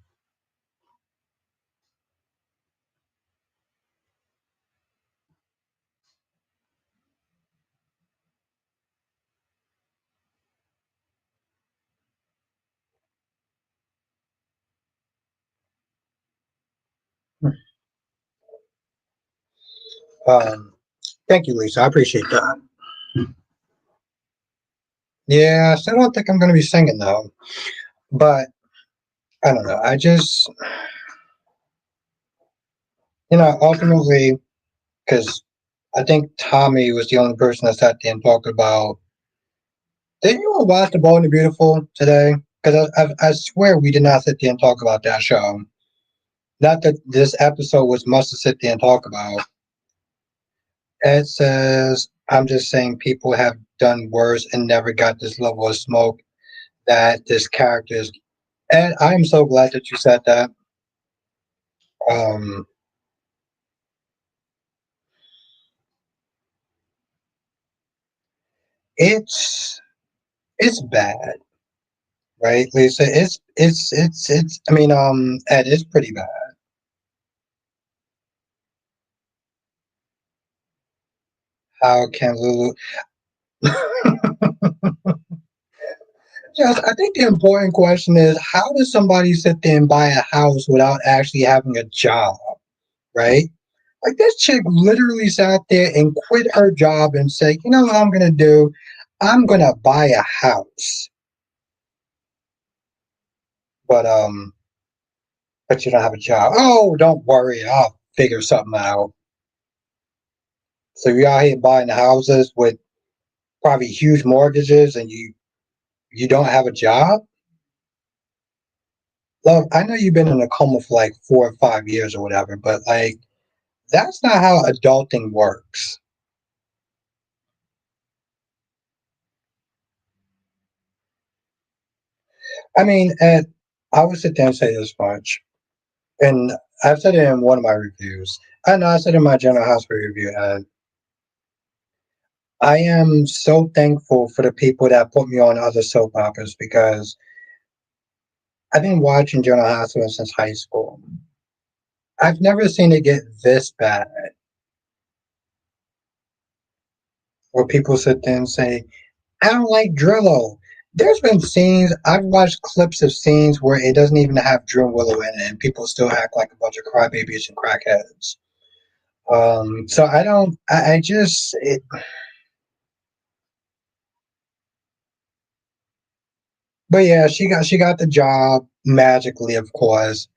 Um, Thank you, Lisa. I appreciate that. Yeah, I still don't think I'm going to be singing though, but I don't know. I just, ultimately, because I think Tommy was the only person that sat there and talked about. Didn't you all watch The Bold and the Beautiful today? Because I swear we did not sit there and talk about that show. Not that this episode was much to sit there and talk about. Ed says, I'm just saying people have done worse and never got this level of smoke that this character is. And I'm so glad that you said that. Um, it's it's bad, right, Lisa? It's. I mean, Ed, it's pretty bad. How can Lulu? Yes, I think the important question is how does somebody sit there and buy a house without actually having a job, right? Like this chick literally sat there and quit her job and said, you know what I'm gonna do? I'm gonna buy a house. but but you don't have a job. Oh, don't worry, I'll figure something out. So you're out here buying houses with probably huge mortgages, and you don't have a job. Love, I know you've been in a coma for like 4 or 5 years or whatever, but like that's not how adulting works. I mean, and I would sit there and say this much, and I've said it in one of my reviews. I know I said it in my General Hospital review, and I am so thankful for the people that put me on other soap operas because I've been watching General Hospital since high school. I've never seen it get this bad where people sit there and say, I don't like Drillo. There's been scenes, I've watched clips of scenes where it doesn't even have Drill Willow in it and people still act like a bunch of crybabies and crackheads. So I don't, I just, it, but yeah, she got the job magically, of course,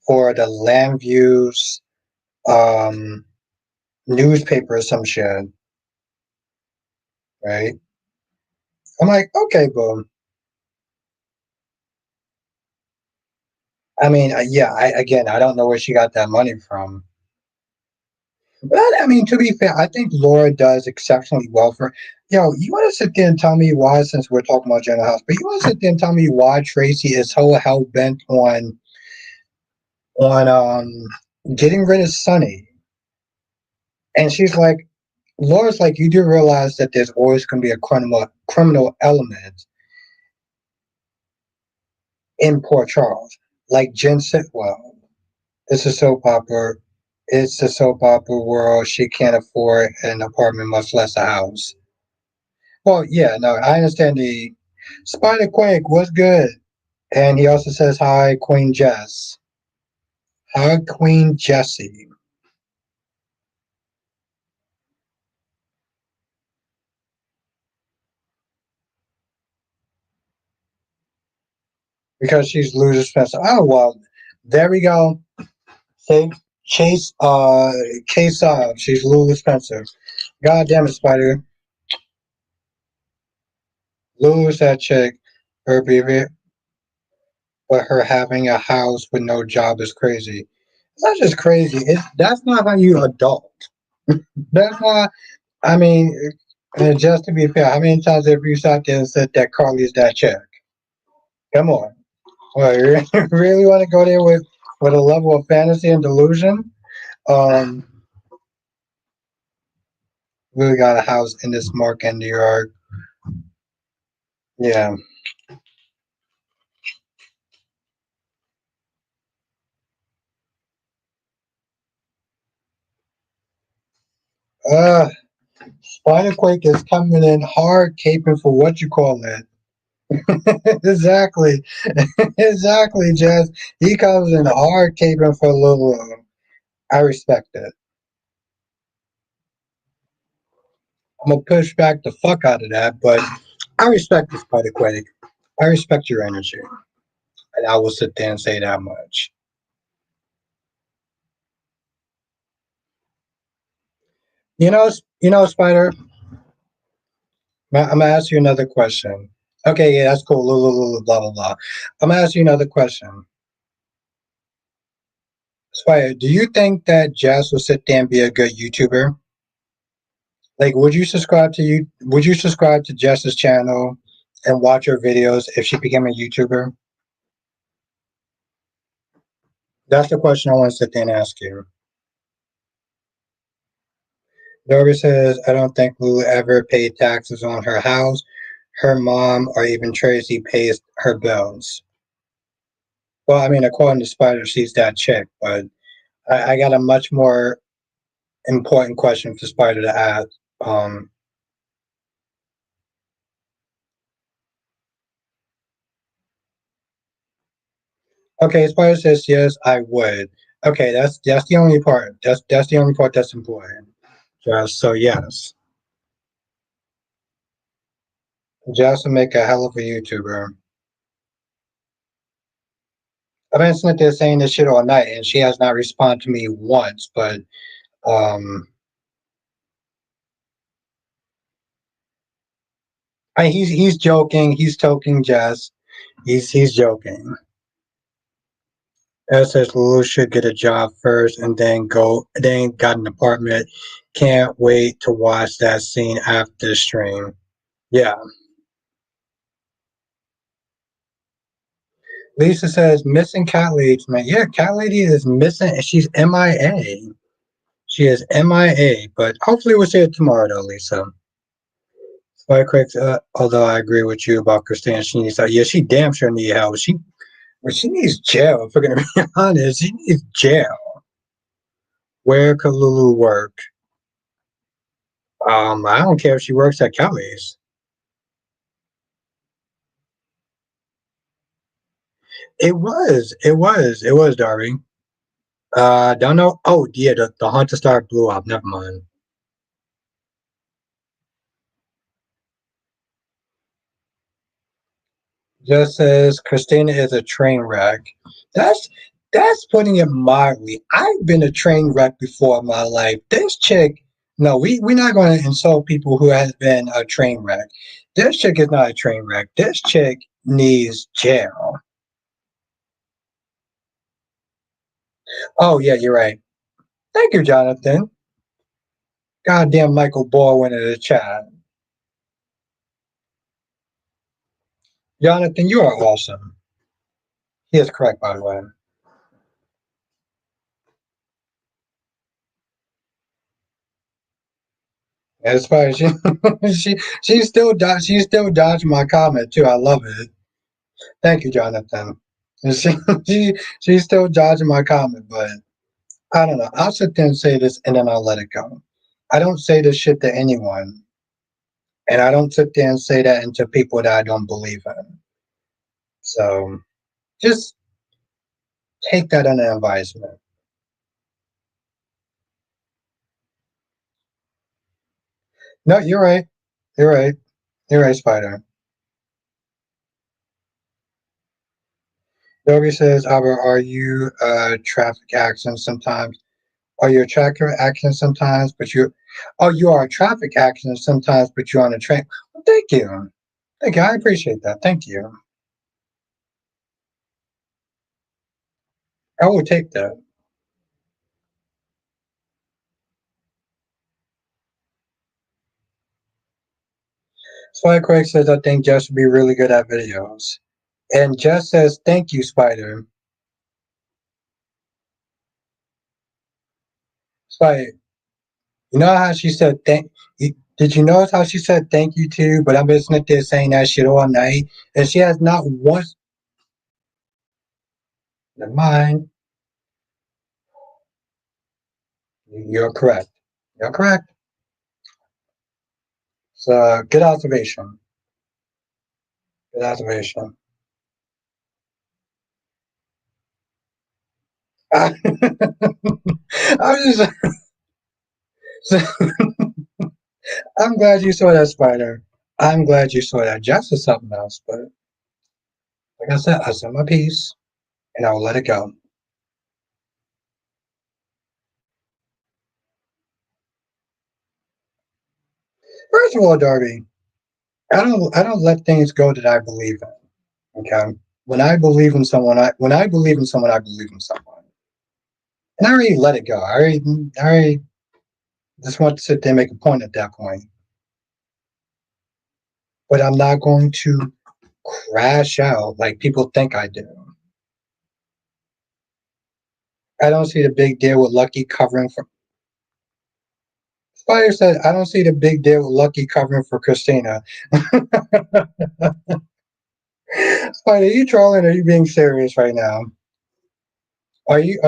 for the Land Views um, newspaper or some shit, right? I'm like, okay, boom. I mean, yeah, again, I don't know where she got that money from. But I mean, to be fair, I think Laura does exceptionally well for. Yo, you want to sit there and tell me why, since we're talking about Jenna House, but you want to sit there and tell me why Tracy is so hell bent on getting rid of Sonny, and she's like, Laura's like, you do realize that there's always going to be a criminal element in Port Charles, like Jen Sitwell. It's a soap opera. It's a soap opera world. She can't afford an apartment, much less a house. Well, yeah, no, I understand the Spider Quake was good. And he also says, hi, Queen Jess. Hi, Queen Jessie. Because she's Loser Spencer. Oh, well, there we go. Same case of, she's Lulu Spencer. God damn it, Spider. Lulu's that chick. Her baby, but her having a house with no job is crazy. It's not just crazy. That's not how you adult. That's not. I mean, and just to be fair, how many times have you sat there and said that Carly's that chick? Come on. Well, you really want to go there with a level of fantasy and delusion? Um, we got a house in this market in New York. Yeah. Uh, Spiderquake is coming in hard, caping for what you call it. Exactly. Exactly, Jess. He comes in hard, caping for Lulu. I respect it. I'm gonna push back the fuck out of that, but I respect the Spiderquake. I respect your energy, and I will sit there and say that much. Spider. I'm gonna ask you another question. Okay, yeah, that's cool. Blah blah blah. I'm gonna ask you another question. Spider, do you think that Jess will sit there and be a good YouTuber? Like, would you subscribe to you? Would you subscribe to Jess's channel and watch her videos if she became a YouTuber? That's the question I want to sit there and ask you. Dory says, I don't think Lulu ever paid taxes on her house. Her mom or even Tracy pays her bills. Well, I mean, according to Spider, she's that chick, but I got a much more important question for Spider to ask. Um, okay, Spider says yes, I would. Okay, that's the only part. That's the only part that's important. Just so yes, Jess will make a hell of a YouTuber. I've been sitting there saying this shit all night, and she has not responded to me once. But um, he's joking. He's toking Jess. He's joking. Ed says Lulu should get a job first and then got an apartment. Can't wait to watch that scene after the stream. Yeah. Lisa says missing cat lady tonight. Yeah, cat lady is missing and she's MIA. She is MIA, but hopefully we'll see it tomorrow though, Lisa. Spy Critics, although I agree with you about Christina, she needs yeah, she damn sure needs help. She needs jail, if we're gonna be honest. She needs jail. Where could Lulu work? I don't care if she works at Kelly's. It was, Darby. Don't know. Oh, yeah, the Hunter Star blew up. Never mind. Just says Christina is a train wreck. That's that's putting it mildly. I've been a train wreck before in my life. This chick, no, we're not going to insult people who has been a train wreck. This chick is not a train wreck. This chick needs jail. Oh yeah, you're right. Thank you, Jonathan. Goddamn Michael Baldwin in the chat. Jonathan, you are awesome. He is correct, by the way. As far as she's still dodging my comment too. I love it. Thank you, Jonathan. And she's still dodging my comment, but I don't know. I'll sit there and say this, and then I'll let it go. I don't say this shit to anyone, and I don't sit there and say that into people that I don't believe in. So just take that under advisement. No, you're right. You're right. You're right, Spider. Yogi says, Albert, are you traffic accident sometimes? Are you a traffic accident sometimes, but you are a traffic accident sometimes, but you're on a train? Well, thank you. Thank you. I appreciate that. Thank you. I will take that. Spider Craig says, I think Jess would be really good at videos. And Jess says, thank you, Spider. Spider, you know how she said did you notice how she said thank you too? But I've been sitting there saying that shit all night, and she has not once. Never mind. You're correct. You're correct. So good observation. Good observation. I was just. I'm glad you saw that, Spider. I'm glad you saw that. Jess is something else, but like I said, I said my piece, and I will let it go. First of all, Darby, I don't let things go that I believe in. Okay, when I believe in someone, I believe in someone, I believe in someone, and I already let it go. I already just want to sit there and make a point at that point. But I'm not going to crash out like people think I do. I don't see the big deal with Lucky covering for. Spider said, I don't see the big deal with Lucky covering for Christina. Spider, are you trolling or are you being serious right now? Are you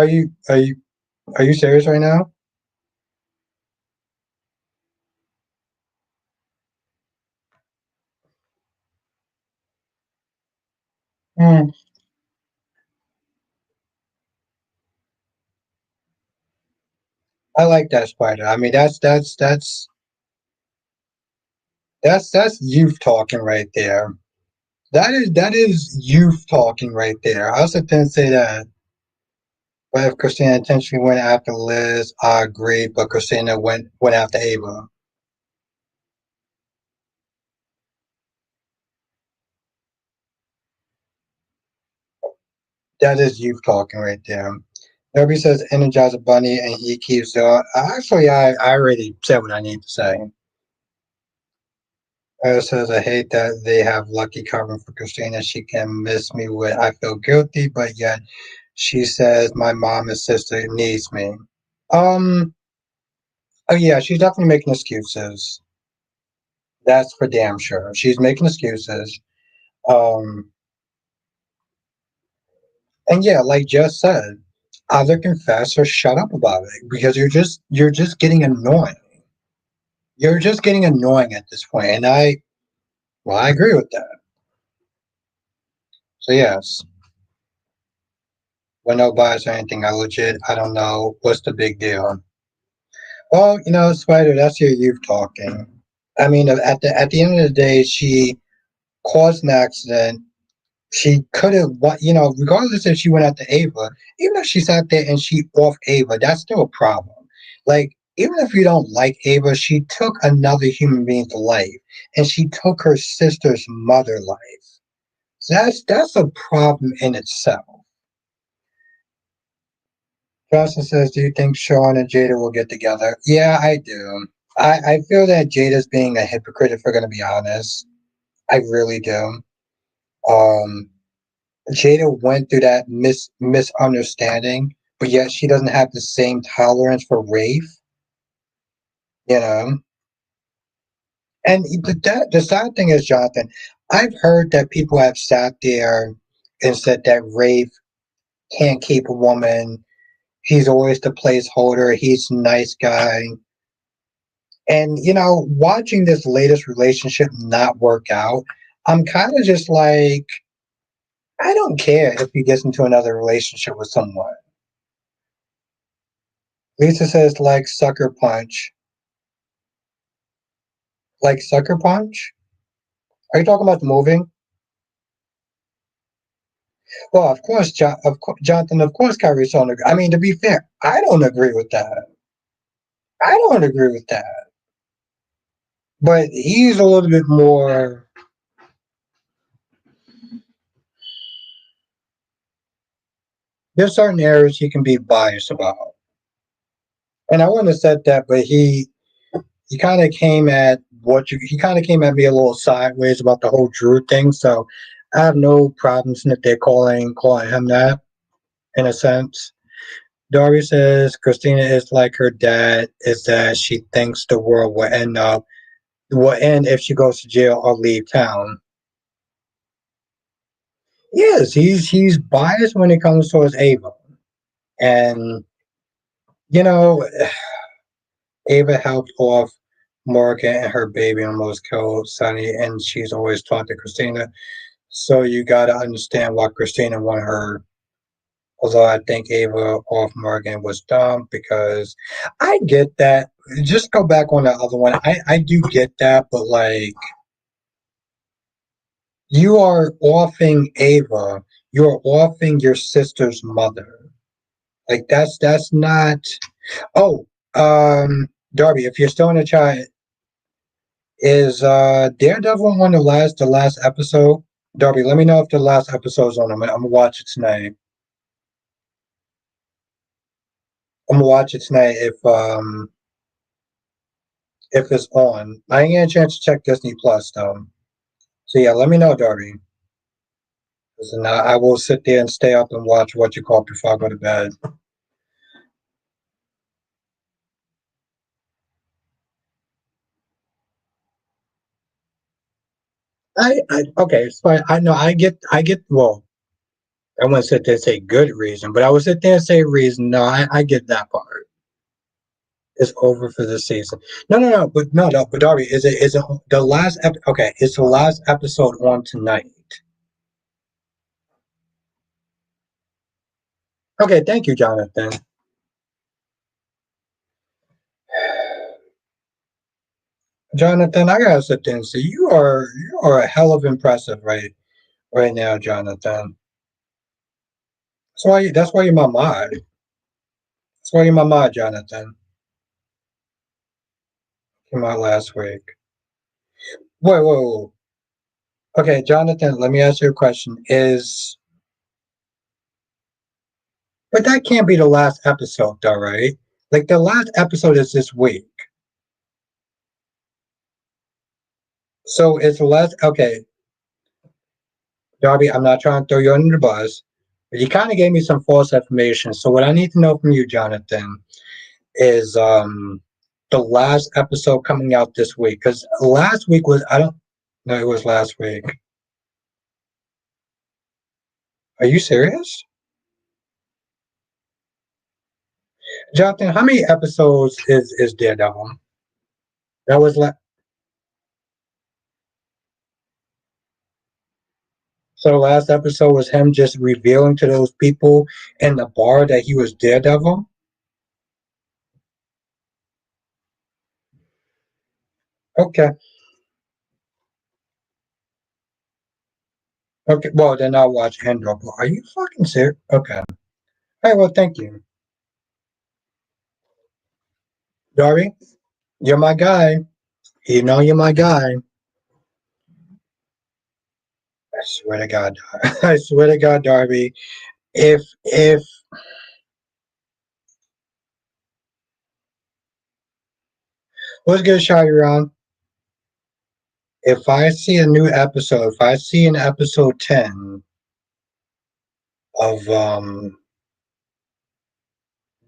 serious right now? Hmm. I like that, Spider. I mean, that's youth talking right there. that is youth talking right there. I also didn't say that. But if Christina intentionally went after Liz, I agree. But Christina went after Ava. That is youth talking right there. Nobody says energize a bunny, and he keeps. Actually, I already said what I need to say. Says I hate that they have Lucky covering for Christina. She can miss me with I feel guilty, but yet she says my mom and sister needs me. Um. Oh yeah, she's definitely making excuses. That's for damn sure. She's making excuses. Um. And yeah, like Jess said, either confess or shut up about it because you're just getting annoying. You're just getting annoying at this point, and I agree with that. So yes, when no bias or anything, I don't know what's the big deal. Well, Spider, that's your youth talking. I mean, at the end of the day, she caused an accident. She could have, regardless if she went after Ava, even if she sat there and she off Ava, that's still a problem. Like, even if you don't like Ava, she took another human being's life, and she took her sister's mother life. So that's a problem in itself. Johnson says, "Do you think Sean and Jada will get together?" Yeah, I do. I feel that Jada's being a hypocrite if we're going to be honest. I really do. Um, Jada went through that misunderstanding, but yet she doesn't have the same tolerance for Rafe, you know. And the sad thing is, Jonathan, I've heard that people have sat there and said that Rafe can't keep a woman. He's always the placeholder. He's a nice guy. And, watching this latest relationship not work out, I'm kind of just like, I don't care if he gets into another relationship with someone. Lisa says, like Sucker Punch. Like Sucker Punch? Are you talking about the movie? Well, of course, Jonathan, of course, Kyrie don't agree. I mean, to be fair, I don't agree with that. I don't agree with that. But he's a little bit more. There's certain areas he can be biased about. And I wouldn't have said that, but he kind of came at he kind of came at me a little sideways about the whole Drew thing. So I have no problems if they're calling him that in a sense. Darby says Christina is like her dad, is that she thinks the world will end if she goes to jail or leave town. Yes, he's biased when it comes towards Ava. And you know, Ava helped off Morgan and her baby almost killed Sonny, and she's always talked to Christina. So you gotta understand why Christina wanted her. Although I think Ava off Morgan was dumb because I get that. Just go back on the other one. I do get that, but like you are offing Ava, you're offing your sister's mother. Like that's not. Oh, Darby, if you're still in the chat, is Daredevil on the last episode? Darby, let me know if the last episode's on. I'm gonna watch it tonight. I'm gonna watch it tonight if it's on. I ain't get a chance to check Disney Plus though. So yeah, let me know, Darby. And I will sit there and stay up and watch what you call before I go to bed. I okay, so I know I get well, I wouldn't sit there and say good reason, but I would sit there and say reason. No, I get that part. It's over for this season. No, but no, but Darby, is it the last okay, it's the last episode on tonight. Okay, thank you, Jonathan. Jonathan, I gotta sit there and say you are a hell of impressive, right? right now, Jonathan. That's why you're my mod. That's why you're my mod, Jonathan. Came out last week. Wait, whoa, whoa. Okay, Jonathan, let me ask you a question. But that can't be the last episode, though, right? Like the last episode is this week. So it's the last. Okay, Darby, I'm not trying to throw you under the bus, but you kind of gave me some false information. So what I need to know from you, Jonathan, is the last episode coming out this week. Because last week was I don't. No, it was last week. Are you serious, Jonathan? How many episodes is Daredevil? That was So the last episode was him just revealing to those people in the bar that he was Daredevil. Okay, okay. Well, then I'll watch Andor. But are you fucking serious? Okay. All right. Well, thank you, Darby. You're my guy. You know you're my guy. I swear to God. I swear to God, Darby. If what's good, Shahiran? If I see a new episode, if I see an episode 10 of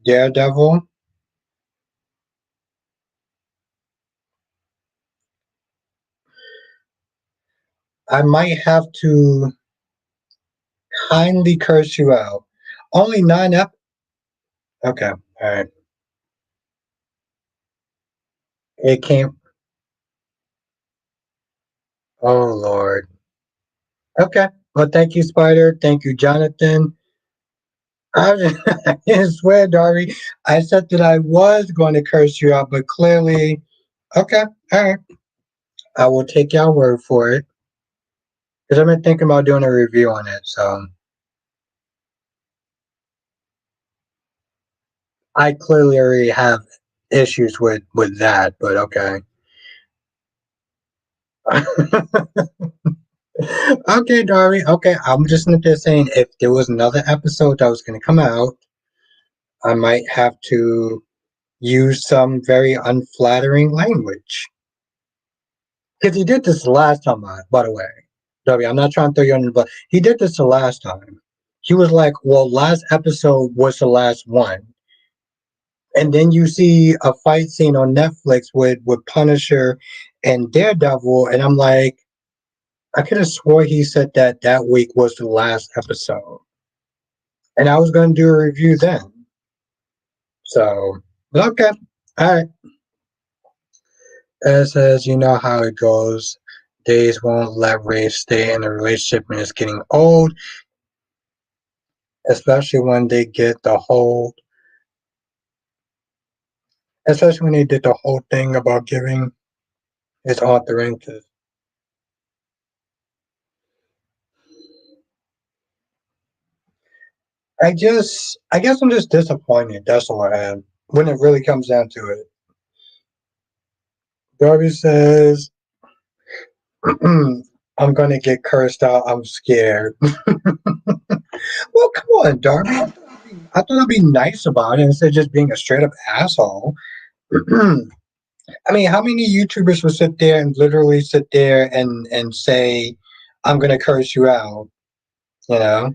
Daredevil, I might have to kindly curse you out. Only nine. Okay, all right. It came. Oh Lord. Okay. Well, thank you, Spider. Thank you, Jonathan. I swear, Darby. I said that I was going to curse you out, but clearly, okay. All right. I will take your word for it because I've been thinking about doing a review on it. So I clearly already have issues with that, but okay. Okay, Darby. Okay, I'm just saying if there was another episode that was going to come out, I might have to use some very unflattering language. Because he did this the last time, by the way. Darby, I'm not trying to throw you under the bus. He did this the last time. He was like, well, last episode was the last one. And then you see a fight scene on Netflix with Punisher and Daredevil. And I'm like, I could have swore he said that that week was the last episode. And I was going to do a review then. So, but okay. All right. It says, you know how it goes. Days won't let Ray stay in a relationship and it's getting old, especially when they get the whole, especially when they did the whole thing about giving his aunt the ring to. I guess I'm just disappointed. That's all I have. When it really comes down to it. Darby says, I'm going to get cursed out. I'm scared. Well, come on, Darby. I thought I'd be nice about it instead of just being a straight up asshole. I mean, how many YouTubers would sit there and literally sit there and say, "I'm gonna curse you out"? You know.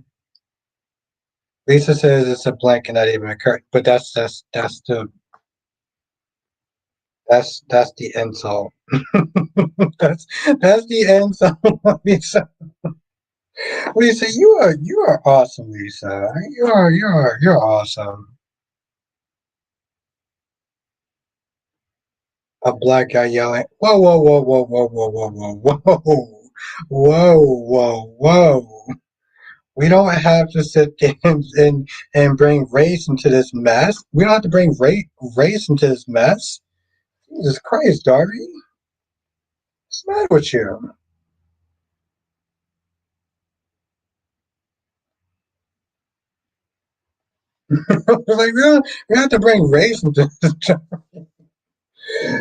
Lisa says it's a blank and not even a curse, but that's the insult. that's that's the insult, Lisa. Lisa, you are awesome, Lisa. You're awesome. A black guy yelling, "Whoa, whoa, whoa, whoa, whoa, whoa, whoa, whoa, whoa, whoa, whoa, whoa." We don't have to sit there and bring race into this mess. We don't have to bring race into this mess. Jesus Christ, Darby. What's the matter with you? Like we don't have to bring Rafe into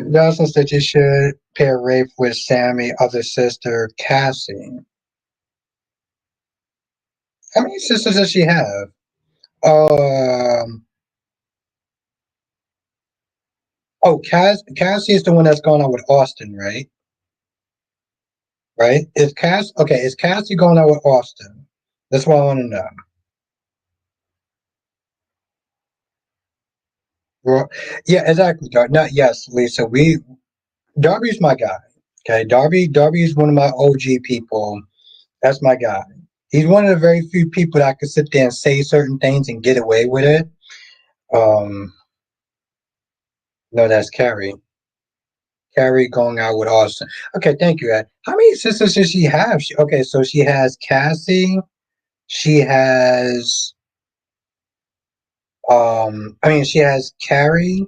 Nelson said you should pair Rafe with Sammy, other sister Cassie. How many sisters does she have? Um. Oh, Cassie is the one that's going out with Austin, right? Right? Is Cass okay? Is Cassie going out with Austin? That's what I want to know. Well, yeah, exactly. Not yes, Lisa. Darby's my guy. Okay, Darby's one of my OG people. That's my guy. He's one of the very few people that could sit there and say certain things and get away with it. Um, no, that's Carrie. Carrie going out with Austin. Okay, thank you, Ed. How many sisters does she have? Okay, so she has Cassie. She has I mean she has Carrie.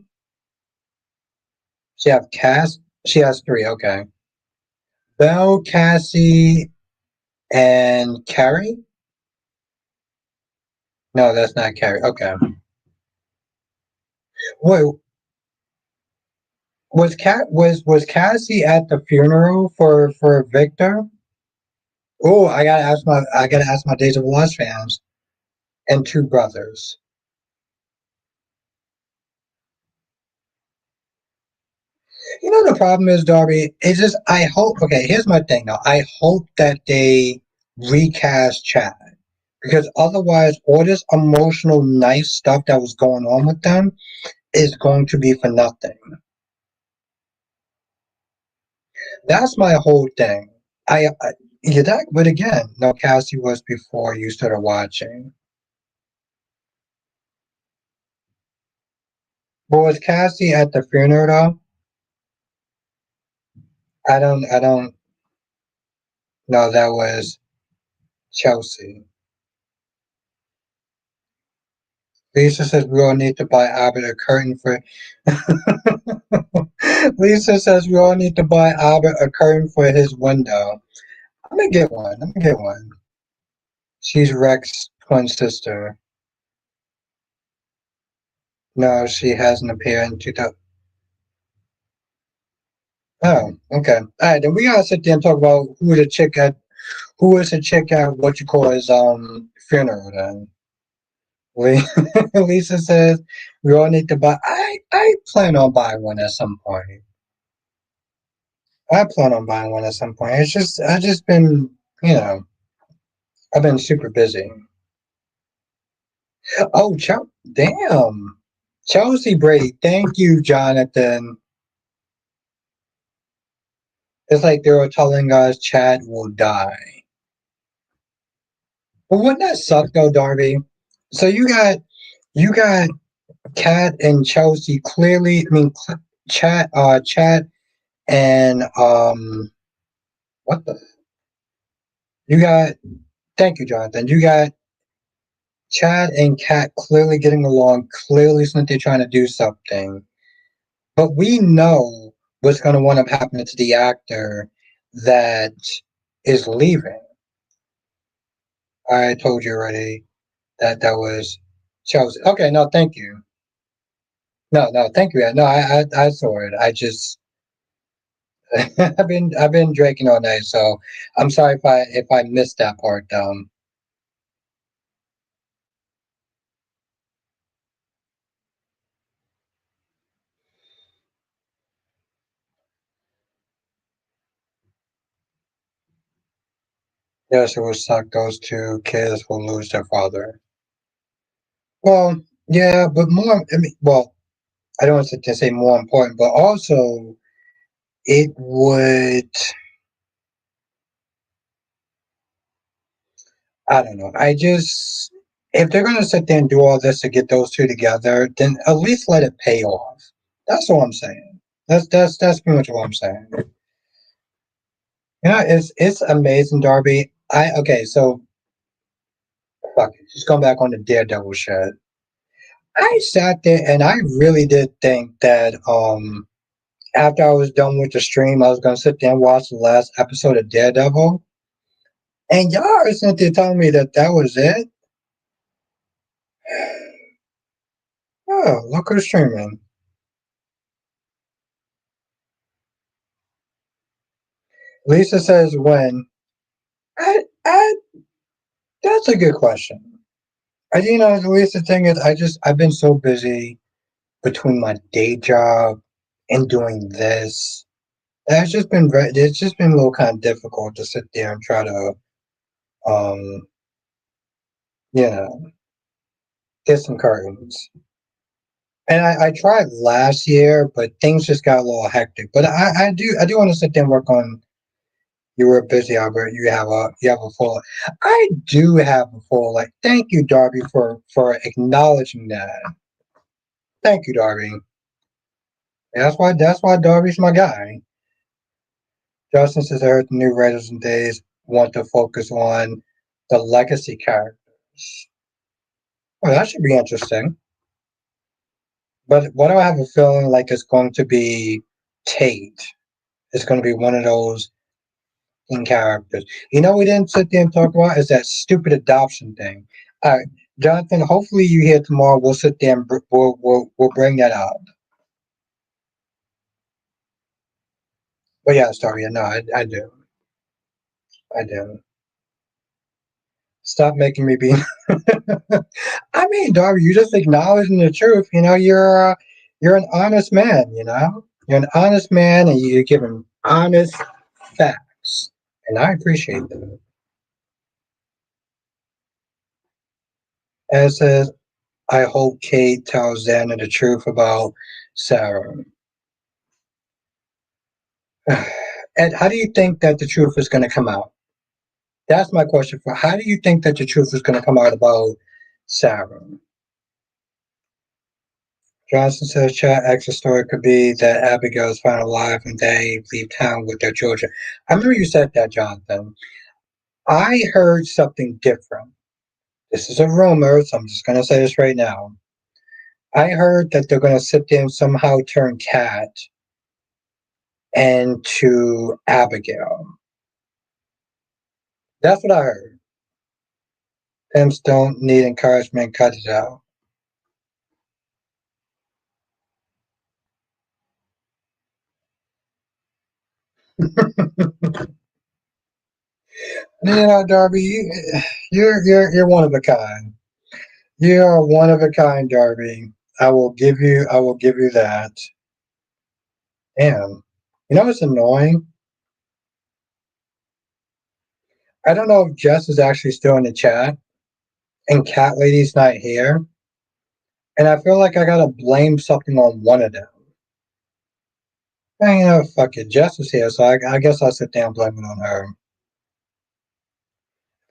She have Cass. She has three. Okay, Belle, Cassie, and Carrie. No, that's not Carrie. Okay. Wait, was Cassie at the funeral for Victor? Oh, I gotta ask my Days of Lost fans and two brothers. You know the problem is, Darby. It's just I hope. Okay, here's my thing. Now I hope that they recast Chad because otherwise, all this emotional, nice stuff that was going on with them is going to be for nothing. That's my whole thing. I yeah, that. But again, no, Cassie was before you started watching. But was Cassie at the funeral though? I don't know. That was Chelsea. Lisa says we all need to buy Albert a curtain for. Lisa says we all need to buy Albert a curtain for his window. I'm gonna get one. I'm gonna get one. She's Rex's twin sister. No, she hasn't appeared in 2000. Oh, okay. All right, then we gotta sit there and talk about who is the chick at what you call his funeral then. Lisa says we all need to buy. I plan on buying one at some point. I plan on buying one at some point. It's just I just been you know I've been super busy. Oh, damn, Chelsea Brady. Thank you, Jonathan. It's like they were telling us Chad will die. But wouldn't that suck though, Darby? So you got Kat and Chelsea clearly. I mean, Chad and what the you got? Thank you, Jonathan. You got Chad and Kat clearly getting along. Clearly, since they're trying to do something, but we know what's going to wind up happening to the actor that is leaving. I told you already that was Chelsea. Okay, no, thank you. No, thank you. No, I saw it. I just I've been drinking all night, so I'm sorry if I missed that part. Yes, it would suck. Those two kids will lose their father. Well, yeah, but more. I mean, well, I don't want to say more important, but also it would. I don't know. I just if they're gonna sit there and do all this to get those two together, then at least let it pay off. That's all I'm saying. That's pretty much what I'm saying. It's amazing, Darby. I okay, so fuck it. Just going back on the Daredevil shit. I sat there and I really did think that after I was done with the stream, I was gonna sit there and watch the last episode of Daredevil. And y'all are sitting there telling me that that was it. Oh, look who's streaming. Lisa says when. I that's a good question. Lisa, the thing is, I've been so busy between my day job and doing this. It's just been a little kind of difficult to sit there and try to, um, you know, get some curtains. And I tried last year, but things just got a little hectic. But I do want to sit there and work on. You were busy, Albert. You have a full. I do have a full. Like, thank you, Darby, for acknowledging that. Thank you, Darby. That's why Darby's my guy. Justin says I heard the new writers and days want to focus on the legacy characters. Well, that should be interesting. But what do I have a feeling like it's going to be Tate? It's going to be one of those in characters. We didn't sit there and talk about is that stupid adoption thing. All right, Jonathan. Hopefully you here tomorrow. We'll sit there and we'll bring that up. But yeah, sorry. No, I do. I do. Stop making me be. I mean, Darby, you just acknowledging the truth. You're an honest man. You're an honest man, and you're giving honest facts, and I appreciate that. As says, I hope Kate tells Xander the truth about Sarah. And how do you think that the truth is going to come out? That's my question for. How do you think that the truth is going to come out about Sarah? Johnson says chat extra story could be that Abigail is found alive and they leave town with their children. I remember you said that, Jonathan. I heard something different. This is a rumor, so I'm just going to say this right now. I heard that they're going to sit there and somehow turn Kat into Abigail. That's what I heard. Pimps don't need encouragement, cut it out. Darby, you're one of a kind. You are one of a kind, Darby. I will give you that. Damn. What's annoying? I don't know if Jess is actually still in the chat and Cat Lady's not here. And I feel like I gotta blame something on one of them. And fuck it. Jess is here, so I guess I'll sit down and blame it on her.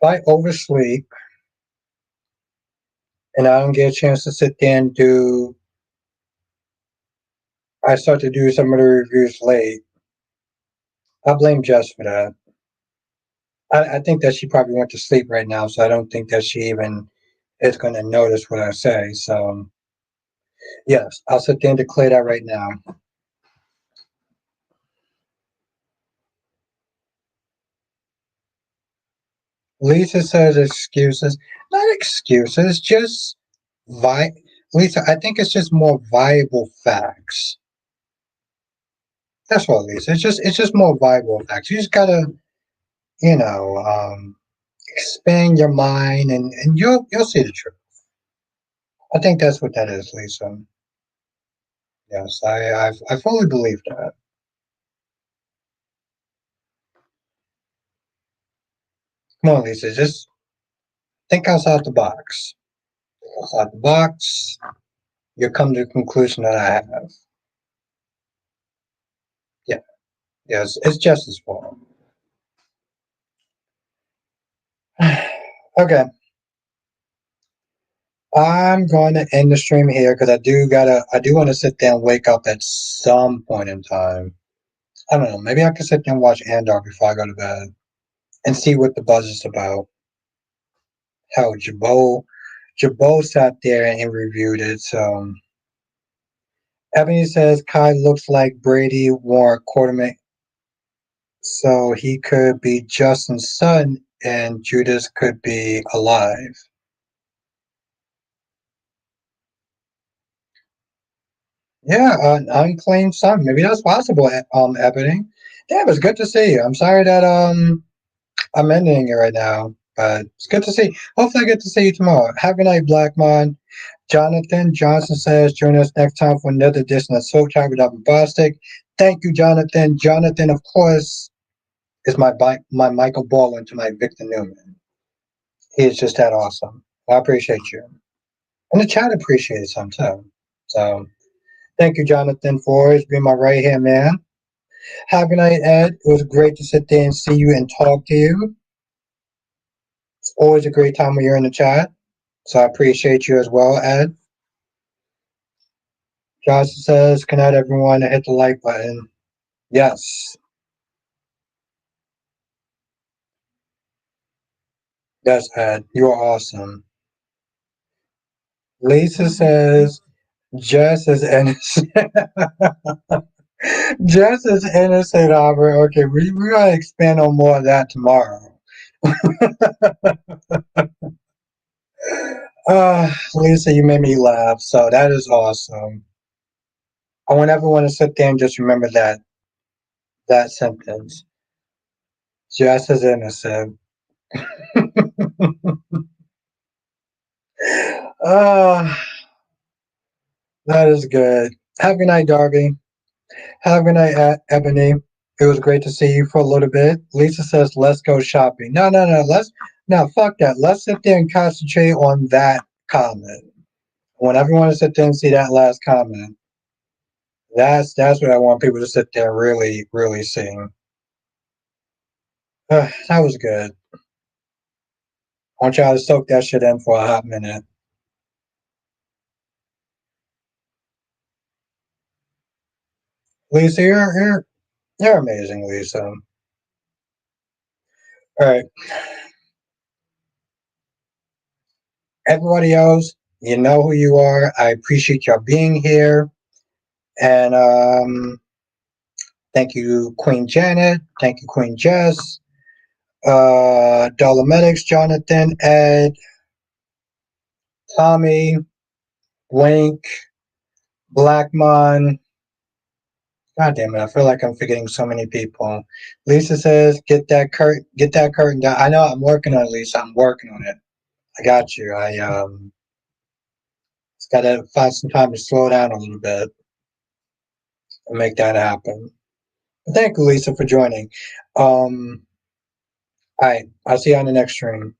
If I oversleep and I don't get a chance to sit there and I start to do some of the reviews late, I blame Jess for that. I think that she probably went to sleep right now, so I don't think that she even is going to notice what I say. So, yes, I'll sit there and declare that right now. Lisa says excuses. Not excuses, just vi. Lisa, I think it's just more viable facts. That's what, Lisa. It's just more viable facts. You just gotta, you know, um, expand your mind, and you'll see the truth. I think that's what that is, Lisa. Yes, I fully believe that. Come on, Lisa, just think outside the box. Outside the box, you'll come to the conclusion that I have. Yeah, yes, it's just as fault. Okay, I'm going to end the stream here because I do want to sit there and wake up at some point in time. I don't know, maybe I can sit there and watch Andor before I go to bed and see what the buzz is about. How Jabot sat there and reviewed it. So Ebony says Kai looks like Brady wore a quartermain, so he could be Justin's son and Judas could be alive. Yeah, an unclaimed son. Maybe that's possible, Ebony. Damn, it's good to see you. I'm sorry that I'm ending it right now, but it's good to see. Hopefully, I get to see you tomorrow. Have a good night, Black Mon. Jonathan Johnson says, join us next time for another edition of Soul Time without Bombastic. Thank you, Jonathan. Jonathan, of course, is my Michael Baldwin to my Victor Newman. He is just that awesome. I appreciate you. And the chat appreciates him too. So thank you, Jonathan, for always being my right hand man. Have a good night, Ed. It was great to sit there and see you and talk to you. It's always a great time when you're in the chat. So I appreciate you as well, Ed. Johnson says, good night, everyone, and hit the like button. Yes. Yes, Ed. You are awesome. Lisa says, Jess is innocent. Jess is innocent, Albert. Okay, we gotta expand on more of that tomorrow. Lisa, you made me laugh, so that is awesome. I want everyone to sit there and just remember that sentence. Jess is innocent. uh, that is good. Have a good night, Darby. Have a good night, Ebony. It was great to see you for a little bit. Lisa says, let's go shopping. No, no, no. No, fuck that. Let's sit there and concentrate on that comment. I want everyone to sit there and see that last comment. That's what I want people to sit there and really, really see. That was good. I want y'all to soak that shit in for a hot minute. Lisa, you're amazing, Lisa. All right. Everybody else, you know who you are. I appreciate y'all being here. And thank you, Queen Janet. Thank you, Queen Jess. Dolomedics, Jonathan, Ed, Tommy, Wink, Blackmon. God damn it! I feel like I'm forgetting so many people. Lisa says, get that curtain down." I know I'm working on it, Lisa. I'm working on it. I got you. I just gotta find some time to slow down a little bit and make that happen. But thank you, Lisa, for joining. All right, I'll see you on the next stream.